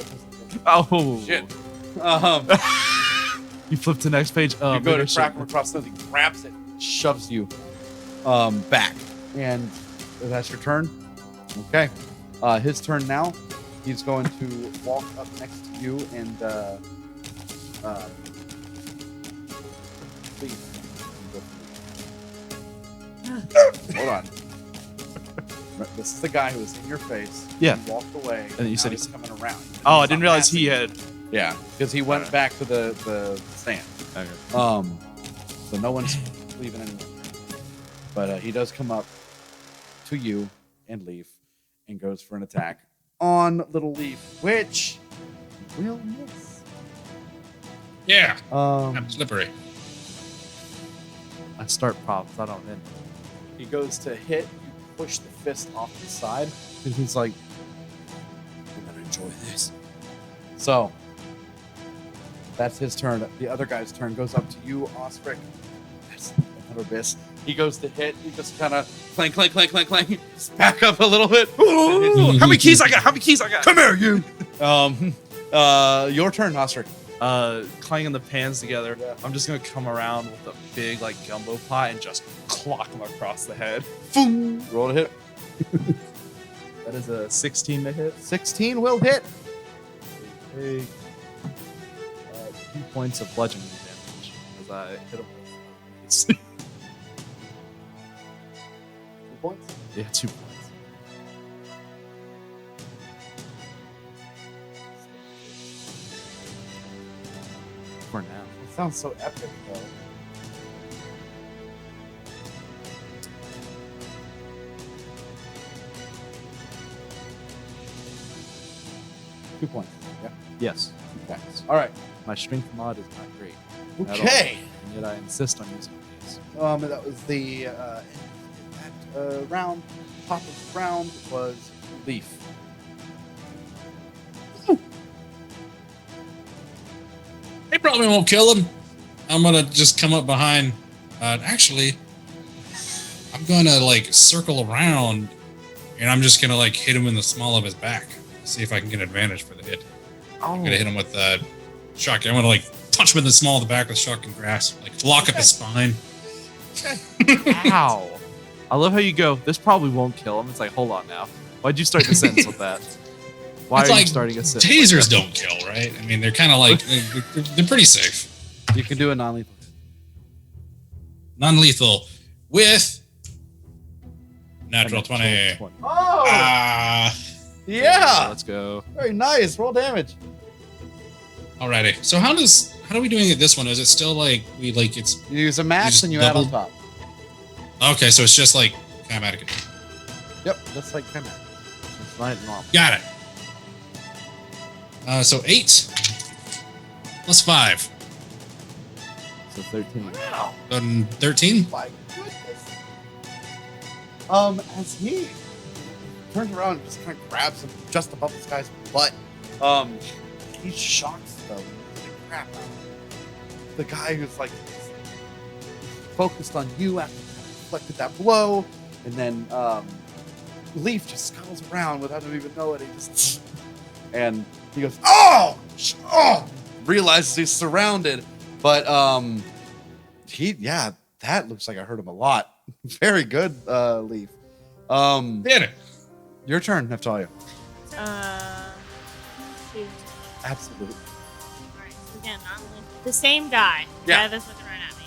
Oh. Shit. You flip to the next page. You go to crack him across the nose. He grabs it, shoves you back, and that's your turn. Okay. His turn now. He's going to walk up next to you and please. Hold on. This is the guy who was in your face. Yeah. He walked away. And you now said he's coming around. Oh, I He's didn't not realize passing. he had. Yeah, because he went back to the stand. Okay. So no one's leaving anyone. But he does come up to you and Leaf and goes for an attack on Little Leaf, which will miss. Yeah. I'm slippery. I start problems. I don't end. He goes to hit. You push the fist off the side. And he's like, I'm going to enjoy this. So that's his turn. The other guy's turn goes up to you, Ostrich. That's another miss. He goes to hit. He just kind of clank, clank, clank, clank, clank. Just back up a little bit. How many keys I got? How many keys I got? Come here, you. Your turn, Ostrich. Clanging the pans together. Yeah. I'm just gonna come around with a big like gumbo pot and just clock him across the head. Boom. Roll to hit. That is a 16 to hit. 16 will hit. Big, 2 points of bludgeoning damage as I hit him. 2 points. Yeah, 2 points. For now. It sounds so epic, though. Two points. Yeah. Yes. Okay. All right. My strength mod is not great. at all, Okay. and yet I insist on using these. That was the end of that round. Top of the round was Leaf. They probably won't kill him. I'm gonna just come up behind. Actually, I'm gonna like circle around, and I'm just gonna like hit him in the small of his back. See if I can get advantage for the hit. I'm gonna hit him with shotgun. I'm gonna like punch him in the small of the back with shotgun grasp, like lock up his spine. Ow. I love how you go, this probably won't kill him. It's like, hold on now. Why'd you start the sentence with that? Why It's are like you starting a sentence? tasers don't kill, right? I mean, they're kind of like they're pretty safe. You can do a non-lethal. Non-lethal with natural 20. Oh, Yeah, let's go. very nice. Roll damage. Alrighty. So how are we doing it this one? Is it still like it's You use a max just and you add on double- top. okay? So it's just like kinetic. Yep, that's like kind of. It's not normal. Got it. So 8 plus 5. So 13. Wow. 13. My goodness. As he turns around and just kind of grabs him just above this guy's butt, he shocks the crap out of him. The guy who's like focused on you after he inflicted that blow, and then Leaf just scuttles around without him even knowing it. He just and he goes, oh, realizes he's surrounded, but that looks like I hurt him a lot. Very good, Leaf. Did it. Your turn, Neftalia. Shoot. Absolutely. Alright, so again, the same guy. Yeah. Guy that's looking right at me.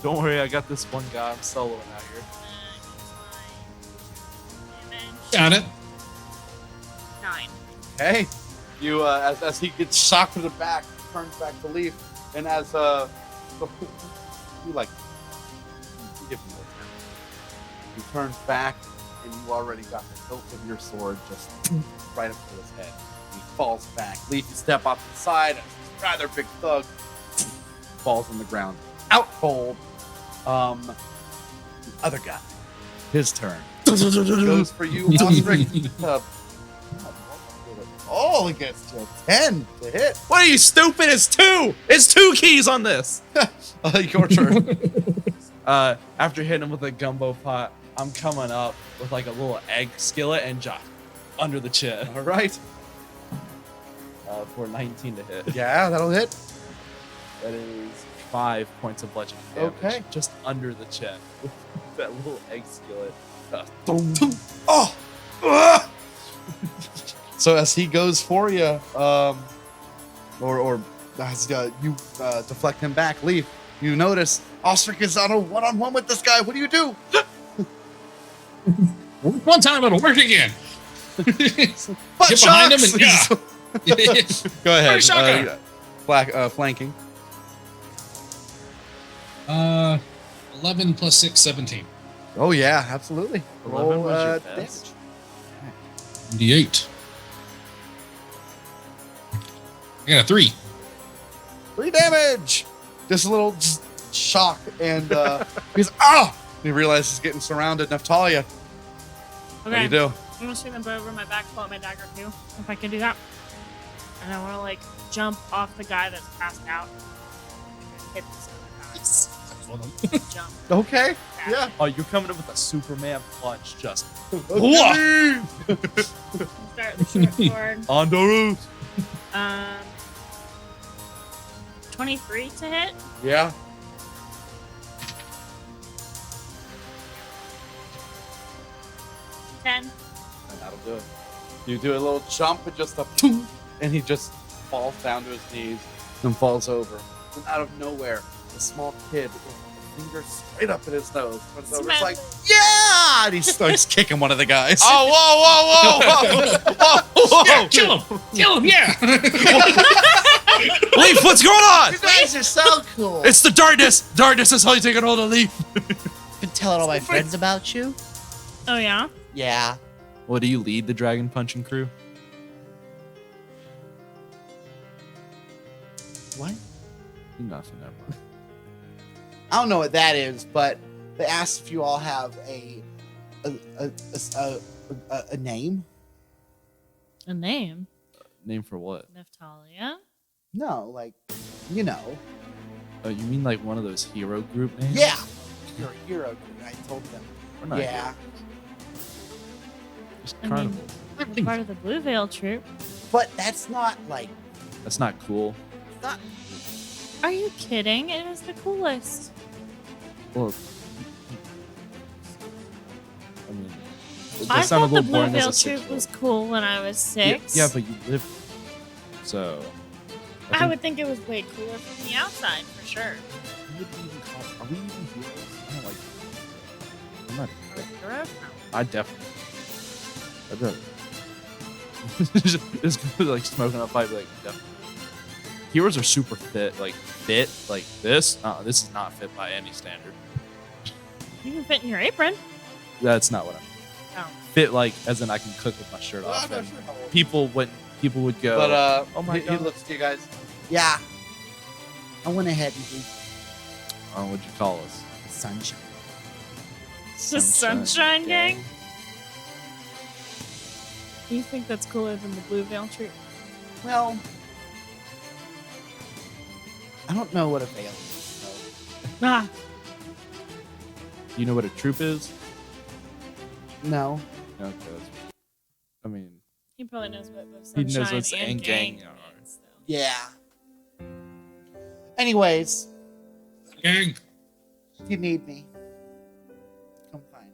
Don't worry, I got this one guy. I'm soloing out here. Damage. Got it. 9. Hey, you as he gets shocked to the back, turns back to Leaf, and as you like He turns back, and you already got the hilt of your sword just right up to his head. He falls back. Leaf, you step off to the side. A rather big thug falls on the ground. Out cold. The other guy. His turn. Goes for you, Ostrich. Oh, it gets to 10 to hit. What are you, stupid? It's 2! It's 2 keys on this! Your turn. After hitting him with a gumbo pot, I'm coming up with like a little egg skillet and just under the chin. All right. For 19 to hit. Yeah, that'll hit. That is 5 points of bludgeoning damage. Okay. Just under the chin. With that little egg skillet. Oh! Ugh! So as he goes for you, or as you deflect him back, Leaf, you notice Ostrich is on a one-on-one with this guy. What do you do? One time it'll work again. Butt Get behind him shocks! and yeah. Go ahead. First shotgun. Flanking. 11 plus 6, 17. Oh yeah, absolutely. 11 Roll was your damage. best. D8. I got a 3. 3 damage. Just a little shock, and he's he realizes he's getting surrounded. Naftalia, what do Okay. you do? I'm gonna swing the bow over my back, pull out my dagger too, if I can do that. And I want to like jump off the guy that's passed out. And hit this other guy. Jump. Okay. back. Yeah. Oh, you're coming in with a Superman punch. Just Okay. Start the short sword. on the roof. 23 to hit. Yeah. Ten. And that'll do it. You do a little jump and just a boom, and he just falls down to his knees and falls over. And out of nowhere, a small kid with a finger straight up in his nose comes over. It's like, yeah! And he starts kicking one of the guys. Oh, whoa, whoa, whoa, whoa, whoa, whoa! Yeah, kill him! Kill him, yeah! Leaf, what's going on? You guys are so cool. It's the darkness. Darkness is how you take a hold of Leaf. Been telling all my friends about you. Oh yeah. Yeah. Well, do you lead the dragon punching crew? What? Nothing ever. I don't know what that is, but they asked if you all have a name. A name. Name for what? Naftalia. No, like, you know. Oh, you mean like one of those hero group names? Yeah. You're a hero. I told them. We're not Yeah. Just I Carnival. mean, I'm part of the Blue Veil troop. But that's not like. That's not cool. Not. Are you kidding? It was the coolest. Well, I mean, it I does sound a thought the little Blue boring Veil as a troop 6-year-old. was cool when I was 6. Yeah, but you live. So. I think- would think it was way cooler from the outside for sure. What would we even call? Are we even heroes? I don't like. I'm not. Are we heroes? No. I definitely. I'd rather. just like smoking a pipe, like definitely. Heroes are super fit, like this. This is not fit by any standard. You can fit in your apron. That's not what I'm. Oh. Fit like as in I can cook with my shirt Well, off. I'm not And sure how old- people would go. But Oh my he God. looks to you guys. Yeah. I went ahead and did What'd you call us? sunshine. The Sunshine Gang. Do you think that's cooler than the Blue Veil troop? Well, I don't know what a veil is. So. Ah, You know what a troop is? No. Okay. I mean, he probably knows what both He knows Sunshine what's and and Gang gang are. means, though. Yeah. Anyways, Gang. if you need me, come find me.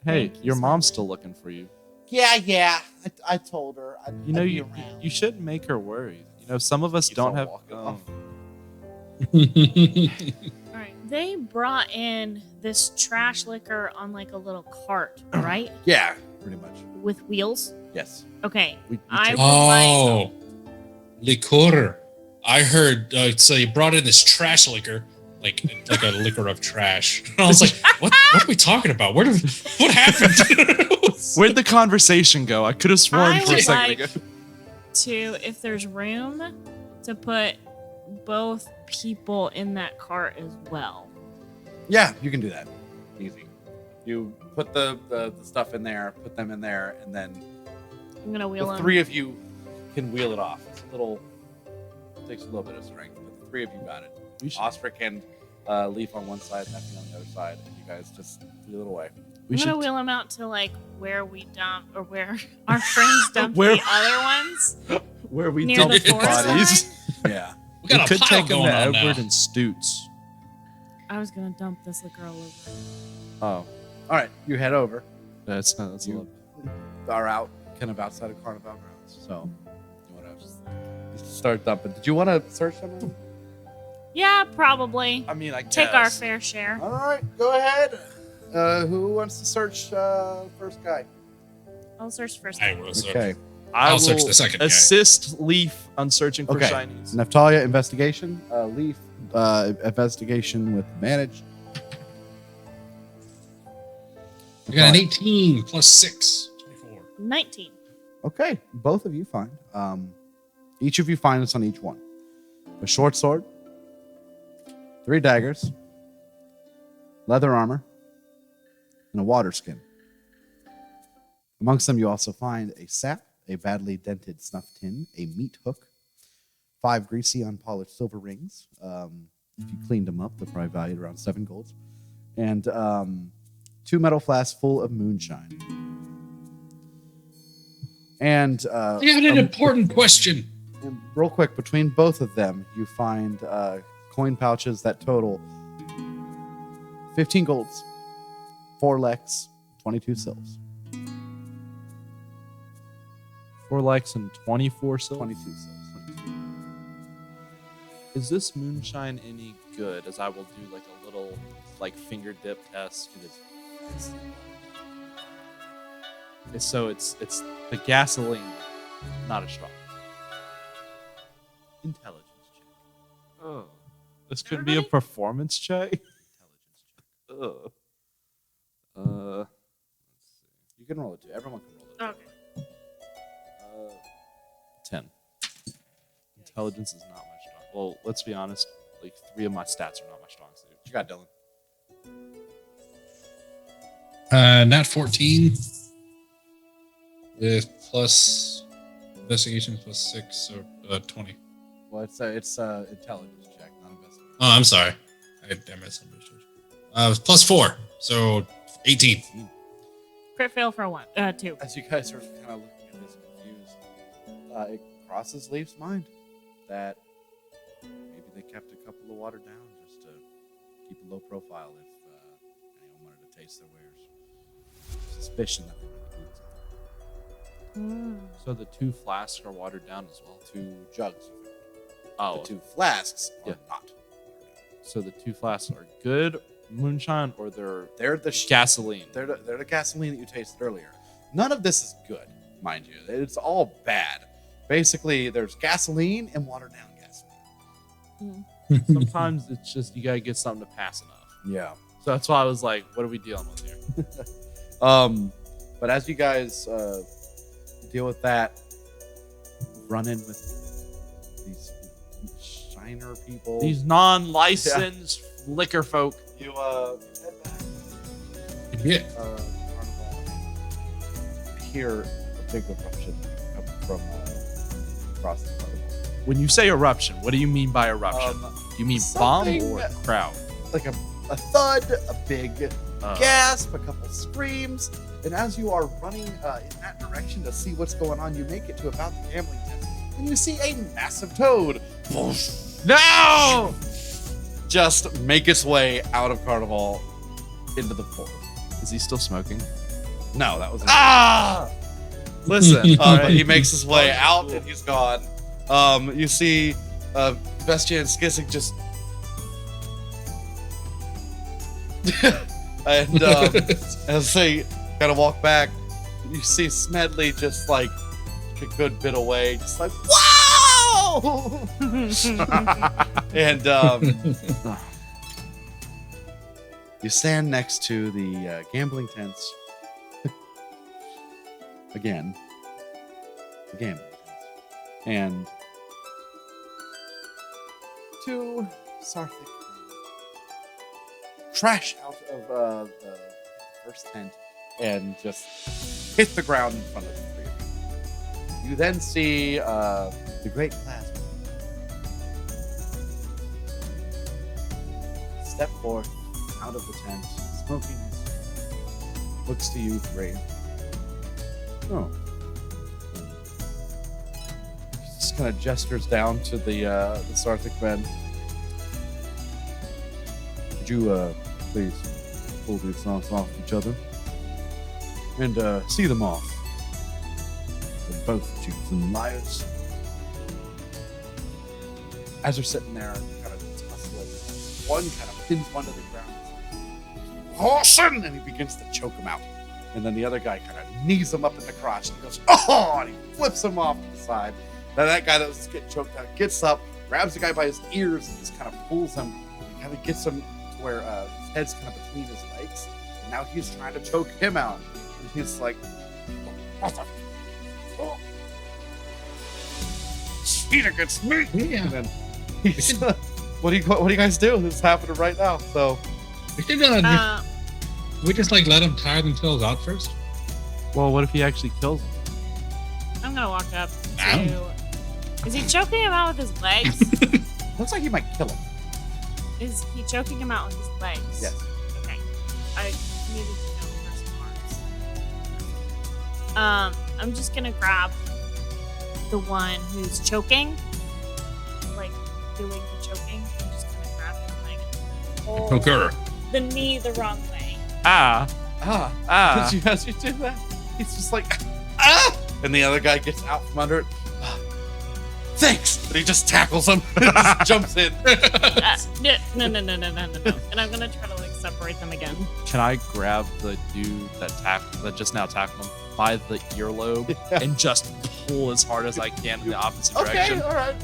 hey, Thank you, your sir. mom's still looking for you. Yeah. I told her. You know, I'd be you around. shouldn't make her worried. You know, some of us You don't saw have. walking um, off. All right. They brought in this trash liquor on like a little cart, right? Yeah, pretty much. With wheels. Yes. Okay. we I take- would like. Oh, liqueur. I heard. So you brought in this trash liquor. like a liquor of trash. I was like, what are we talking about? What happened? Where'd the conversation go? I could have sworn I for a would second like ago. to, if there's room, to put both people in that cart as well. Yeah, you can do that. Easy. You put the stuff in there, put them in there, and then I'm gonna wheel the them. three of you can wheel it off. It's a little takes a little bit of strength, but the three of you got it. Ostrich and Leaf on one side, Nephi on the other side, and you guys just wheel it away. I'm gonna wheel them out to like where we dump or where our friends dump Where- the other ones. Where we Near dump the the forest bodies. Yeah. We got We a could pile take them going to on Edward now. and Stoots. I was gonna dump this liquor all over. Oh. All right. You head over. That's a You are out, kind of outside of Carnivalle grounds. So you want to start dumping. Did you want to search them? Yeah, probably. I mean, I guess. Take our fair share. All right. Go ahead. Who wants to search first guy? I'll search first. I will search. Okay. I'll will search the second guy. assist Leaf on searching for Okay. shinies. Neftalia, investigation. Leaf, investigation with advantage. We got an 18 plus 6. 24. 19. Okay, both of you find. Each of you find this on each one. A short sword, 3 daggers, leather armor, and a water skin. Amongst them, you also find a sap, a badly dented snuff tin, a meat hook, 5 greasy, unpolished silver rings. If you cleaned them up, they're probably valued around 7 golds. And 2 metal flasks full of moonshine. And I got an important question. and real quick, between both of them, you find coin pouches that total 15 golds, 4 leks, 22 silves. 4 likes and 24 silver. 22 silves. 22. Is this moonshine any good? As I will do like a little like finger dip test. So it's the gasoline, not a straw. Intelligence check. Oh, this could be a performance check. Intelligence check. Let's see. You can roll it too. Everyone can roll it. Okay. 10. Intelligence is not my strong. Well, let's be honest. Like 3 of my stats are not my strong suit. What you got, Dylan? Nat 14 with plus investigation plus 6, so 20. Well, it's intelligence check, not investigation. Oh, I'm sorry. I misunderstood. Plus 4, so 18. Crit fail for 1. 2. As you guys are kind of looking at this confused, it crosses Leaf's mind that maybe they kept a couple of water down just to keep a low profile if anyone wanted to taste their wares. Suspicion that they might be doing something. So the 2 flasks are watered down as well. 2 jugs. Oh, The 2 flasks are Yeah. not. so the 2 flasks are good moonshine, or They're the gasoline. They're the gasoline that you tasted earlier. None of this is good, mind you. It's all bad. Basically, there's gasoline and watered down gasoline. Sometimes it's just you gotta get something to pass enough. Yeah. So that's why I was like, what are we dealing with here? But as you guys deal with that, run in with these shiner people. These non-licensed liquor folk. You head back. Yeah. Carnivalle. Hear a big eruption coming from across the Carnivalle. When you say eruption, what do you mean by eruption? You mean bomb something- or crowd? Like a thud, a big gasp, a couple screams, and as you are running in that direction to see what's going on, you make it to about the gambling tent, and you see a massive toad No! just make its way out of Carnivalle into the forest. Is he still smoking? No, that was Listen, but he makes his way out and he's gone. You see Vestia and Skissing just and as they kind of walk back, you see Smedley just like a good bit away, just like wow, and You stand next to the gambling tents. Again. The gambling tents. And two Sarthic crash out of the first tent and just hit the ground in front of the three of you. You then see the great plasma step forth out of the tent, smoking his looks to you three. Oh. He just kind of gestures down to the Sarthic men. Could you please pull these knots off each other and see them off? They're both cheats and liars. As they're sitting there, kind of tussling, one kind of pins one to the ground. Horson! And he begins to choke him out. And then the other guy kind of knees him up in the crotch and he goes, oh! And he flips him off to the side. Then that guy that was getting choked out gets up, grabs the guy by his ears, and just kind of pulls him. And kind of gets him to where his head's kind of between his legs. And now he's trying to choke him out. And he's like, what the? Oh. Speed against me! Yeah. And then he's, what do you guys do? This is happening right now. So We should we just like let them tire themselves out first. Well, what if he actually kills him? I'm gonna walk up Ow. to. Is he choking him out with his legs? looks like you might kill him. Is he choking him out with his legs? Yes. Okay. I needed to know first parts. I'm just gonna grab the one who's choking, like doing the choking. I'm just gonna grab him, like hold Poker. the knee the wrong way. As you do that, he's just like, ah! And the other guy gets out from under it. Thanks! And he just tackles him and just jumps in. No. And I'm gonna try to like separate them again. Can I grab the dude that just now tackled him by the earlobe and just pull as hard as I can in the opposite direction? Okay, alright.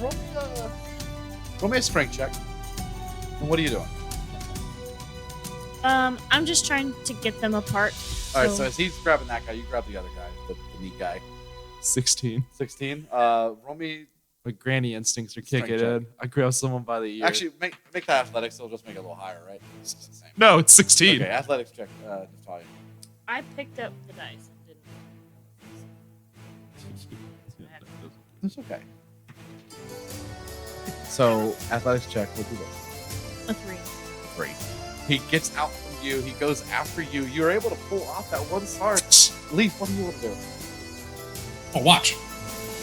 Roll me a strength check. And what are you doing? I'm just trying to get them apart. Alright, so as he's grabbing that guy, you grab the other guy, the neat guy. 16. 16. Roll me. My granny instincts are Strength kicking in. I grab someone by the ear. Actually, make that athletics. It'll just make it a little higher, right? It's the same. No, it's 16. Okay, athletics check. Natalia. I picked up the dice and didn't. That's okay. So, athletics check. We'll do this. A 3. 3. He gets out from you. He goes after you. You're able to pull off that one start. Leaf, what do you want to do? Oh, watch.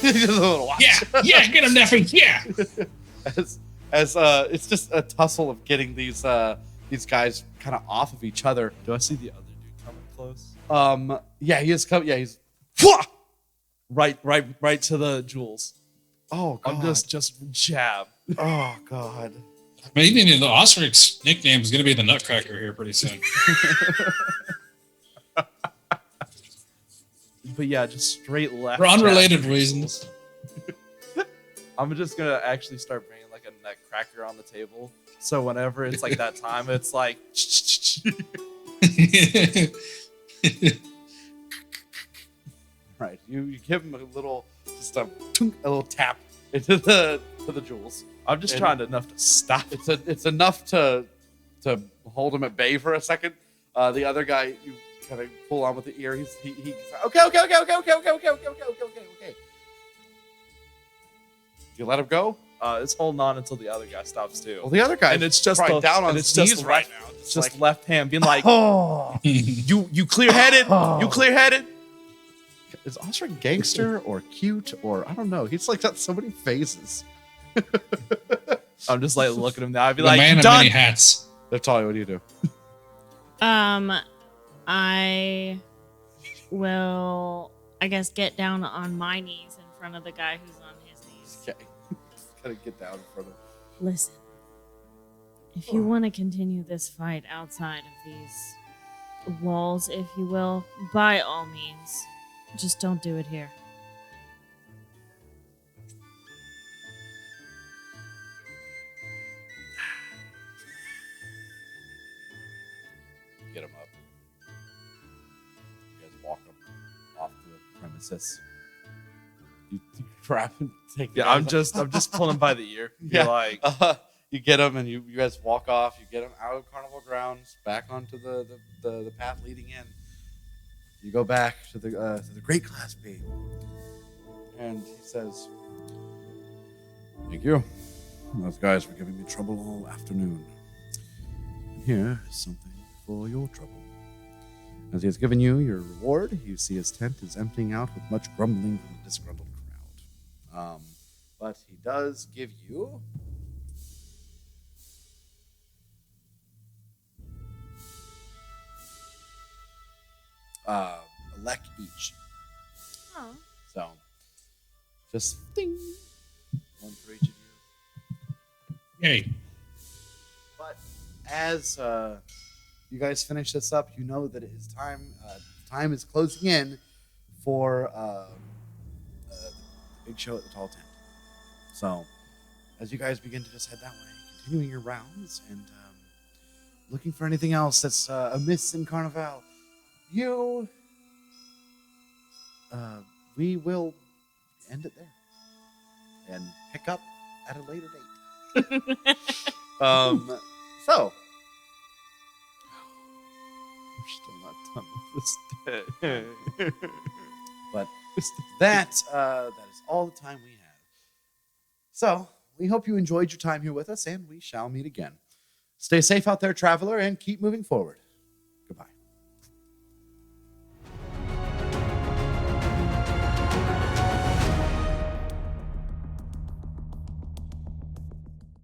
Just a little watch. Yeah, get him, Neffy. Yeah. As it's just a tussle of getting these guys kind of off of each other. Do I see the other dude coming close? Yeah, he is coming. Yeah, he's. Right to the jewels. Oh God. I'm just jab. Oh God. Maybe the Ostrich nickname is going to be the Nutcracker here pretty soon. But yeah, just straight left. For unrelated jab. reasons. I'm just gonna actually start bringing like a nutcracker on the table. So whenever it's like that time, it's like. Right. You give him a little tap into the jewels. I'm just And- trying enough to stop it. It's enough to hold him at bay for a second. The other guy, you kind of pull on with the ear. He's okay. You let him go. It's holding on until the other guy stops too. Well, the other guy And it's just right the- down on and his it's just knees the right right- now. It's just left hand being like, Oh, you clear-headed? You clear-headed? is Ostrich gangster or cute or I don't know. He's like got so many phases. I'm just like looking at him now. I'd be The like, man you of done? many hats. Natalia, what do you do? I will, I guess, get down on my knees in front of the guy who's on his knees. Okay, gotta get down in front of. Listen, if you want to continue this fight outside of these walls, if you will, by all means, just don't do it here. Sis. You grab and take the Yeah, I'm just pulling him by the ear. Yeah. You're like, you get him, and you guys walk off. You get him out of carnival grounds, back onto the path leading in. You go back to the great Class B, and he says, Thank you. Those guys were giving me trouble all afternoon. And here is something for your trouble. as he has given you your reward, you see his tent is emptying out with much grumbling from the disgruntled crowd. But he does give you a lek each. Oh. So, just ding, one for each of you. Yay. But as you guys finish this up, you know that it is time. Time is closing in for the big show at the Tall Tent. So, as you guys begin to just head that way, continuing your rounds and looking for anything else that's amiss in Carnivalle, we will end it there and pick up at a later date. So, we're still not done with this day. but that is all the time we have. So, we hope you enjoyed your time here with us, and we shall meet again. Stay safe out there, traveler, and keep moving forward.